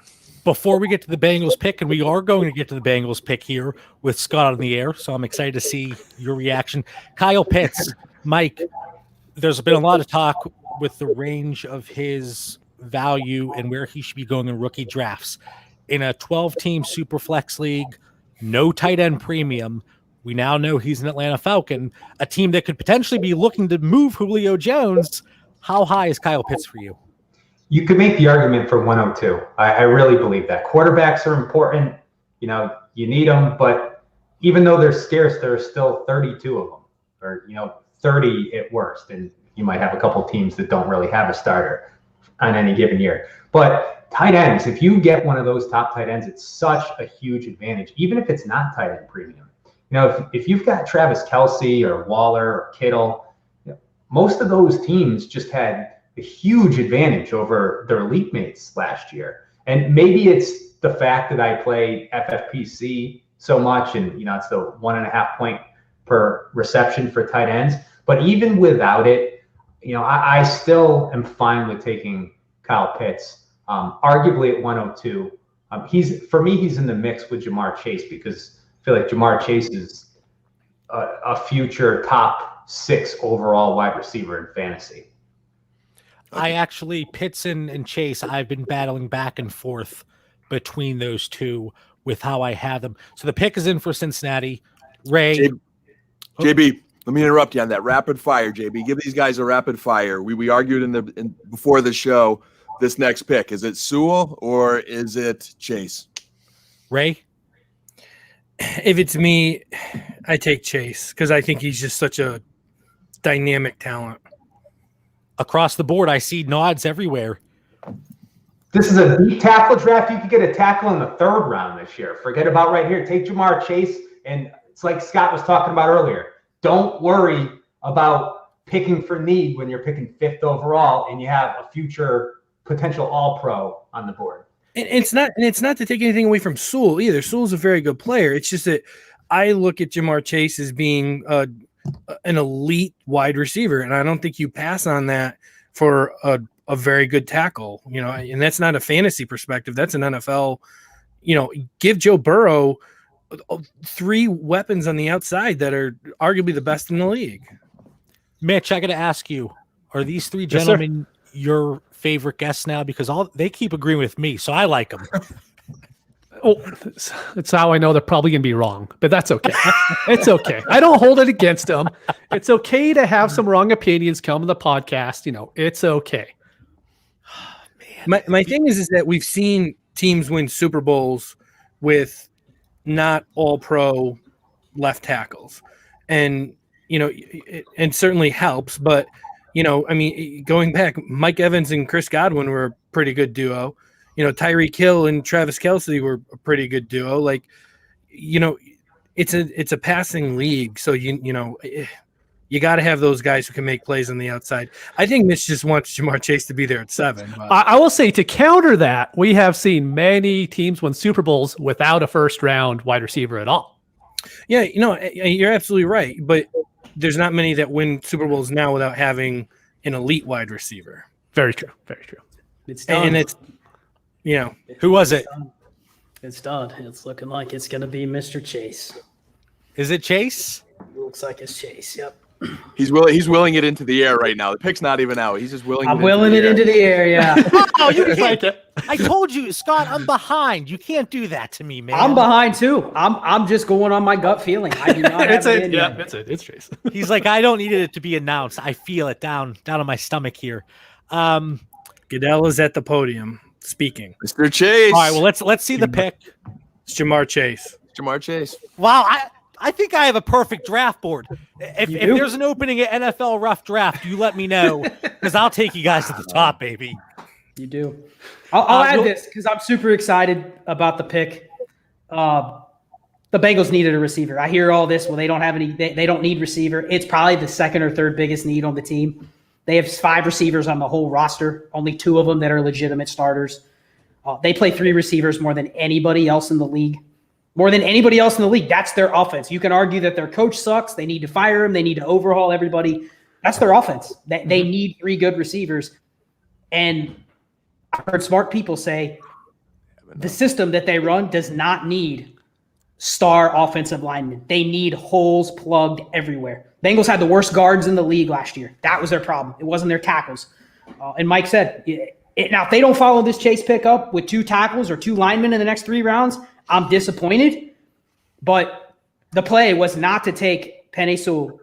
Before we get to the Bengals pick, and we are going to get to the Bengals pick here with Scott on the air, so I'm excited to see your reaction. Kyle Pitts, Mike, there's been a lot of talk with the range of his value and where he should be going in rookie drafts. In a 12-team Superflex league, no tight end premium, we now know he's an Atlanta Falcon, a team that could potentially be looking to move Julio Jones. How high is Kyle Pitts for you? You could make the argument for 102. I really believe that. Quarterbacks are important. You need them, but even though they're scarce, there are still 32 of them, or 30 at worst. And you might have a couple teams that don't really have a starter. on any given year. But tight ends, if you get one of those top tight ends, it's such a huge advantage, even if it's not tight end premium. You know, if you've got Travis Kelce or Waller or Kittle, most of those teams just had a huge advantage over their elite mates last year. And maybe it's the fact that I played FFPC so much, and it's the 1.5 point per reception for tight ends. But even without it, I still am fine with taking Kyle Pitts, arguably at 102. He's in the mix with Jamar Chase, because I feel like Jamar Chase is a future top 6 overall wide receiver in fantasy. I actually, Pitts and Chase, I've been battling back and forth between those two with how I have them. So the pick is in for Cincinnati. Ray. JB, let me interrupt you on that rapid fire, JB. Give these guys a rapid fire. We argued before the show this next pick. Is it Sewell or is it Chase? Ray? If it's me, I take Chase because I think he's just such a dynamic talent. Across the board, I see nods everywhere. This is a deep tackle draft. You could get a tackle in the 3rd round this year. Forget about right here. Take Jamar Chase, and it's like Scott was talking about earlier. Don't worry about picking for need when you're picking 5th overall and you have a future potential All-Pro on the board. And it's not to take anything away from Sewell either. Sewell's a very good player. It's just that I look at Jamar Chase as being an elite wide receiver, and I don't think you pass on that for a very good tackle, and that's not a fantasy perspective. That's an NFL, give Joe Burrow 3 weapons on the outside that are arguably the best in the league. Mitch, I got to ask you, are these 3 gentlemen your favorite guests now? Because they keep agreeing with me, so I like them. It's how I know they're probably going to be wrong, but that's okay. It's okay. I don't hold it against them. It's okay to have some wrong opinions come to the podcast. It's okay. My thing is that we've seen teams win Super Bowls with not all pro left tackles, and and certainly helps. But going back, Mike Evans and Chris Godwin were a pretty good duo. Tyreek Hill and Travis Kelce were a pretty good duo. Like, it's a passing league, so you got to have those guys who can make plays on the outside. I think Mitch just wants Jamar Chase to be there at 7. But. I will say, to counter that, we have seen many teams win Super Bowls without a 1st-round wide receiver at all. Yeah, you're absolutely right. But there's not many that win Super Bowls now without having an elite wide receiver. Very true. Very true. It's done. And it's, who was it? It's done. It's looking like it's going to be Mr. Chase. Is it Chase? Looks like it's Chase. Yep. He's willing it into the air right now. The pick's not even out. He's just willing. I'm willing it into the air. Yeah. Oh, you can't. I told you, Scott. I'm behind. You can't do that to me, man. I'm behind too. I'm just going on my gut feeling. I do not. It's Chase. He's like, I don't need it to be announced. I feel it down on my stomach here. Goodell is at the podium speaking. Mr. Chase. All right. Well, let's see the pick. It's Jamar Chase. Jamar Chase. Wow. I think I have a perfect draft board. If there's an opening at NFL Rough Draft, you let me know, because I'll take you guys to the top, baby. You do. I'll add this because I'm super excited about the pick. The Bengals needed a receiver. I hear all this. Well, they don't have any. They don't need receiver. It's probably the 2nd or 3rd biggest need on the team. They have 5 receivers on the whole roster. Only 2 of them that are legitimate starters. They play 3 receivers more than anybody else in the league. More than anybody else in the league. That's their offense. You can argue that their coach sucks. They need to fire him. They need to overhaul everybody. That's their offense. They need 3 good receivers. And I've heard smart people say the system that they run does not need star offensive linemen. They need holes plugged everywhere. Bengals had the worst guards in the league last year. That was their problem. It wasn't their tackles. And Mike said, now if they don't follow this Chase pick up with 2 tackles or 2 linemen in the next 3 rounds, I'm disappointed, but the play was not to take Penei Sewell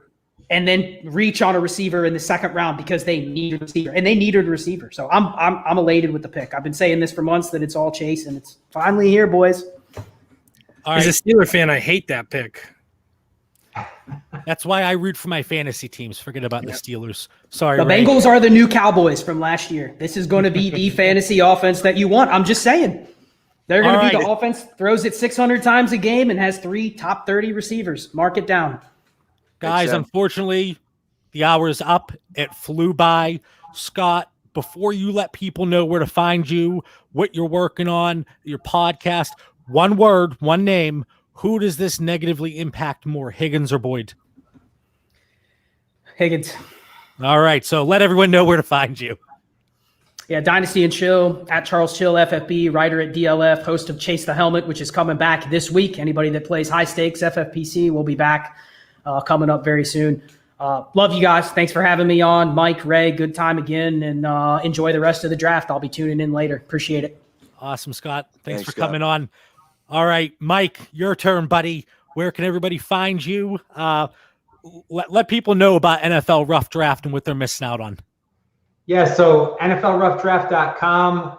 and then reach on a receiver in the 2nd round because they needed a receiver, and they needed a receiver. So I'm elated with the pick. I've been saying this for months that it's all Chase, and it's finally here, boys. As a Steeler fan, I hate that pick. That's why I root for my fantasy teams. Forget about the Steelers. Sorry, The Ray. Bengals are the new Cowboys from last year. This is going to be the fantasy offense that you want. I'm just saying. They're going to be the offense, throws it 600 times a game and has 3 top 30 receivers. Mark it down. Guys, unfortunately, the hour is up. It flew by. Scott, before you let people know where to find you, what you're working on, your podcast, one word, one name, who does this negatively impact more, Higgins or Boyd? Higgins. All right, so let everyone know where to find you. Yeah, Dynasty and Chill, at Charles Chill, FFB, writer at DLF, host of Chase the Helmet, which is coming back this week. Anybody that plays high stakes, FFPC, will be back coming up very soon. Love you guys. Thanks for having me on. Mike, Ray, good time again, and enjoy the rest of the draft. I'll be tuning in later. Appreciate it. Awesome, Scott. Thanks for Scott. coming on. All right, Mike, your turn, buddy. Where can everybody find you? Let people know about NFL Rough Draft and what they're missing out on. Yeah, so NFLRoughDraft.com,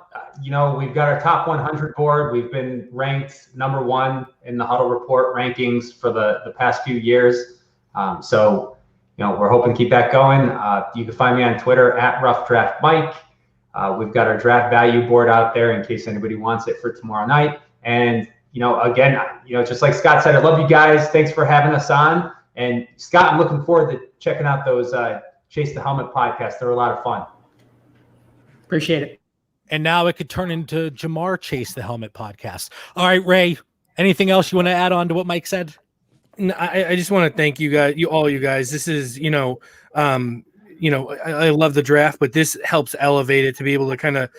we've got our top 100 board. We've been ranked number 1 in the Huddle Report rankings for the past few years. So we're hoping to keep that going. You can find me on Twitter at RoughDraftMike. We've got our draft value board out there in case anybody wants it for tomorrow night. And, again, just like Scott said, I love you guys. Thanks for having us on. And Scott, I'm looking forward to checking out those Chase the Helmet podcasts. They're a lot of fun. Appreciate it. And now it could turn into Jamar Chase the Helmet podcast. All right, Ray, anything else you want to add on to what Mike said? No, I just want to thank you guys, all you guys. This is, I love the draft, but this helps elevate it to be able to kind of,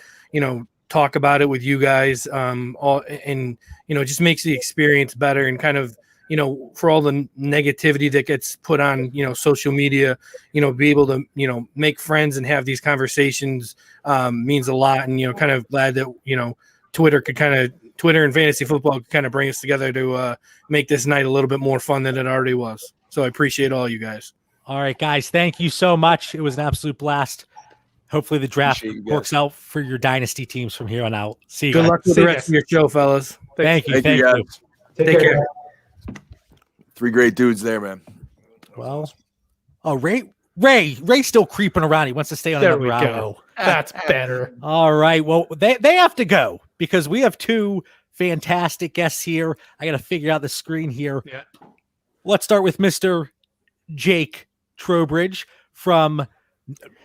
talk about it with you guys. It just makes the experience better and kind of, for all the negativity that gets put on, social media, be able to, make friends and have these conversations means a lot. And, kind of glad that, Twitter and fantasy football could kind of bring us together to make this night a little bit more fun than it already was. So I appreciate all you guys. All right, guys, thank you so much. It was an absolute blast. Hopefully the draft works out for your dynasty teams from here on out. See you Good guys. luck with the rest of your show, fellas. Thank you. Thank you, guys. Take care. 3 great dudes there, man. Well, Ray's still creeping around. He wants to stay on There another we hour. go. That's better. All right. Well, they have to go because we have 2 fantastic guests here. I got to figure out the screen here. Yeah. Let's start with Mr. Jake Trowbridge from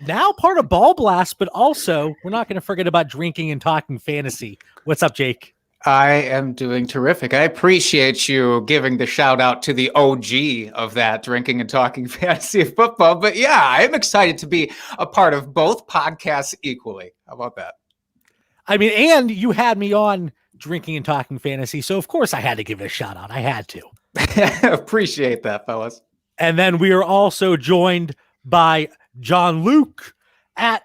now part of Ball Blast, but also we're not going to forget about drinking and talking fantasy. What's up, Jake? I am doing terrific. I appreciate you giving the shout out to the OG of that drinking and talking fantasy football. But yeah, I'm excited to be a part of both podcasts equally. How about that? I mean, and you had me on drinking and talking fantasy. So of course I had to give it a shout out. I had to. Appreciate that, fellas. And then we are also joined by John Luke at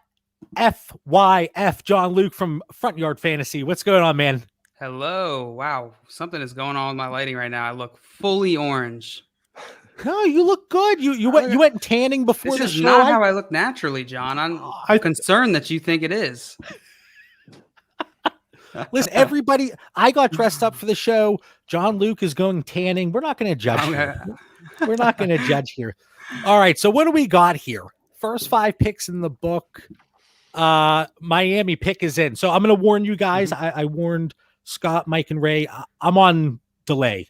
FYF. John Luke from Front Yard Fantasy. What's going on, man? Hello. Wow. Something is going on with my lighting right now. I look fully orange. No, you look good. You went tanning before This the is show. not how I look naturally, John. I'm concerned that you think it is. Listen, everybody, I got dressed up for the show. John Luke is going tanning. We're not going to judge here. We're not going to judge here. All right, so what do we got here? First 5 picks in the book. Miami pick is in. So I'm going to warn you guys. I warned Scott, Mike, and Ray. I'm on delay.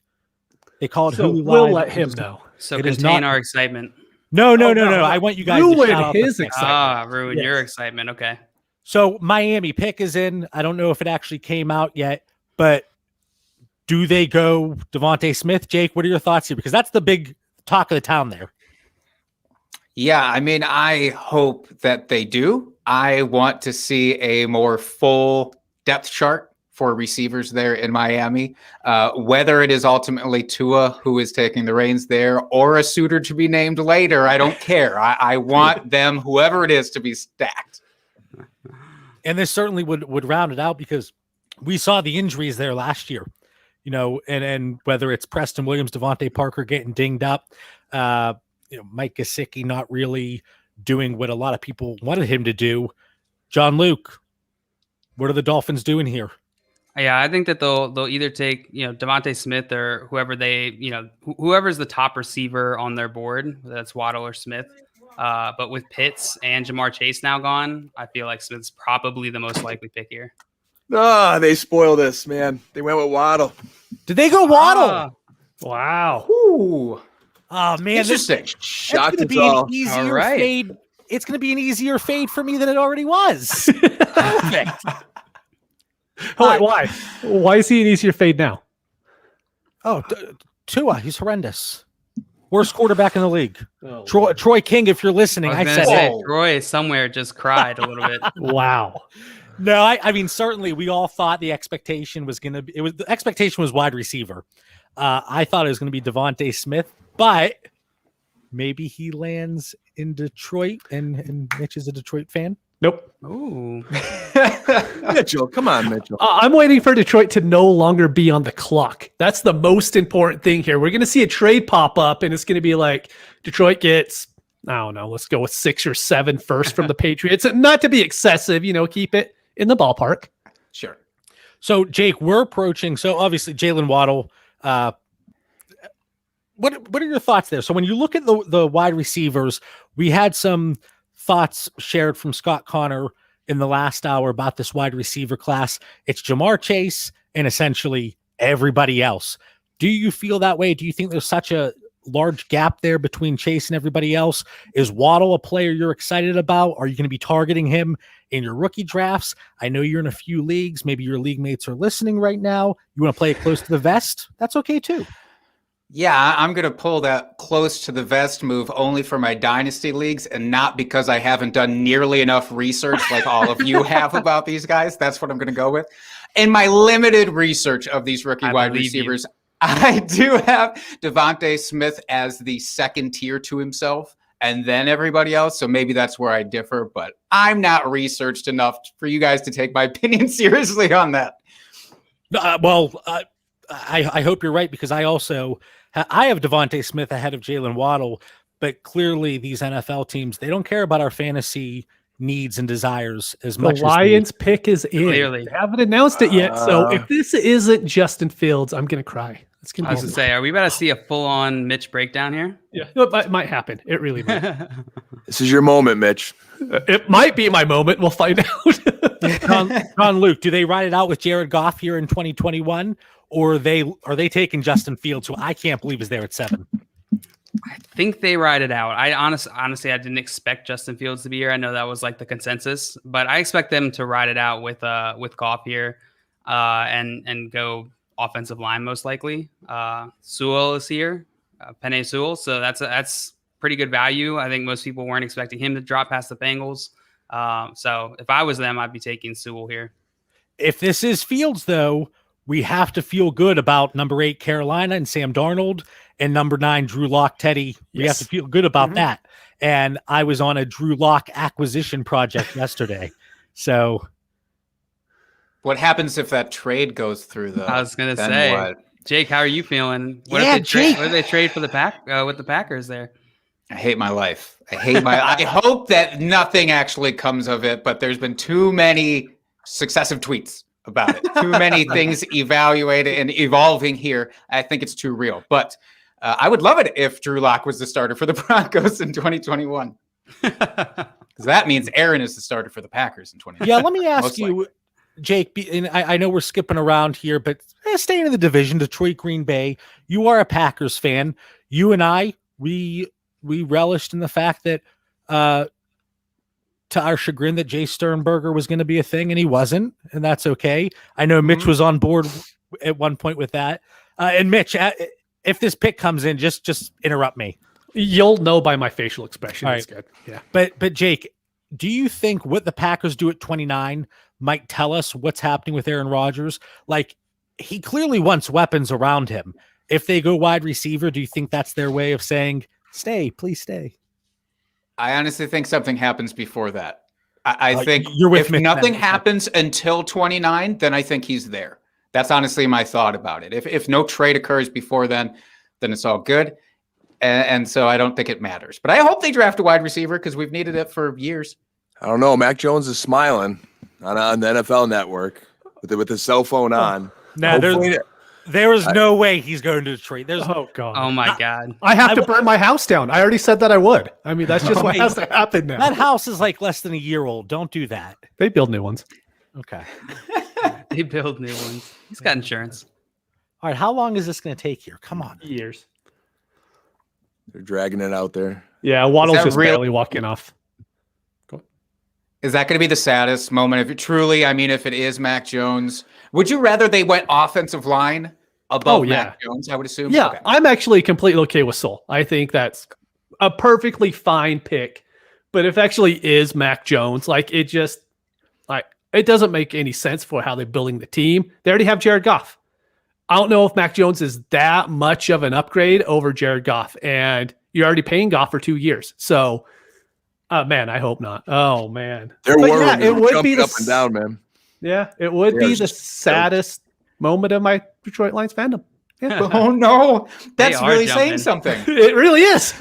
They call it So Hulu we'll Live. let him know. So It is contain not- our excitement. No. Oh, no. I want you guys to Ruin shout out the his pick. excitement. Ruin your excitement. Okay. So Miami pick is in. I don't know if it actually came out yet, but do they go Devontae Smith? Jake, what are your thoughts here? Because that's the big talk of the town there. Yeah, I mean, I hope that they do. I want to see a more full depth chart for receivers there in Miami. Whether it is ultimately Tua who is taking the reins there or a suitor to be named later, I don't care. I want them, whoever it is, to be stacked. And this certainly would round it out because we saw the injuries there last year, and whether it's Preston Williams, Devontae Parker getting dinged up, Mike Gesicki not really doing what a lot of people wanted him to do. John Luke, what are the Dolphins doing here? Yeah, I think that they'll either take Devontae Smith or whoever whoever's the top receiver on their board. Whether that's Waddle or Smith. But with Pitts and Jamar Chase now gone, I feel like Smith's probably the most likely pick here. They spoiled us, man. They went with Waddle. Did they go Waddle? Wow. Ooh. Oh man, Interesting. Shocked it's us going to all. be an easier All right. fade. It's going to be an easier fade for me than it already was. Perfect. Oh, wait, why? Why is he an easier fade now? Oh, Tua, he's horrendous. Worst quarterback in the league. Oh, Troy King, if you're listening, I I was said gonna say it. Troy somewhere just cried a little bit. wow. No, I mean certainly we all thought the expectation was going to be. The expectation was wide receiver. I thought it was going to be Devontae Smith, but maybe he lands in Detroit, and Mitch is a Detroit fan. Nope. Ooh. Mitchell, come on, Mitchell. I'm waiting for Detroit to no longer be on the clock. That's the most important thing here. We're going to see a trade pop up, and it's going to be like Detroit gets, I don't know, let's go with 6 or 7 first from the Patriots. Not to be excessive, keep it in the ballpark. Sure. So, Jake, we're approaching. So, obviously, Jalen Waddle. What are your thoughts there? So, when you look at the wide receivers, we had some thoughts shared from Scott Connor in the last hour about this wide receiver class. It's Jamar Chase and essentially everybody else. Do you feel that way? Do you think there's such a large gap there between Chase and everybody else? Is Waddle a player you're excited about? Are you going to be targeting him in your rookie drafts? I know you're in a few leagues. Maybe your league mates are listening right now. You want to play it close to the vest? That's okay too. Yeah, I'm going to pull that close to the vest move only for my dynasty leagues and not because I haven't done nearly enough research like all of you have about these guys. That's what I'm going to go with. In my limited research of these rookie wide receivers, I do have Devontae Smith as the second tier to himself and then everybody else. So maybe that's where I differ, but I'm not researched enough for you guys to take my opinion seriously on that. I hope you're right, because I also I have Devontae Smith ahead of Jalen Waddle, but clearly these NFL teams, they don't care about our fantasy needs and desires as much. The Lions pick is in. Clearly. They haven't announced it yet. So if this isn't Justin Fields, I'm going to cry. It's going I was going to say, are we about to see a full-on Mitch breakdown here? Yeah, it might happen. It really might. This is your moment, Mitch. It might be my moment. We'll find out. John Luke, do they ride it out with Jared Goff here in 2021? Or are they taking Justin Fields, who I can't believe is there at 7? I think they ride it out. I honestly, I didn't expect Justin Fields to be here. I know that was like the consensus, but I expect them to ride it out with Goff here, and go offensive line most likely. Sewell is here, Penei Sewell, so that's pretty good value. I think most people weren't expecting him to drop past the Bengals. So if I was them, I'd be taking Sewell here. If this is Fields, though, we have to feel good about number 8 Carolina and Sam Darnold and number 9 Drew Lock Teddy. We have to feel good about that. And I was on a Drew Lock acquisition project yesterday. So What happens if that trade goes through, though? I was going to say, what? Jake, how are you feeling? What Yeah, if they trade? Jake. What if they trade for the with the Packers there? I hate my life. I hope that nothing actually comes of it, but there's been too many successive tweets about it. Too many things evaluated and evolving here. I think it's too real. But I would love it if Drew Lock was the starter for the Broncos in 2021. Because that means Aaron is the starter for the Packers in 2021. yeah, let me ask you, Jake, and I know we're skipping around here, but staying in the division, Detroit, Green Bay, you are a Packers fan. You and I, we relished in the fact that, to our chagrin, that Jay Sternberger was going to be a thing, and he wasn't, and that's okay. I know Mitch was on board at one point with that. And Mitch, if this pick comes in, just interrupt me. You'll know by my facial expression. All It's right. good. Yeah. But Jake, do you think what the Packers do at 29 might tell us what's happening with Aaron Rodgers? Like, he clearly wants weapons around him. If they go wide receiver, do you think that's their way of saying, stay, please stay? I honestly think something happens before that. I think you're with if me, nothing then. happens until 29, then I think he's there. That's honestly my thought about it. If no trade occurs before then it's all good. And so I don't think it matters. But I hope they draft a wide receiver because we've needed it for years. I don't know. Mac Jones is smiling on the NFL Network. with his cell phone on. Now Hopefully- there is no way he's going to Detroit. There's Oh God. Oh my God. I have to burn my house down. I already said that I would. I mean, that's just what has to happen now. that house is like less than a year old. Don't do that. They build new ones. Okay. They build new ones. He's got insurance. All right. How long is this going to take here? Come on. Years. They're dragging it out there. Yeah, Waddle's that just real- barely walking off. Is that going to be the saddest moment? If it truly, I mean, if it is Mac Jones, would you rather they went offensive line above Oh, yeah. Mac Jones? I would assume. Yeah, Okay. I'm actually completely okay with Soul. I think that's a perfectly fine pick. But if it actually is Mac Jones, like it doesn't make any sense for how they're building the team. They already have Jared Goff. I don't know if Mac Jones is that much of an upgrade over Jared Goff, and you're already paying Goff for 2 years. So, man, I hope not. Oh man, They're But worried. it would be jumping up and down, man. Yeah, it would They be are the just saddest moment of my Detroit Lions fandom. Yeah. Oh no, that's are really jumping. saying something. It really is.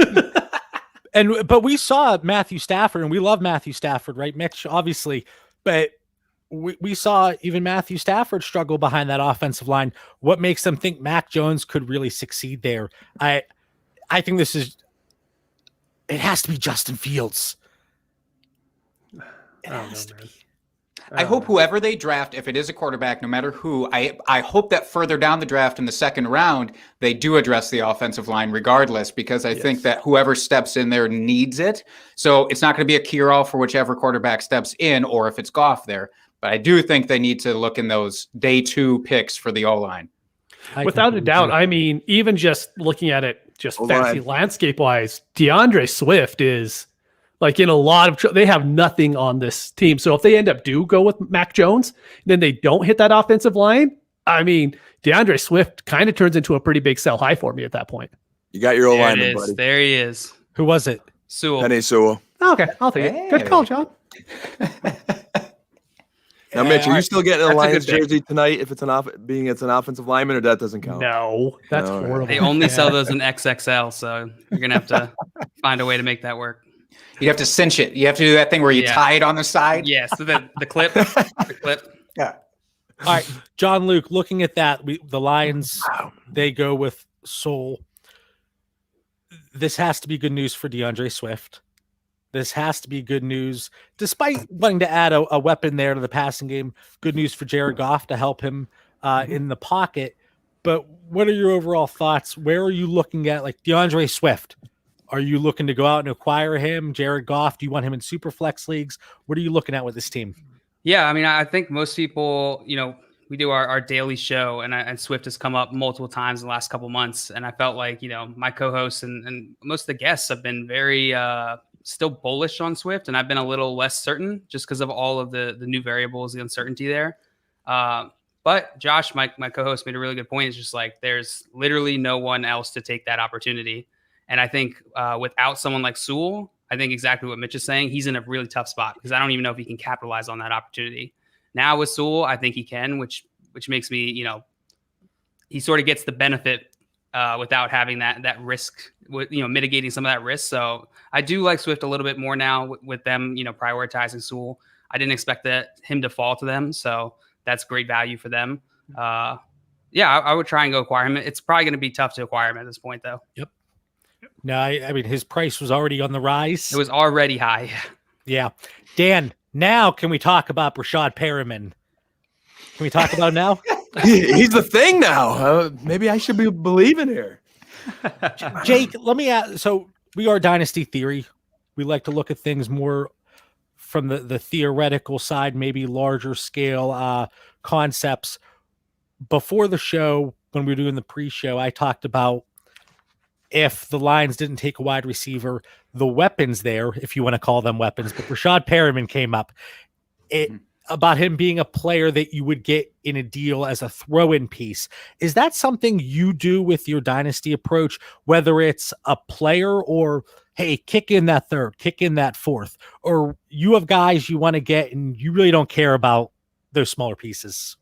But we saw Matthew Stafford, and we love Matthew Stafford, right, Mitch? Obviously, but we saw even Matthew Stafford struggle behind that offensive line. What makes them think Mac Jones could really succeed there? I think it has to be Justin Fields. It has to be. I hope whoever they draft, if it is a quarterback, no matter who, I hope that further down the draft in the second round, they do address the offensive line regardless, because I think that whoever steps in there needs it. So it's not going to be a cure-all for whichever quarterback steps in, or if it's Goff there. But I do think they need to look in those day 2 picks for the O-line. Without a doubt. I mean, even just looking at it, just O-line. fantasy landscape wise, DeAndre Swift is like in a lot of they have nothing on this team. So if they end up go with Mac Jones, then they don't hit that offensive line. I mean, DeAndre Swift kind of turns into a pretty big sell high for me at that point. You got your There O-line, it is. buddy. There he is. Who was it? Sewell. Penny Sewell. Okay, I'll take it. Good call, John. Now, Mitch, are you still getting a That's a Lions good pick. jersey tonight if it's it's an offensive lineman, or that doesn't count? No, that's No, horrible. They only sell those in XXL, so you're gonna have to find a way to make that work. You have to cinch it. You have to do that thing where you Yeah. tie it on the side. Yeah, so the clip, the clip. Yeah. All right, John Luke, looking at that, the Lions, they go with Soul. This has to be good news for DeAndre Swift. This has to be good news, despite wanting to add a weapon there to the passing game. Good news for Jared Goff to help him in the pocket. But what are your overall thoughts? Where are you looking at, like DeAndre Swift? Are you looking to go out and acquire him? Jared Goff, do you want him in super flex leagues? What are you looking at with this team? Yeah, I mean, I think most people, we do our daily show, and Swift has come up multiple times in the last couple months, and I felt like, my co-hosts and most of the guests have been very still bullish on Swift, and I've been a little less certain just because of all of the new variables, the uncertainty there. But Josh, my co-host, made a really good point. It's just like there's literally no one else to take that opportunity. And I think without someone like Sewell, I think exactly what Mitch is saying, he's in a really tough spot because I don't even know if he can capitalize on that opportunity. Now with Sewell, I think he can, which makes me, he sort of gets the benefit without having that risk, mitigating some of that risk. So I do like Swift a little bit more now with them, prioritizing Sewell. I didn't expect him to fall to them, so that's great value for them. I would try and go acquire him. It's probably going to be tough to acquire him at this point, though. Yep. No, I mean, his price was already on the rise. It was already high. Yeah. Dan, now can we talk about Rashad Perriman? Can we talk about him now? He's the thing now. Maybe I should be believing here. Jake, let me ask. So we are Dynasty Theory. We like to look at things more from the theoretical side, maybe larger scale concepts. Before the show, when we were doing the pre-show, I talked about if the Lions didn't take a wide receiver, the weapons there, if you want to call them weapons, but Rashad Perriman came up. About him being a player that you would get in a deal as a throw-in piece. Is that something you do with your dynasty approach, whether it's a player or, hey, kick in that third, kick in that fourth, or you have guys you want to get and you really don't care about those smaller pieces?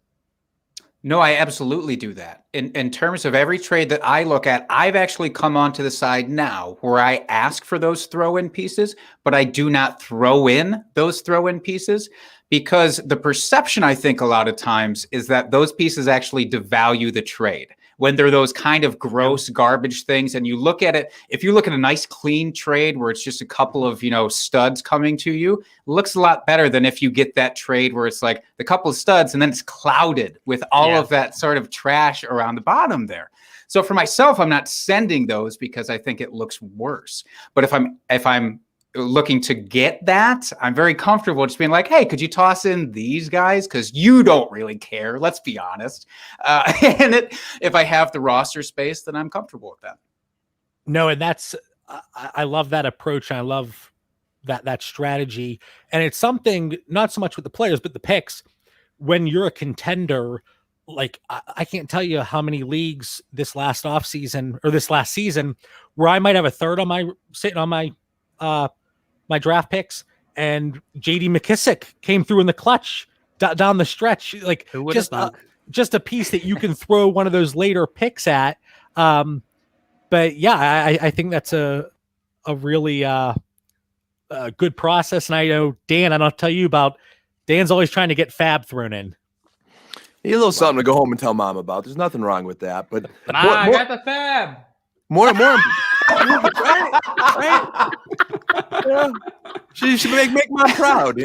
No, I absolutely do that. In terms of every trade that I look at, I've actually come onto the side now where I ask for those throw-in pieces, but I do not throw in those throw-in pieces because the perception, I think, a lot of times is that those pieces actually devalue the trade when they're those kind of gross garbage things. And you look at it, if you look at a nice clean trade where it's just a couple of, studs coming to you, it looks a lot better than if you get that trade where it's like the couple of studs and then it's clouded with all of that sort of trash around the bottom there. So for myself, I'm not sending those because I think it looks worse. But if I'm looking to get that, I'm very comfortable just being like, hey, could you toss in these guys? Because you don't really care. Let's be honest. If I have the roster space, then I'm comfortable with that. No, and that's I love that approach. I love that strategy, and it's something not so much with the players, but the picks. When you're a contender, like I can't tell you how many leagues this last season where I might have a third sitting on my my draft picks, and JD McKissick came through in the clutch down the stretch, like just a piece that you can throw one of those later picks at. But yeah, I think that's a really good process. And I know Dan, and I'll tell you about Dan's always trying to get fab thrown in. Need a little something to go home and tell mom about. There's nothing wrong with that. But I got the fab. More. right? Yeah. She should make mom proud,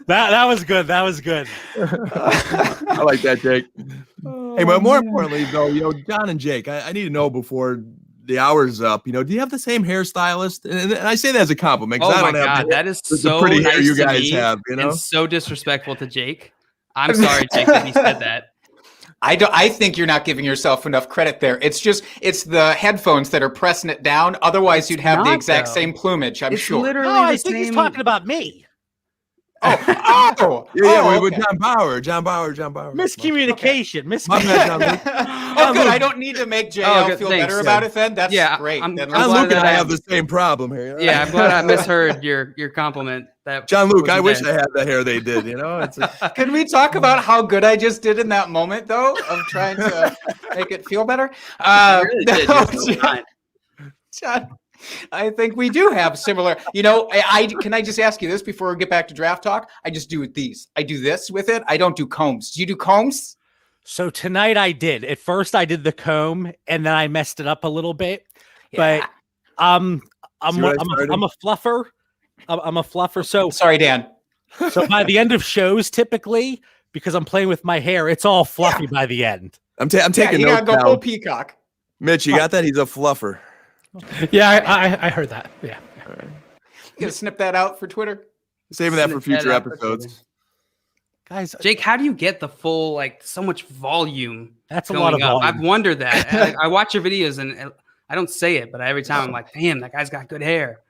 That was good. That was good. I like that, Jake. Hey, but more importantly, though, John and Jake, I need to know before the hour's up. Do you have the same hairstylist? And I say that as a compliment. Oh I my don't have God, that is the so pretty hair nice you to guys me have. and so disrespectful to Jake. I'm sorry, Jake, that he said that. I think you're not giving yourself enough credit there. It's the headphones that are pressing it down. Otherwise, you'd have the exact same plumage, I'm sure. Literally I think he's talking about me. With John Bauer. Miscommunication. My bad, John Luke. Good. I don't need to make JL feel better about it then. That's great. John Luke and I have the same problem here. Yeah, I'm glad I misheard your compliment. John Luke, I wish I had the hair they did. Can we talk about how good I just did in that moment, though, of trying to make it feel better? John, I think we do have similar. Can I just ask you this before we get back to draft talk? I just do these. I do this with it. I don't do combs. Do you do combs? So tonight I did. At first I did the comb, and then I messed it up a little bit. Yeah. But I'm a fluffer. I'm a fluffer. So sorry, Dan. So by the end of shows, typically, because I'm playing with my hair, it's all fluffy by the end. I'm taking you notes gotta go now. full peacock. Mitch, you got that? He's a fluffer. Yeah, I heard that. Yeah. You gonna snip that out for Twitter? Saving that for future episodes. Guys, Jake, how do you get the full, so much volume? That's a lot of volume. I've wondered that. I watch your videos and I don't say it, but every time I'm like, damn, that guy's got good hair.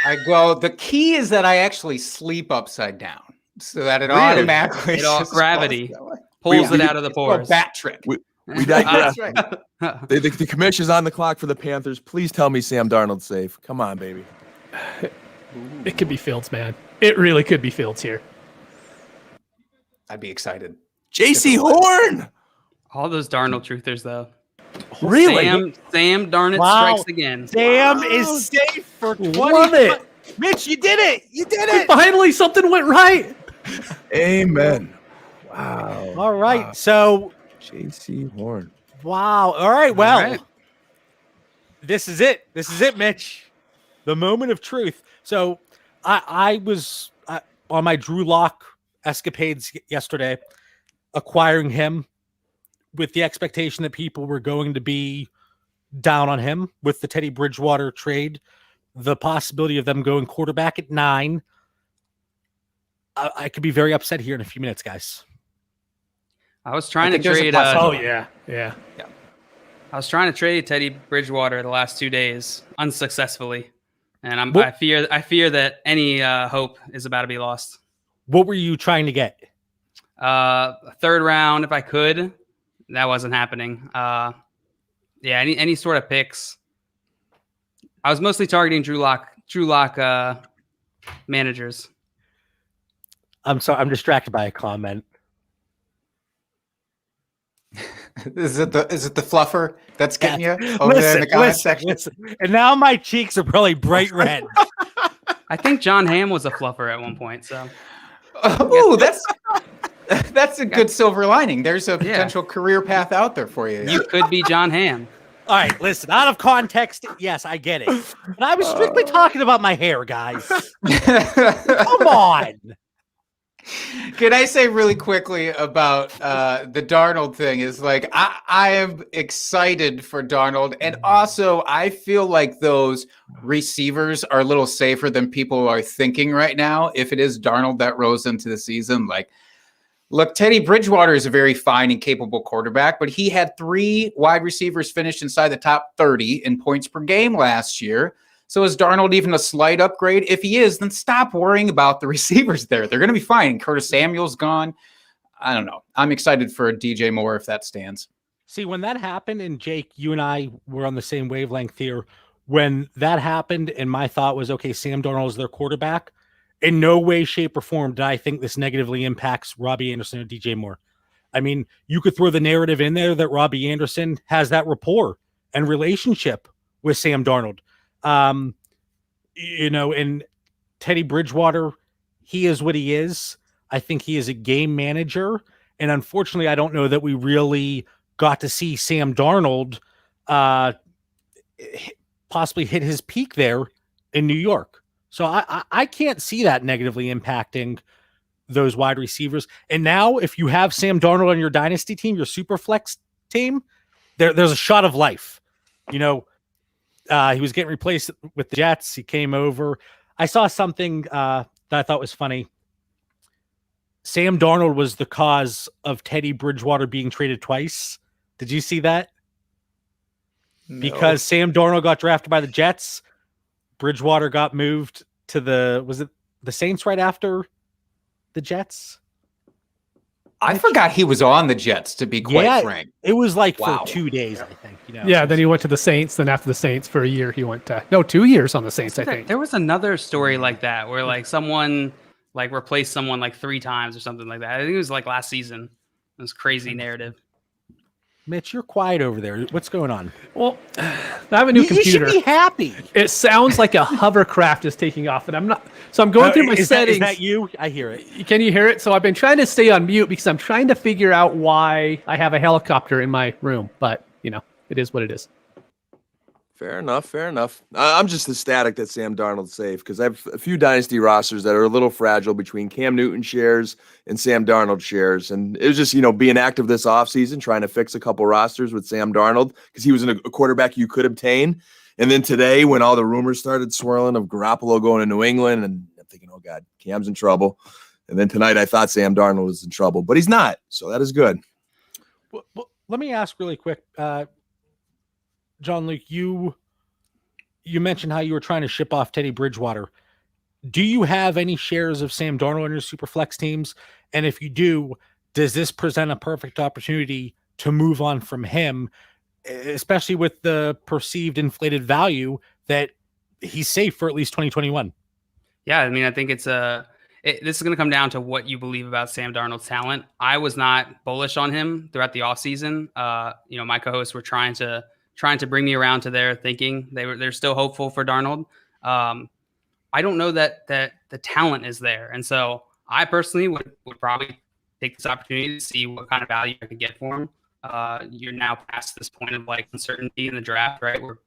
The key is that I actually sleep upsime down so that it automatically gravity pulls it out of the pores. A bat trick. We digress. That's right. The commission's on the clock for the Panthers. Please tell me Sam Darnold's safe. Come on, baby. It could be Fields, man. It really could be Fields here. I'd be excited. JC Horn. All those Darnold truthers, though. Really? Sam Darnold strikes again. Sam is safe for 20. Love it. Mitch, you did it. You did it. Finally, something went right. Amen. Wow. All right. Wow. So JC Horn. Wow. All right. Well, this is it. This is it, Mitch. The moment of truth. So I was on my Drew Lock escapades yesterday, acquiring him with the expectation that people were going to be down on him with the Teddy Bridgewater trade, the possibility of them going quarterback at 9. I could be very upset here in a few minutes, guys. I was trying to trade. Yeah. I was trying to trade Teddy Bridgewater the last 2 days unsuccessfully, and I fear that any hope is about to be lost. What were you trying to get? A third round, if I could. That wasn't happening. Any sort of picks. I was mostly targeting Drew Lock managers. I'm sorry, I'm distracted by a comment. Is it the fluffer that's getting you over there in the comment section? Listen. And now my cheeks are probably bright red. I think John Hamm was a fluffer at one point. So Oh, that's a good silver lining. There's a potential career path out there for you. You could be John Hamm. All right, listen, out of context, yes, I get it. But I was strictly talking about my hair, guys. Come on. Can I say really quickly about the Darnold thing is like, I am excited for Darnold. And also I feel like those receivers are a little safer than people are thinking right now. If it is Darnold that rose into the season, like, look, Teddy Bridgewater is a very fine and capable quarterback, but he had 3 wide receivers finish inside the top 30 in points per game last year. So is Darnold even a slight upgrade? If he is, then stop worrying about the receivers there. They're going to be fine. Curtis Samuel's gone. I don't know. I'm excited for DJ Moore if that stands. See, when that happened, and Jake, you and I were on the same wavelength here, when that happened and my thought was, okay, Sam Darnold is their quarterback, in no way, shape, or form did I think this negatively impacts Robbie Anderson or DJ Moore. I mean, you could throw the narrative in there that Robbie Anderson has that rapport and relationship with Sam Darnold. And Teddy Bridgewater, he is what he is. I think he is a game manager. And unfortunately, I don't know that we really got to see Sam Darnold possibly hit his peak there in New York. So I can't see that negatively impacting those wide receivers. And now if you have Sam Darnold on your dynasty team, your super flex team, there's a shot of life. He was getting replaced with the Jets. He came over. I saw something that I thought was funny. Sam Darnold was the cause of Teddy Bridgewater being traded twice. Did you see that? No. Because Sam Darnold got drafted by the Jets. Bridgewater got moved to the Saints right after the Jets? I forgot he was on the Jets, to be quite frank. It was like for 2 days, I think. Yeah, then he went to the Saints. Then after the Saints for a year, he went to 2 years on the Saints, I think. There was another story like that where like someone like replaced someone like 3 times or something like that. I think it was like last season. It was crazy narrative. Mitch, you're quiet over there. What's going on? Well, I have a new computer. You should be happy. It sounds like a hovercraft is taking off, and I'm not. So I'm going through my settings. Is that you? I hear it. Can you hear it? So I've been trying to stay on mute because I'm trying to figure out why I have a helicopter in my room. But it is what it is. Fair enough. I'm just ecstatic that Sam Darnold's safe because I have a few dynasty rosters that are a little fragile between Cam Newton shares and Sam Darnold shares. And it was just, being active this offseason, trying to fix a couple rosters with Sam Darnold because he was a quarterback you could obtain. And then today, when all the rumors started swirling of Garoppolo going to New England, and I'm thinking, oh, God, Cam's in trouble. And then tonight I thought Sam Darnold was in trouble, but he's not. So that is good. Well, let me ask really quick. John Luke, you mentioned how you were trying to ship off Teddy Bridgewater. Do you have any shares of Sam Darnold on your Superflex teams? And if you do, does this present a perfect opportunity to move on from him, especially with the perceived inflated value that he's safe for at least 2021? Yeah, I mean, I think this is going to come down to what you believe about Sam Darnold's talent. I was not bullish on him throughout the offseason. My co-hosts were trying to bring me around to their thinking. They're still hopeful for Darnold. I don't know that the talent is there. And so I personally would probably take this opportunity to see what kind of value I could get for him. You're now past this point of like uncertainty in the draft, right? Where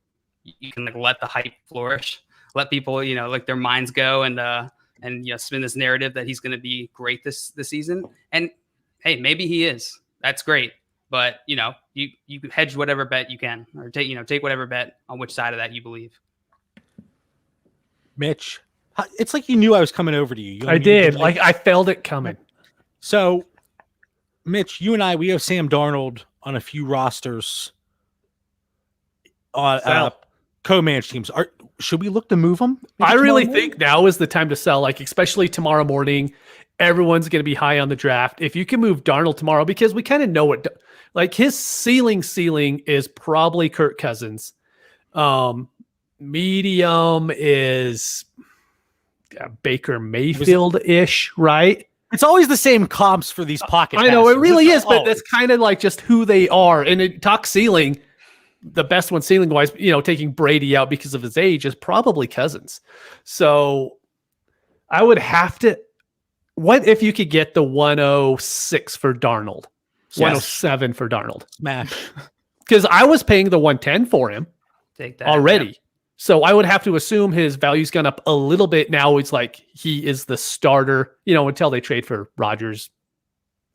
you can like let the hype flourish, let people, let their minds go and spin this narrative that he's going to be great this season. And hey, maybe he is. That's great. But you hedge whatever bet you can, or take whatever bet on which side of that you believe. Mitch, it's like you knew I was coming over to you. I did. Like I felt it coming. So, Mitch, you and I, we have Sam Darnold on a few rosters on co-managed teams. Should we look to move them? I really think now is the time to sell. Like especially tomorrow morning, everyone's going to be high on the draft. If you can move Darnold tomorrow, because we kind of know what. Like his ceiling is probably Kirk Cousins. Medium is Baker Mayfield-ish, right? It's always the same comps for these pocket. I know it really is, but that's kind of like just who they are. And it talk ceiling, the best one ceiling wise, taking Brady out because of his age is probably Cousins. So I would have to What if you could get the 106 for Darnold? 107 for Darnold. Smash. Because I was paying the 110 for him Take that already. Yep. So I would have to assume his value's gone up a little bit. Now it's like he is the starter, until they trade for Rodgers,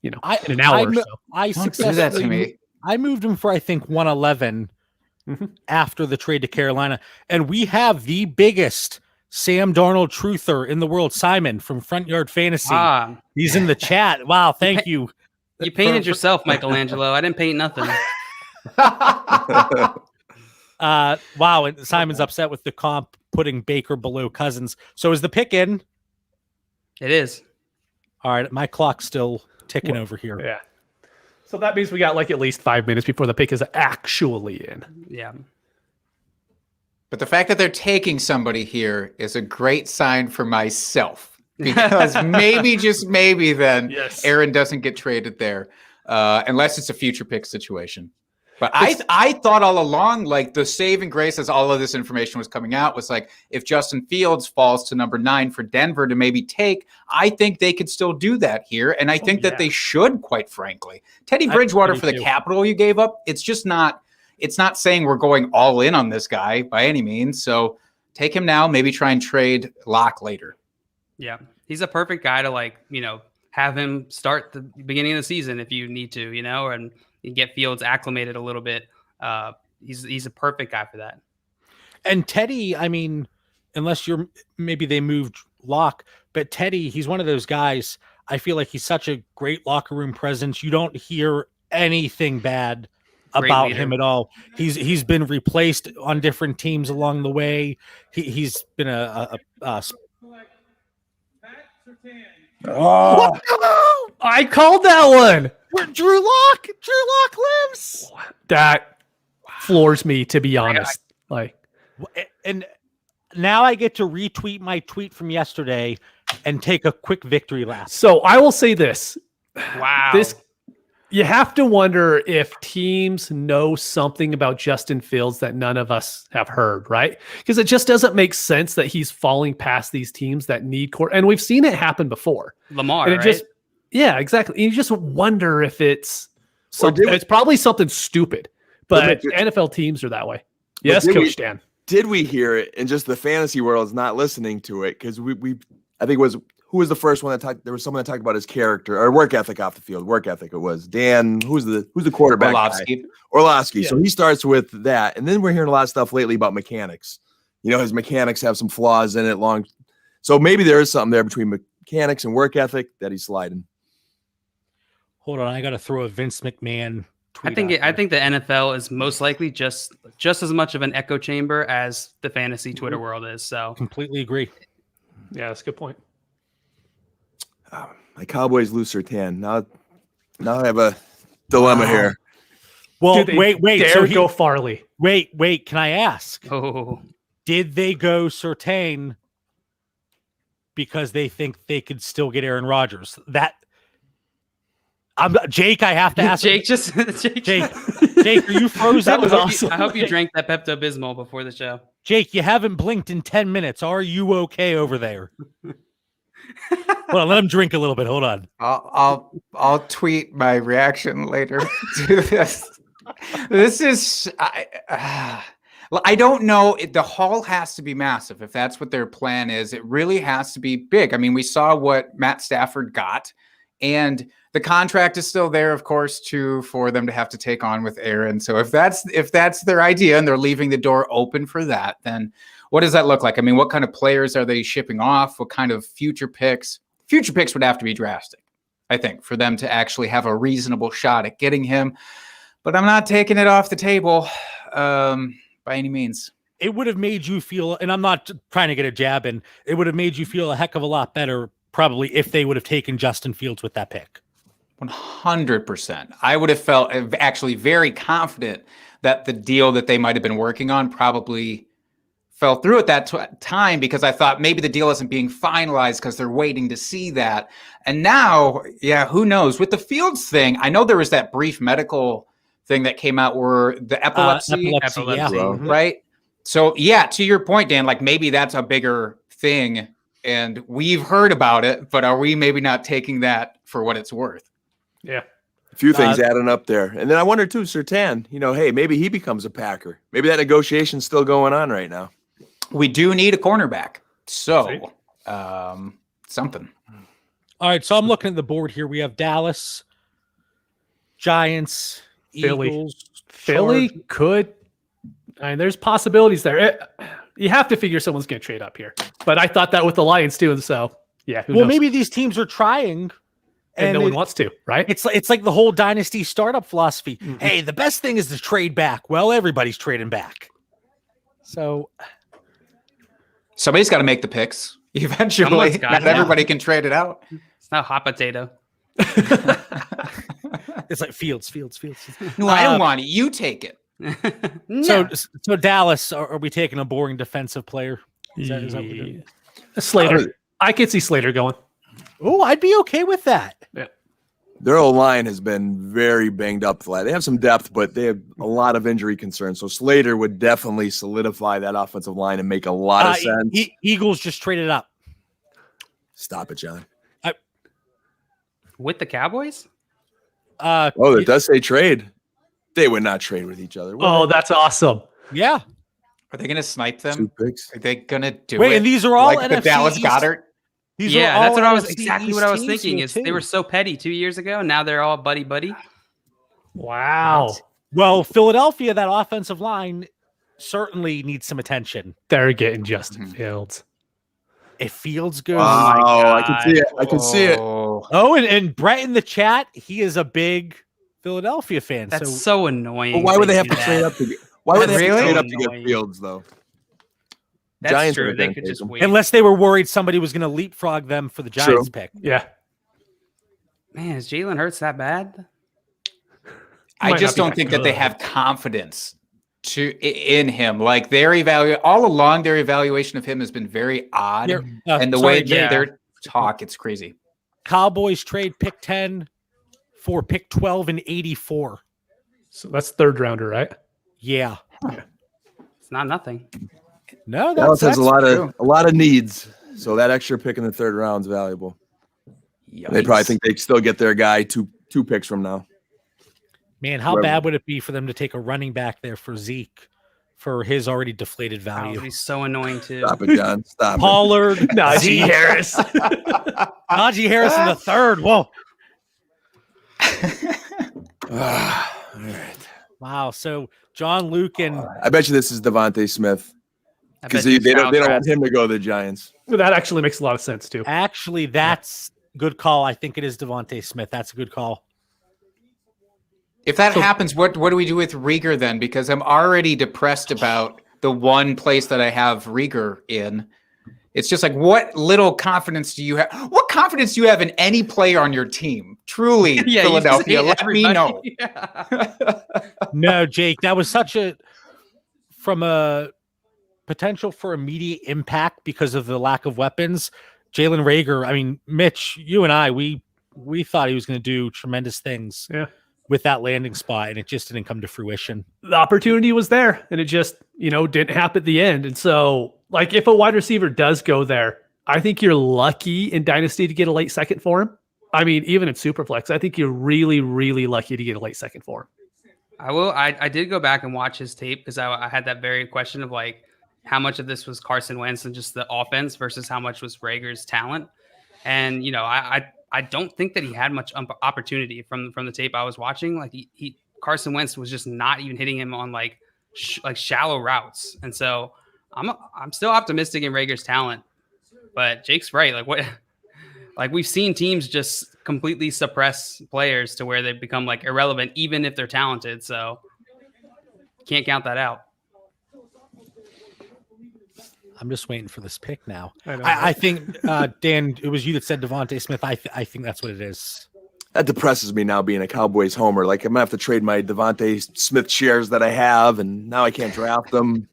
in an hour or so. I Don't do that to me. I moved him for, I think, 111 after the trade to Carolina. And we have the biggest Sam Darnold truther in the world, Simon from Front Yard Fantasy. He's in the chat. Wow, thank you. You painted yourself, Michelangelo. I didn't paint nothing. Wow, and Simon's upset with the comp putting Baker below Cousins. So is the pick in? It is. All right, my clock's still ticking over here. Yeah. So that means we got at least 5 minutes before the pick is actually in. Yeah. But the fact that they're taking somebody here is a great sign for myself, because maybe, just maybe, then Aaron doesn't get traded there, unless it's a future pick situation. But I thought all along, the saving grace as all of this information was coming out was if Justin Fields falls to number 9 for Denver to maybe take, I think they could still do that here. And I think that they should, quite frankly. Teddy Bridgewater for the capital you gave up, it's not saying we're going all in on this guy by any means. So take him now, maybe try and trade Locke later. Yeah. He's a perfect guy to have him start the beginning of the season if you need to, and get Fields acclimated a little bit. He's a perfect guy for that. And Teddy, I mean, unless maybe they moved Locke, but Teddy, he's one of those guys. I feel like he's such a great locker room presence. You don't hear anything bad about him at all. He's been replaced on different teams along the way. He's been I called that one. Drew Lock lives. That floors me, to be honest. And now I get to retweet my tweet from yesterday and take a quick victory lap. So I will say this. Wow. You have to wonder if teams know something about Justin Fields that none of us have heard, right? Because it just doesn't make sense that he's falling past these teams that need core. And we've seen it happen before. Lamar, and right? Yeah, exactly. You just wonder if it's something. It's probably something stupid, but NFL teams are that way. Yes, Coach Dan. Did we hear it? And just the fantasy world is not listening to it, because I think it was, who was the first one that talked? There was someone that talked about his character or work ethic off the field. Work ethic. It was Dan. Who's the quarterback? Orlovsky. Yeah. So he starts with that, and then we're hearing a lot of stuff lately about mechanics. His mechanics have some flaws in it. So maybe there is something there between mechanics and work ethic that he's sliding. Hold on, I got to throw a Vince McMahon tweet. I think the NFL is most likely just as much of an echo chamber as the fantasy Twitter world is. So completely agree. Yeah, that's a good point. My Cowboys lose Surtain. Now I have a dilemma here. Well, wait. So go Farley. Wait. Can I ask? Oh, did they go Surtain because they think they could still get Aaron Rodgers? Jake, I have to ask. Jake, are you frozen? That was awesome. I hope you drank that Pepto-Bismol before the show. Jake, you haven't blinked in 10 minutes. Are you okay over there? Hold on, let him drink a little bit. Hold on. I'll tweet my reaction later to this. This is I don't know. The haul has to be massive if that's what their plan is. It really has to be big. I mean, we saw what Matt Stafford got, and the contract is still there, of course, for them to have to take on with Aaron. So if that's their idea and they're leaving the door open for that, then what does that look like? I mean, what kind of players are they shipping off? What kind of future picks? Future picks would have to be drastic, I think, for them to actually have a reasonable shot at getting him. But I'm not taking it off the table by any means. It would have made you feel, and I'm not trying to get a jab in, it would have made you feel a heck of a lot better probably if they would have taken Justin Fields with that pick. 100%. I would have felt actually very confident that the deal that they might have been working on probably fell through at that time, because I thought maybe the deal isn't being finalized because they're waiting to see that. And now, yeah, who knows? With the Fields thing, I know there was that brief medical thing that came out where the epilepsy yeah. right? So yeah, to your point, Dan, like maybe that's a bigger thing and we've heard about it, but are we maybe not taking that for what it's worth? Yeah. A few things adding up there. And then I wonder too, Surtain, hey, maybe he becomes a Packer. Maybe that negotiation's still going on right now. We do need a cornerback. So, something. All right, so I'm looking at the board here. We have Dallas, Giants, Philly. Eagles. Philly Chargers. could. I mean, there's possibilities there. You have to figure someone's going to trade up here. But I thought that with the Lions too, and so yeah. Who knows? Maybe these teams are trying, and no one wants to, right? It's like the whole dynasty startup philosophy. Mm-hmm. Hey, the best thing is to trade back. Well, everybody's trading back. So somebody's got to make the picks eventually. Not everybody can trade it out. It's not hot potato. It's like Fields. No, I don't want it. You take it. No. So Dallas, are we taking a boring defensive player? Is that what we're doing? Slater. I could see Slater going. Oh, I'd be okay with that. Yeah. Their line has been very banged up. They have some depth, but they have a lot of injury concerns. So Slater would definitely solidify that offensive line and make a lot of sense. Eagles just traded up. Stop it, John. With the Cowboys? It does say trade. They would not trade with each other. Oh, that's awesome. Yeah. Are they going to snipe them? 2 picks. Are they going to do it? Wait, and these are all like NFC the Dallas East. Goddard? Yeah, that's what I was exactly what I was thinking. Is they were so petty 2 years ago. Now they're all buddy. Wow. Well, Philadelphia, that offensive line certainly needs some attention. They're getting Justin Fields. If Fields goes, I can see it. I can see it. Oh, and Brett in the chat, he is a big Philadelphia fan. That's so annoying. But why would they have to trade up to get? Why would they have to Really? trade up to Annoying. get Fields though? That's Giants true. are They gonna could take just him. wait. Unless they were worried somebody was going to leapfrog them for the Giants pick. Yeah. Man, is Jalen Hurts that bad? I just don't think that they have confidence in him. Like all along, their evaluation of him has been very odd, and the way their talk, it's crazy. Cowboys trade pick 10 for pick 12 and 84. So that's third rounder, right? Yeah. It's not nothing. No, Dallas has that's a lot of needs, so that extra pick in the third round is valuable. Yikes. They probably think they still get their guy two picks from now. Man, how bad would it be for them to take a running back there for Zeke for his already deflated That value? would be so annoying too. Stop it, John. Stop it. Pollard, Najee Harris. Najee Harris in the third. Whoa. All right. Wow. So John Luke and I bet you this is Devontae Smith I because bet you they don't Stroud want him to go to the Giants. Well, that actually makes a lot of sense too. actually that's good call. I think it is Devontae Smith. That's a good call. If that happens, what do we do with Rieger then? Because I'm already depressed about the one place that I have Rieger in. It's just like, what little confidence do you have? What confidence do you have in any player on your team? Truly, Yeah, you just Philadelphia, hate let me know. everybody. Yeah. No, Jake, that was from a potential for immediate impact because of the lack of weapons. Jalen Reagor, I mean, Mitch, you and I, we thought he was going to do tremendous things with that landing spot, and it just didn't come to fruition. The opportunity was there, and it just, didn't happen at the end. And so, like, if a wide receiver does go there, I think you're lucky in Dynasty to get a late second for him. I mean, even in Superflex, I think you're really, really lucky to get a late second for him. I did go back and watch his tape because I had that very question of like how much of this was Carson Wentz and just the offense versus how much was Rager's talent. And I don't think that he had much opportunity from the tape I was watching. Like Carson Wentz was just not even hitting him on like shallow routes. And so I'm still optimistic in Rager's talent, but Jake's right. Like what? Like we've seen teams just completely suppress players to where they become like irrelevant, even if they're talented. So can't count that out. I'm just waiting for this pick now. I think, Dan, it was you that said Devontae Smith. I think that's what it is. That depresses me now being a Cowboys homer. Like I'm gonna have to trade my Devontae Smith shares that I have, and now I can't draft them.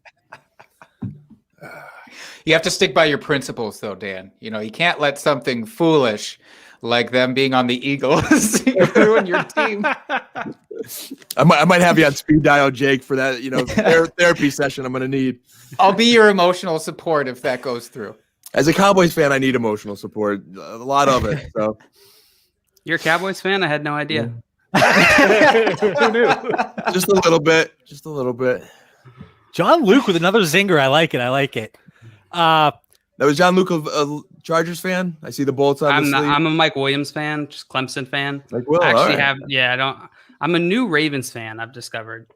You have to stick by your principles, though, Dan. You can't let something foolish like them being on the Eagles ruin your team. I might have you on speed dial, Jake, for that therapy session I'm going to need. I'll be your emotional support if that goes through. As a Cowboys fan, I need emotional support, a lot of it. So You're a Cowboys fan? I had no idea. Who knew? just a little bit, John Luke with another zinger. I like it. That was John Luke, a Chargers fan. I see the bolts on the sleeve. I'm a Mike Williams fan, just Clemson fan. Like, well, I actually all right. I'm a new Ravens fan. I've discovered.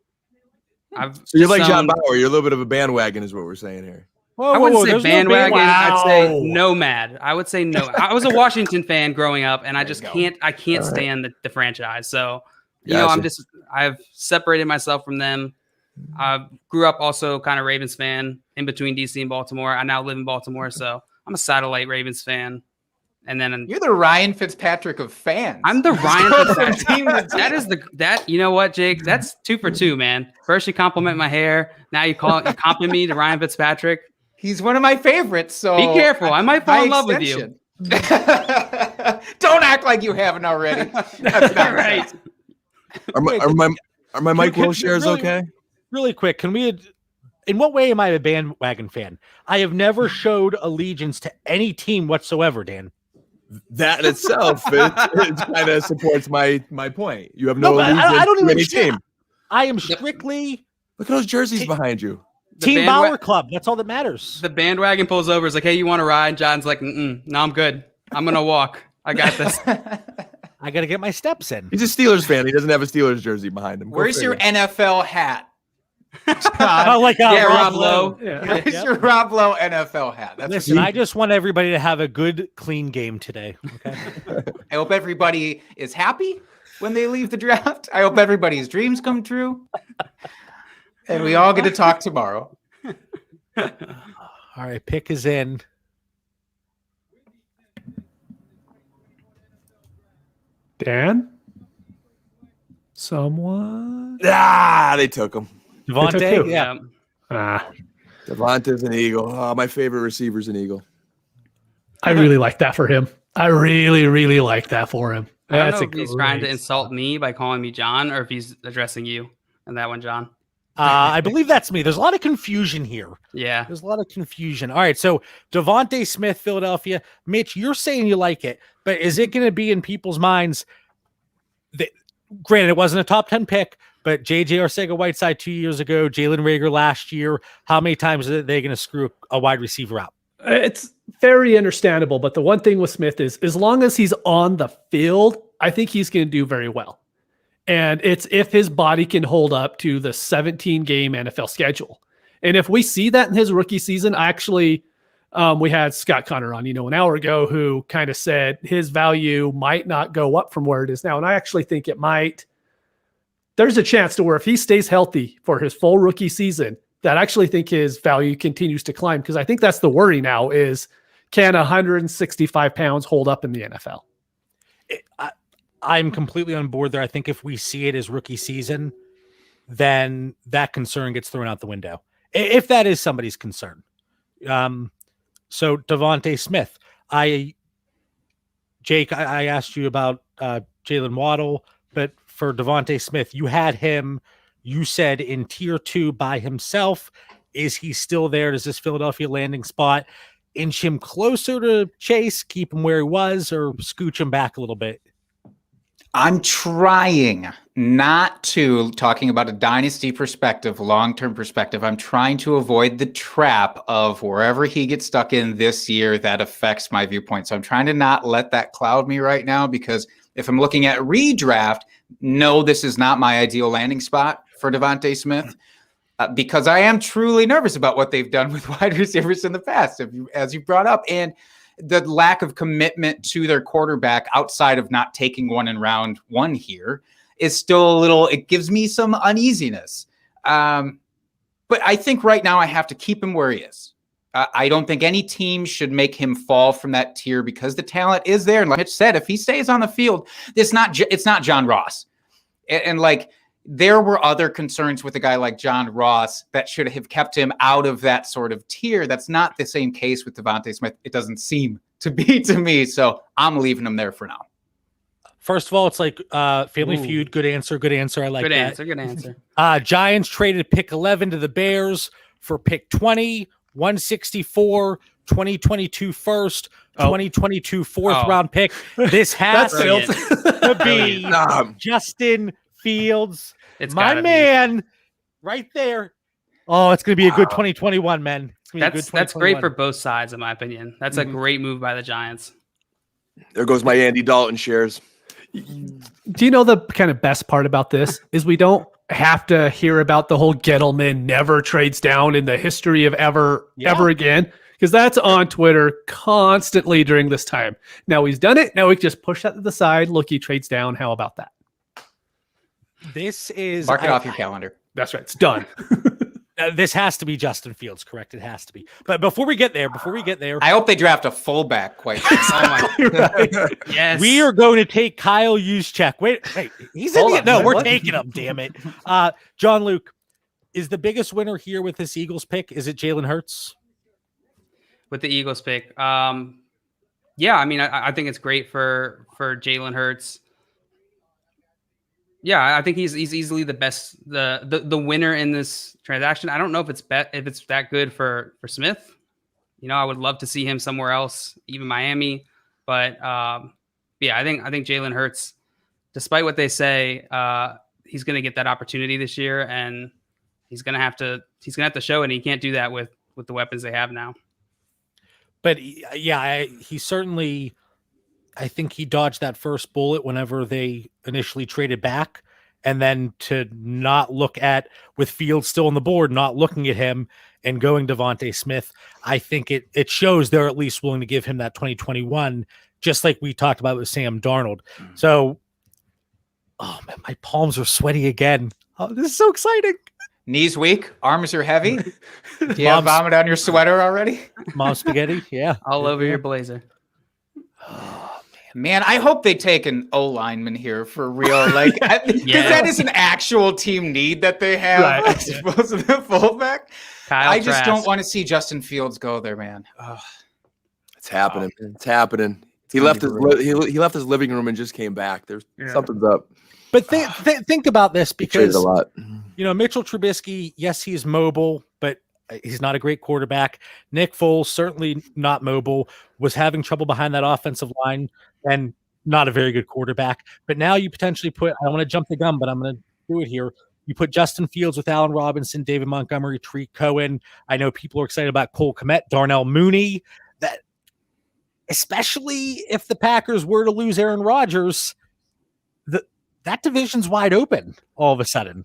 So you're like John Bauer. You're a little bit of a bandwagon, is what we're saying here. I wouldn't say bandwagon. I'd say Wow. nomad. I would say no. I was a Washington fan growing up, and I just can't stand the franchise. So, Gotcha. I've separated myself from them. I grew up also kind of Ravens fan in between DC and Baltimore. I now live in Baltimore, so I'm a satellite Ravens fan. And then You're the Ryan Fitzpatrick of fans. I'm the Ryan Go from Fitzpatrick. team to team. You know what, Jake? That's 2 for 2, man. First you compliment my hair. Now you compliment me to Ryan Fitzpatrick. He's one of my favorites. So Be careful. I might fall in love with you. extension. Don't act like you haven't already. That's not Right. Are my Mike Will shares okay? Really quick, can we? In what way am I a bandwagon fan? I have never showed allegiance to any team whatsoever, Dan. That in itself, it kind of supports my point. You have no but allegiance I don't to even any team. I am strictly Look at those jerseys behind you. Team bandwa- Bauer Club. That's all that matters. The bandwagon pulls over. It's like, hey, you want to ride? John's like, no, I'm good. I'm going to walk. I got this. I got to get my steps in. He's a Steelers fan. He doesn't have a Steelers jersey behind him. Go Where's your figure. NFL hat? Oh, like Rob Lowe. Yeah. Where's your Rob Lowe NFL hat? That's Listen, I just want everybody to have a good, clean game today. Okay. I hope everybody is happy when they leave the draft. I hope everybody's dreams come true. And we all get to talk tomorrow. All right, pick is in. Dan? Someone? They took him. Devontae. They took two. Yeah. Ah, Devontae's an Eagle. Oh, my favorite receiver's an Eagle. I really like that for him. I really, really like that for him. I don't That's know if he's trying to great insult stuff. me by calling me John or if he's addressing you and that one, John. I believe that's me. There's a lot of confusion here. Yeah. There's a lot of confusion. All right, so Devontae Smith, Philadelphia. Mitch, you're saying you like it, but is it going to be in people's minds that, granted, it wasn't a top 10 pick, but J.J. Arcega-Whiteside 2 years ago, Jalen Reagor last year, how many times are they going to screw a wide receiver out? It's very understandable, but the one thing with Smith is as long as he's on the field, I think he's going to do very well. And it's if his body can hold up to the 17-game NFL schedule. And if we see that in his rookie season, actually, we had Scott Connor on, an hour ago, who kind of said his value might not go up from where it is now. And I actually think it might. There's a chance to where if he stays healthy for his full rookie season, that I actually think his value continues to climb, because I think that's the worry now is, can 165 pounds hold up in the NFL? I'm completely on board there. I think if we see it as rookie season, then that concern gets thrown out the window. If that is somebody's concern. So Devontae Smith, Jake, I asked you about Jalen Waddle, but for Devontae Smith, you had him, you said, in tier 2 by himself. Is he still there? Does this Philadelphia landing spot inch him closer to Chase, keep him where he was, or scooch him back a little bit? I'm trying not to, talking about a dynasty perspective, long-term perspective, I'm trying to avoid the trap of wherever he gets stuck in this year that affects my viewpoint. So I'm trying to not let that cloud me right now, because if I'm looking at redraft, no, this is not my ideal landing spot for Devontae Smith, because I am truly nervous about what they've done with wide receivers in the past, as you brought up, and the lack of commitment to their quarterback outside of not taking one in round 1 here is still a little, it gives me some uneasiness. But I think right now I have to keep him where he is. I don't think any team should make him fall from that tier, because the talent is there. And like Mitch said, if he stays on the field, it's not John Ross. And like, there were other concerns with a guy like John Ross that should have kept him out of that sort of tier. That's not the same case with Devontae Smith. It doesn't seem to be to me. So I'm leaving him there for now. First of all, it's like Family Feud. Good answer. Good answer. I like Good that. answer. Good answer. Giants traded pick 11 to the Bears for pick 20, 164, 2022 first, Oh. 2022 fourth Oh. round pick. This has That's to be Brilliant. Justin Fields, It's my gotta be. man, right there. Oh, it's going to be a good 2021, man. It's gonna be a good That's great 2021. for both sides, in my opinion. That's a great move by the Giants. There goes my Andy Dalton shares. Do you know the kind of best part about this is we don't have to hear about the whole Gettleman never trades down in the history of ever again, because that's on Twitter constantly during this time. Now he's done it. Now we can just push that to the side. Look, he trades down. How about that? This is Mark it off your calendar. That's right. It's done. This has to be Justin Fields, correct? It has to be. But before we get there, I hope they draft a fullback. Quite. Yes. we are going to take Kyle Juszczyk. Wait, he's in Hold the on, no, wait, we're what? taking him. Damn it, John Luke is the biggest winner here with this Eagles pick. Is it Jalen Hurts? with the Eagles pick. Yeah, I mean, I think it's great for Jalen Hurts. Yeah, I think he's easily the best, the winner in this transaction. I don't know if it's that good for Smith. You know, I would love to see him somewhere else, even Miami. But yeah, I think Jalen Hurts, despite what they say, he's going to get that opportunity this year, and he's going to have to show it. And he can't do that with the weapons they have now. But yeah, he certainly. I think he dodged that first bullet whenever they initially traded back, and then to not look at, with Fields still on the board, not looking at him and going Devontae Smith. I think it shows they're at least willing to give him that 2021, just like we talked about with Sam Darnold. So, oh man, my palms are sweaty again. Oh, this is so exciting. Knees weak, arms are heavy. Do you have vomit on your sweater already? Mom spaghetti, yeah. All over your blazer. Man, I hope they take an O lineman here for real. Like, because that is an actual team need that they have, Right. as opposed to the fullback. Kyle I just Trask. don't want to see Justin Fields go there, man. Ugh. It's happening. It's happening. He left his he left his living room and just came back. There's something's up. But think about this, He traded because a lot. you know, Mitchell Trubisky, yes, he's mobile, but he's not a great quarterback. Nick Foles, certainly not mobile, was having trouble behind that offensive line and not a very good quarterback. But now you potentially put, I want to jump the gun, but I'm going to do it here. You put Justin Fields with Allen Robinson, David Montgomery, Tariq Cohen. I know people are excited about Cole Kmet, Darnell Mooney. That, especially if the Packers were to lose Aaron Rodgers, that division's wide open all of a sudden.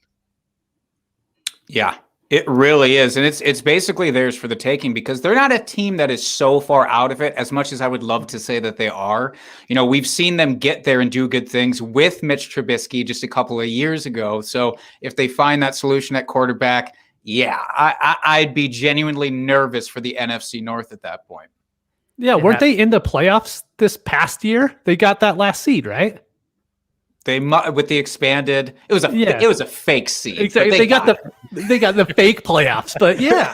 Yeah, it really is. And it's basically theirs for the taking, because they're not a team that is so far out of it, as much as I would love to say that they are. You know, we've seen them get there and do good things with Mitch Trubisky just a couple of years ago. So if they find that solution at quarterback, yeah, I'd be genuinely nervous for the NFC North at that point. Yeah, weren't they in the playoffs this past year? They got that last seed, right? They with the expanded, it was a fake seed. Exactly. They got the fake playoffs, but yeah.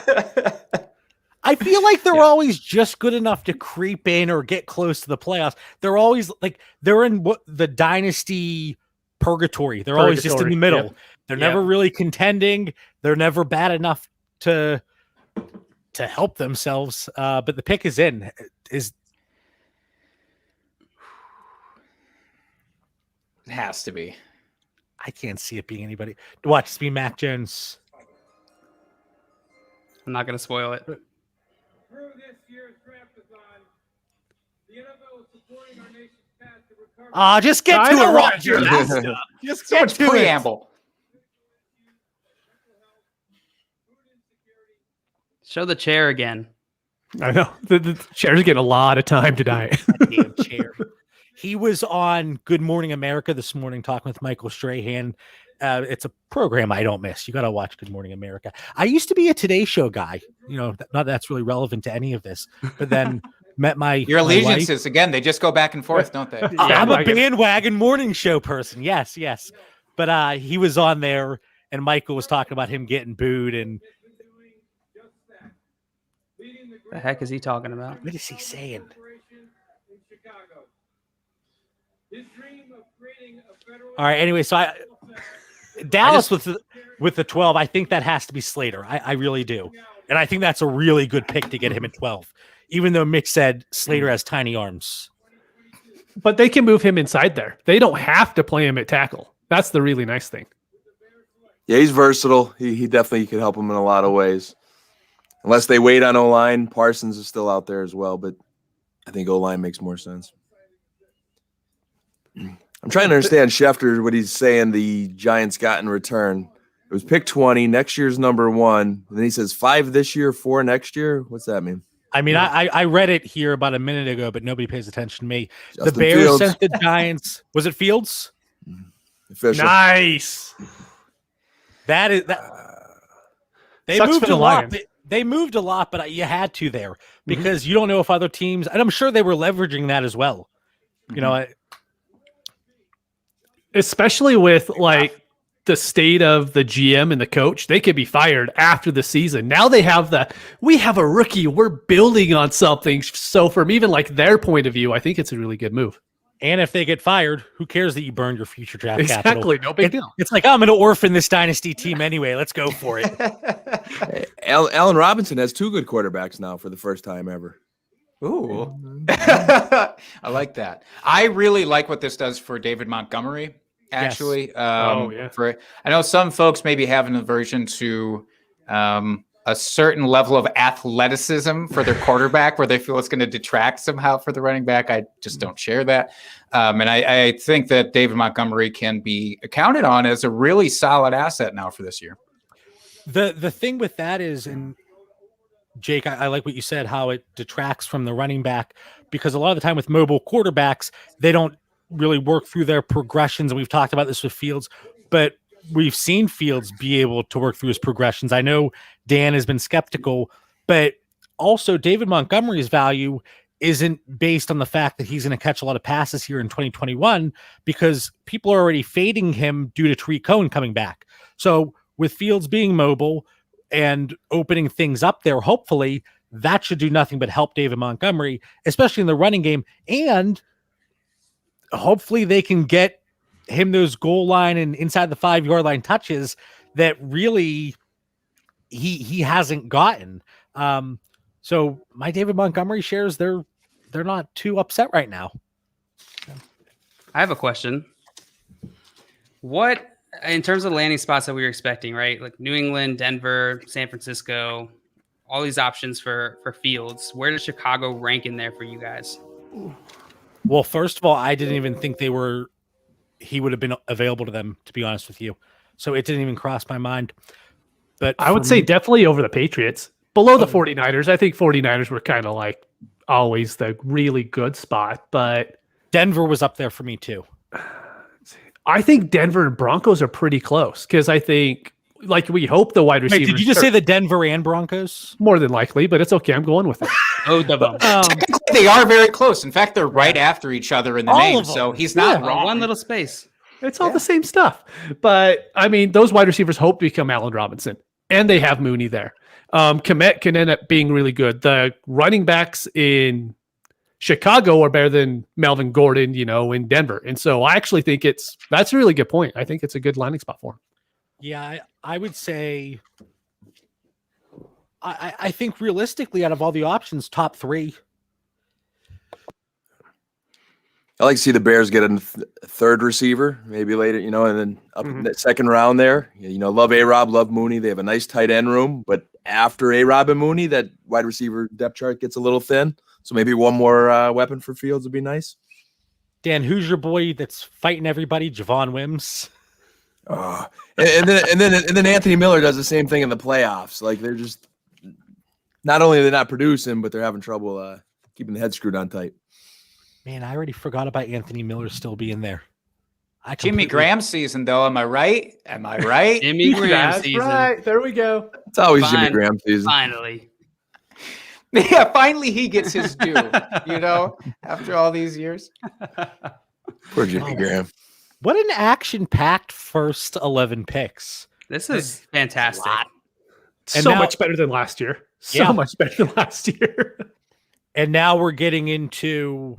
I feel like they're always just good enough to creep in or get close to the playoffs. They're always like they're in the dynasty purgatory. They're always just in the middle. Yep. They're never really contending. They're never bad enough to help themselves. But the pick is in. It has to be. I can't see it being anybody. Watch, it's be Mac Jones. I'm not going to spoil it. Through this year's draft-a-thon, the NFL is supporting our nation's path to recovery. Just get to it, Roger. Just so much preamble. Show the chair again. I know. The chair's getting a lot of time tonight. Damn chair. He was on Good Morning America this morning talking with Michael Strahan. It's a program I don't miss. You got to watch Good Morning America. I used to be a Today Show guy. You know, not that's really relevant to any of this. But then met your allegiances again. They just go back and forth, don't they? I'm a bandwagon morning show person. Yes. But he was on there, and Michael was talking about him getting booed. And The heck is he talking about? what is he saying? All right. Anyway, so Dallas with the 12. I think that has to be Slater. I really do. And I think that's a really good pick to get him at 12, even though Mitch said Slater has tiny arms. But they can move him inside there. They don't have to play him at tackle. That's the really nice thing. Yeah, he's versatile. He definitely could help them in a lot of ways. Unless they wait on O-line, Parsons is still out there as well, but I think O-line makes more sense. I'm trying to understand Schefter, what he's saying the Giants got in return. It was pick 20, next year's number 1. And then he says 5 this year, 4 next year. What's that mean? I mean, I read it here about a minute ago, but nobody pays attention to me. Justin the Bears Fields. sent the Giants. Was it Fields? Official. Nice. That is that. They Sucks moved for the a lot. Lions. They moved a lot, but you had to there because you don't know if other teams, and I'm sure they were leveraging that as well. You know, Especially with like the state of the GM and the coach, they could be fired after the season. Now they have we have a rookie, we're building on something. So from even like their point of view, I think it's a really good move. and if they get fired, who cares that you burned your future draft Exactly, capital? no big deal. It's like, I'm going to orphan this dynasty team anyway. Let's go for it. Allen Robinson has 2 good quarterbacks now for the first time ever. Ooh. I like that. I really like what this does for David Montgomery, actually. Yeah. I know some folks maybe have an aversion to a certain level of athleticism for their quarterback where they feel it's going to detract somehow for the running back. I just don't share that. And I think that David Montgomery can be counted on as a really solid asset now for this year. The thing with that is, and Jake, I like what you said, how it detracts from the running back, because a lot of the time with mobile quarterbacks, they don't really work through their progressions. And we've talked about this with Fields, but we've seen Fields be able to work through his progressions. I know Dan has been skeptical, but also David Montgomery's value isn't based on the fact that he's going to catch a lot of passes here in 2021, because people are already fading him due to Tariq Cohen coming back. So with Fields being mobile and opening things up there, hopefully that should do nothing but help David Montgomery, especially in the running game. And hopefully they can get him those goal line and inside the 5-yard line touches that really he hasn't gotten. So my David Montgomery shares, they're not too upset right now. I have a question. What, in terms of landing spots that we were expecting, right? Like New England, Denver, San Francisco, all these options for Fields. Where does Chicago rank in there for you guys? Well, first of all, I didn't even think he would have been available to them, to be honest with you. So it didn't even cross my mind. But I would say definitely over the Patriots. Below the 49ers. I think 49ers were kind of like always the really good spot, but Denver was up there for me too. I think Denver and Broncos are pretty close because I think, like, we hope the wide Wait, receivers. did you just say the Denver and Broncos? More than likely, but it's okay. I'm going with it. Oh, the bum. They are very close. In fact, they're right after each other in the All name, of them. so he's not wrong. One little space. It's all the same stuff. But I mean, those wide receivers hope to become Allen Robinson, and they have Mooney there. Kmet can end up being really good. The running backs in Chicago are better than Melvin Gordon, in Denver. And so I actually think that's a really good point. I think it's a good landing spot for him. Yeah, I would say I think realistically, out of all the options, top 3. I like to see the Bears get a third receiver, maybe later, and then up in that second round there. Love A-Rob, love Mooney. They have a nice tight end room, but after A-Rob and Mooney, that wide receiver depth chart gets a little thin. So maybe one more weapon for Fields would be nice. Dan, who's your boy that's fighting everybody? Javon Wims. And then Anthony Miller does the same thing in the playoffs. Like, they're just not only are they not producing, but they're having trouble keeping the head screwed on tight. Man, I already forgot about Anthony Miller still being there. Jimmy Graham season, though. Am I right? Jimmy Graham That's season. right. There we go. It's always Jimmy Graham season. Finally. Yeah, finally he gets his due, after all these years. Poor Jimmy Graham. What an action-packed first 11 picks. This is fantastic. And So now- much better than last year. Yeah. Much better than last year. And now we're getting into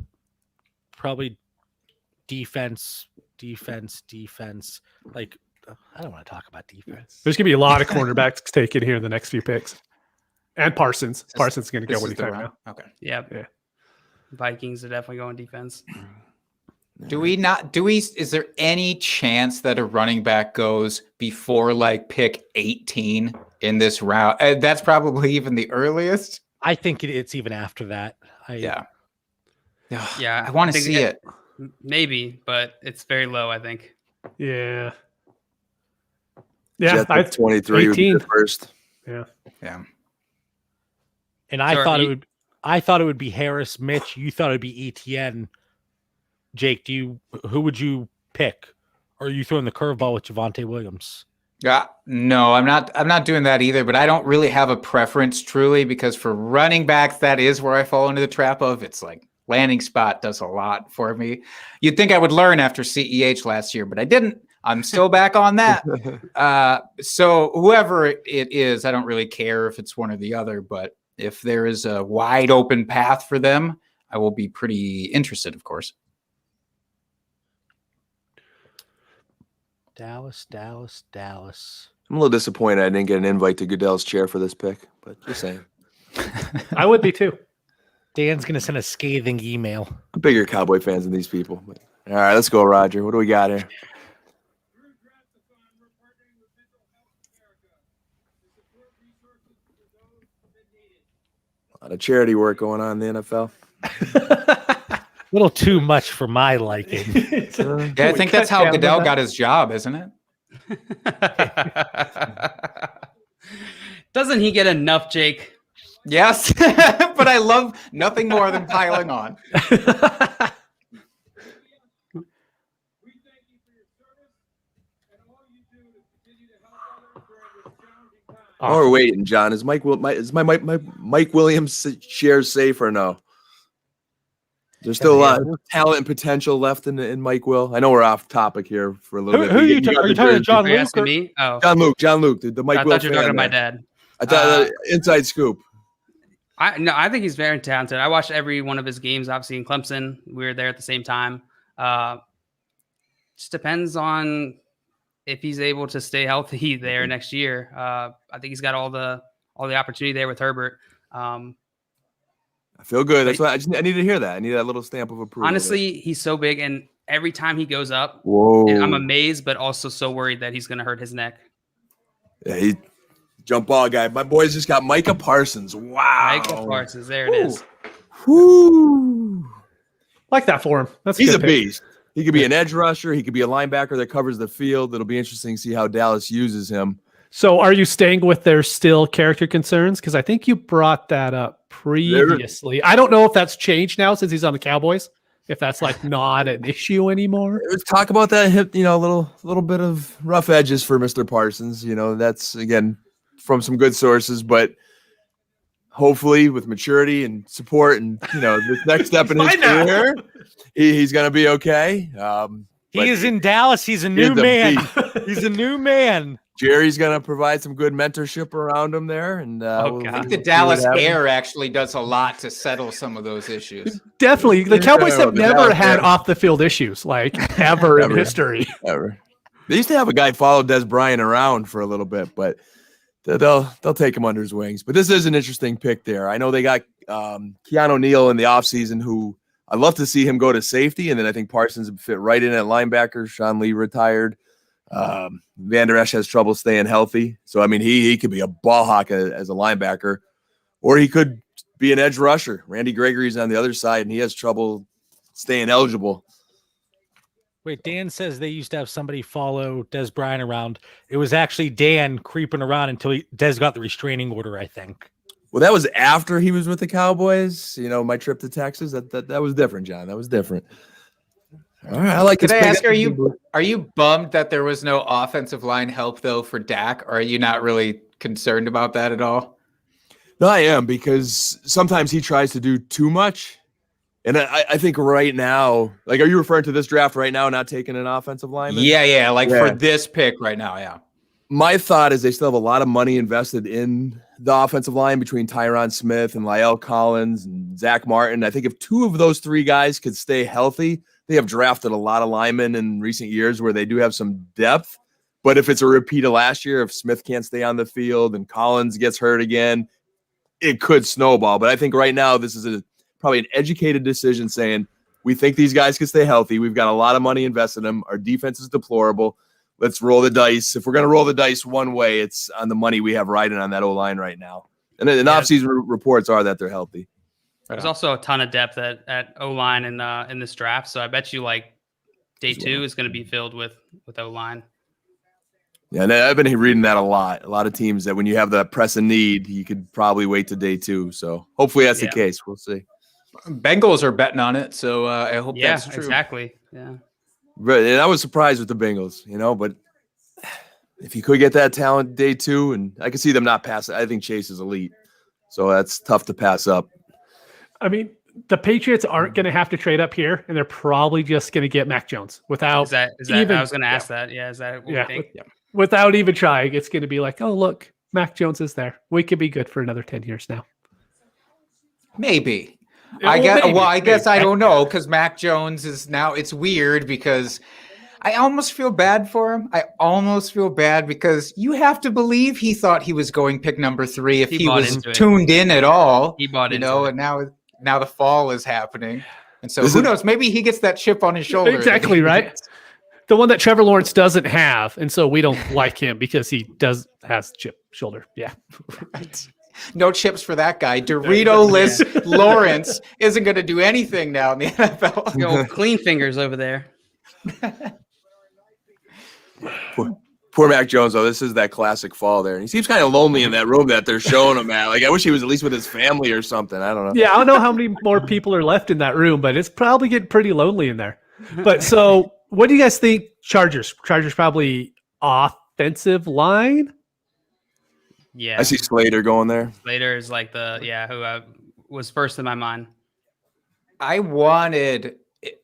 probably defense. Like, I don't want to talk about defense. There's going to be a lot of cornerbacks taken here in the next few picks. And Parsons. Parsons is going to go This when is he's the there round. now. Okay. Yeah. Yeah. Vikings are definitely going defense. Is there any chance that a running back goes before like pick 18 in this round? That's probably even the earliest. I think it's even after that. Yeah. Yeah, I want to think see it. Maybe, but it's very low, I think. Yeah. Yeah. Jets at 23 would be 18. the first. Yeah. Yeah. And I So thought you- I thought it would be Harris. Mitch, you thought it would be ETN. Jake, who would you pick? Or are you throwing the curveball with Javonte Williams? No, I'm not doing that either, but I don't really have a preference truly, because for running backs, that is where I fall into the trap of it's like landing spot does a lot for me. You'd think I would learn after CEH last year, but I didn't. I'm still back on that. So whoever it is, I don't really care if it's one or the other, but if there is a wide open path for them, I will be pretty interested, of course. Dallas. I'm a little disappointed I didn't get an invite to Goodell's chair for this pick, but just saying. I would be too. Dan's going to send a scathing email. I'm bigger Cowboy fans than these people. But, all right, let's go, Roger. What do we got here? Through Draft-a-thon, we're partnering with Mental Health America to support resources for those that need it. A lot of charity work going on in the NFL. A little too much for my liking. Yeah, I think that's how Goodell got his job, isn't it? Doesn't he get enough, Jake? Yes, but I love nothing more than piling on. We thank you for your service and all you do to continue to help others during this challenging time. While we're waiting, John, is Mike Williams shares safe or no? There's still a lot of talent and potential left in Mike Will. I know we're off topic here for a little bit. Who are you talking? Are you talking to John Are you Luke? asking me? Oh, John Luke, the Mike I Will thought you were talking to fan my there. dad. I thought inside scoop. I think he's very talented. I watched every one of his games, obviously in Clemson. We were there at the same time. Just depends on if he's able to stay healthy there next year. I think he's got all the opportunity there with Herbert. I feel good. That's why I need to hear that. I need that little stamp of approval. Honestly, he's so big, and every time he goes up, whoa! I'm amazed, but also so worried that he's going to hurt his neck. Yeah, he jump ball guy. My boys just got Micah Parsons. Wow, Michael Parsons, there it is. Woo. Like that for him. He's a pick. beast. He could be an edge rusher. He could be a linebacker that covers the field. It'll be interesting to see how Dallas uses him. So are you staying with their still character concerns? Because I think you brought that up previously. I don't know if that's changed now since he's on the Cowboys. If that's like not an issue anymore. Let's talk about that hip, a little bit of rough edges for Mr. Parsons. That's again from some good sources, but hopefully with maturity and support and this next step in his career, he's gonna be okay. He is in Dallas. He's a new man. He's a new man. Jerry's going to provide some good mentorship around him there. And I think the Dallas Air actually does a lot to settle some of those issues. Definitely. The Cowboys have the never Dallas had Air. off the field issues ever in history. Ever. They used to have a guy follow Des Bryant around for a little bit, but they'll take him under his wings. But this is an interesting pick there. I know they got Keanu Neal in the offseason, who I'd love to see him go to safety. And then I think Parsons would fit right in at linebacker. Sean Lee retired. Van Der Esch has trouble staying healthy. So, I mean, he could be a ball hawk as a linebacker, or he could be an edge rusher. Randy Gregory's on the other side, and he has trouble staying eligible. Wait, Dan says they used to have somebody follow Des Bryant around. It was actually Dan creeping around until Des got the restraining order, I think. Well, that was after he was with the Cowboys. My trip to Texas, that was different, John. That was different. All right, I like. Could I ask, are you bummed that there was no offensive line help though for Dak? Or are you not really concerned about that at all? No, I am, because sometimes he tries to do too much, and I think right now, like, are you referring to this draft right now, not taking an offensive lineman? Yeah, for this pick right now, yeah. My thought is they still have a lot of money invested in the offensive line between Tyron Smith and La'el Collins and Zach Martin. I think if two of those three guys could stay healthy. They have drafted a lot of linemen in recent years where they do have some depth. But if it's a repeat of last year, if Smith can't stay on the field and Collins gets hurt again, it could snowball. But I think right now this is probably an educated decision saying we think these guys can stay healthy. We've got a lot of money invested in them. Our defense is deplorable. Let's roll the dice. If we're going to roll the dice one way, it's on the money we have riding on that O-line right now. And then offseason reports are that they're healthy. There's also a ton of depth at O-line in this draft. So I bet you like day 2 is going to be filled with O-line. Yeah, and I've been reading that a lot. A lot of teams that when you have the pressing need, you could probably wait to day 2. So hopefully that's the case. We'll see. Bengals are betting on it, so I hope that's true. Exactly. Yeah. Right, and I was surprised with the Bengals, but if you could get that talent day 2, and I can see them not pass it. I think Chase is elite, so that's tough to pass up. I mean, the Patriots aren't going to have to trade up here, and they're probably just going to get Mac Jones without. Is that even, I was going to ask that. Yeah. Is that what you think? Without even trying, it's going to be like, oh, look, Mac Jones is there. We could be good for another 10 years now. Maybe. I guess I don't know, because Mac Jones is now, it's weird because I almost feel bad for him. I almost feel bad because you have to believe he thought he was going pick number 3 if he was tuned in at all. He bought into it. And now the fall is happening. And so who knows? Maybe he gets that chip on his shoulder. Exactly, right? The one that Trevor Lawrence doesn't have, and so we don't like him because he has chip shoulder. Yeah. Right. No chips for that guy. Dorito-less Lawrence isn't going to do anything now in the NFL. Clean fingers over there. Poor Mac Jones, though. This is that classic fall there. He seems kind of lonely in that room that they're showing him at. Like, I wish he was at least with his family or something. I don't know. Yeah, I don't know how many more people are left in that room, but it's probably getting pretty lonely in there. But so, what do you guys think? Chargers probably offensive line. Yeah, I see Slater going there. Slater is like who was first in my mind. I wanted,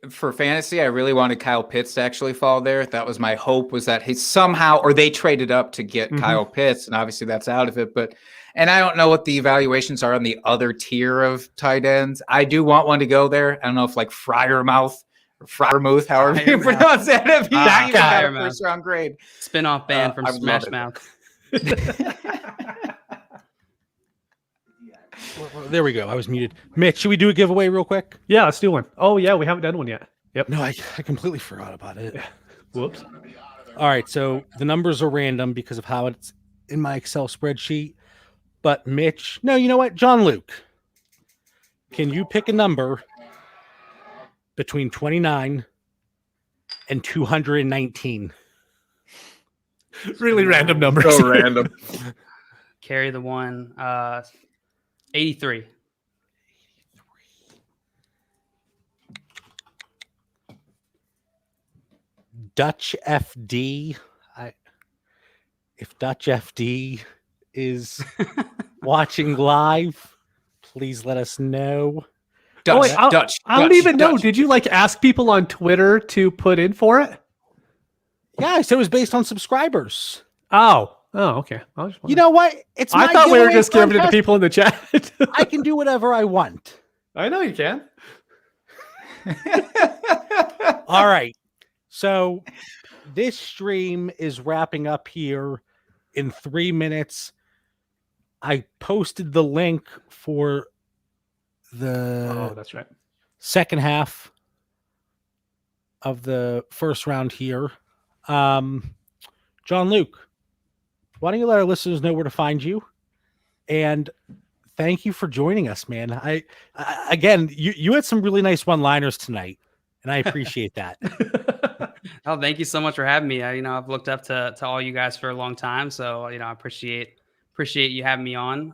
for fantasy, I really wanted Kyle Pitts to actually fall there. That was my hope, was that he somehow, or they traded up to get Kyle Pitts, and obviously that's out of it. And I don't know what the evaluations are on the other tier of tight ends. I do want one to go there. I don't know if like Fryermuth, however you pronounce that. If he's even got a first round grade. Spin-off band from Smash Mouth. Well, there we go. I was muted. Mitch, should we do a giveaway real quick? Yeah, let's do one. Oh, yeah, we haven't done one yet. Yep. No, I completely forgot about it. Whoops. All right, so the numbers are random because of how it's in my Excel spreadsheet. But Mitch, no, you know what? John Luke, can you pick a number between 29 and 219? Really random numbers. So random. Carry the one. 83. Dutch FD. If Dutch FD is watching live, please let us know. Dutch. I don't even know. Did you ask people on Twitter to put in for it? Yeah, so it was based on subscribers. Oh, okay. You know what? I thought we were just giving it to people in the chat. I can do whatever I want. I know you can. All right. So this stream is wrapping up here in 3 minutes. I posted the link for the that's right. second half of the first round here. John Luke, why don't you let our listeners know where to find you? And thank you for joining us, man. I again, you had some really nice one-liners tonight, and I appreciate that. Oh, thank you so much for having me. I've looked up to all you guys for a long time, so I appreciate you having me on.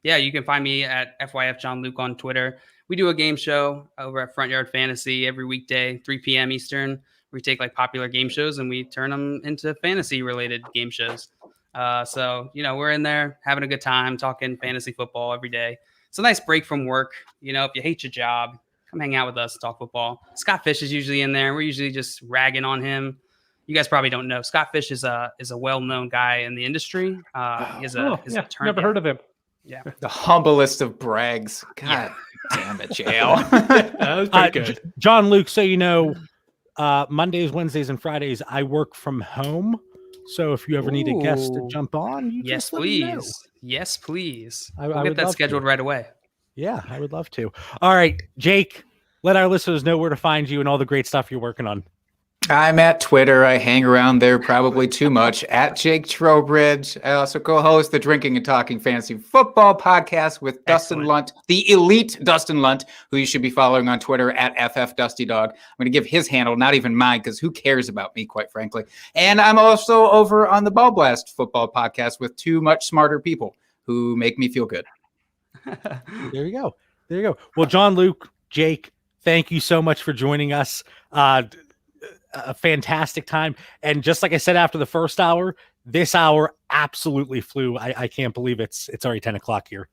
You can find me at FYF John Luke on Twitter. We do a game show over at Front Yard Fantasy every weekday, 3 p.m. Eastern. We take popular game shows and we turn them into fantasy related game shows. We're in there having a good time talking fantasy football every day. It's a nice break from work. If you hate your job, come hang out with us, talk football. Scott Fish is usually in there. We're usually just ragging on him. You guys probably don't know. Scott Fish is a well-known guy in the industry. He's a never heard of him. Yeah. The humblest of brags. God damn it, JL. That was pretty good. John Luke, so Mondays, Wednesdays, and Fridays, I work from home So if you ever need a guest to Ooh. jump on, you Yes, just let me know. please. Yes, please. I We'll would get that love to. scheduled right away. Yeah, I would love to. All right, Jake, let our listeners know where to find you and all the great stuff you're working on. I'm at Twitter. I hang around there probably too much. At Jake Trowbridge. I also co-host the Drinking and Talking Fantasy Football podcast with Dustin Excellent. Lunt, the elite Dustin Lunt, who you should be following on Twitter at FFDustyDog. I'm going to give his handle, not even mine, because who cares about me, quite frankly. And I'm also over on the Ball Blast Football podcast with two much smarter people who make me feel good. There you go. There you go. Well, John, Luke, Jake, thank you so much for joining us. A fantastic time. And just like I said after the first hour, this hour absolutely flew. I can't believe it's already 10 o'clock here.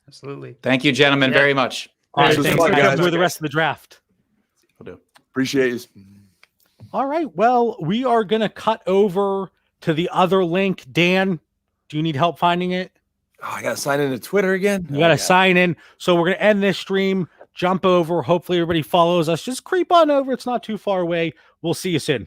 Absolutely. Thank you, gentlemen, very much. All right, This was thanks, fun, guys. guys. Enjoy the rest of the draft. Appreciate you. All right. Well, we are going to cut over to the other link. Dan, do you need help finding it? Oh, I got to sign into Twitter again. You got to sign in. So we're going to end this stream, jump over. Hopefully everybody follows us. Just creep on over. It's not too far away. We'll see you soon.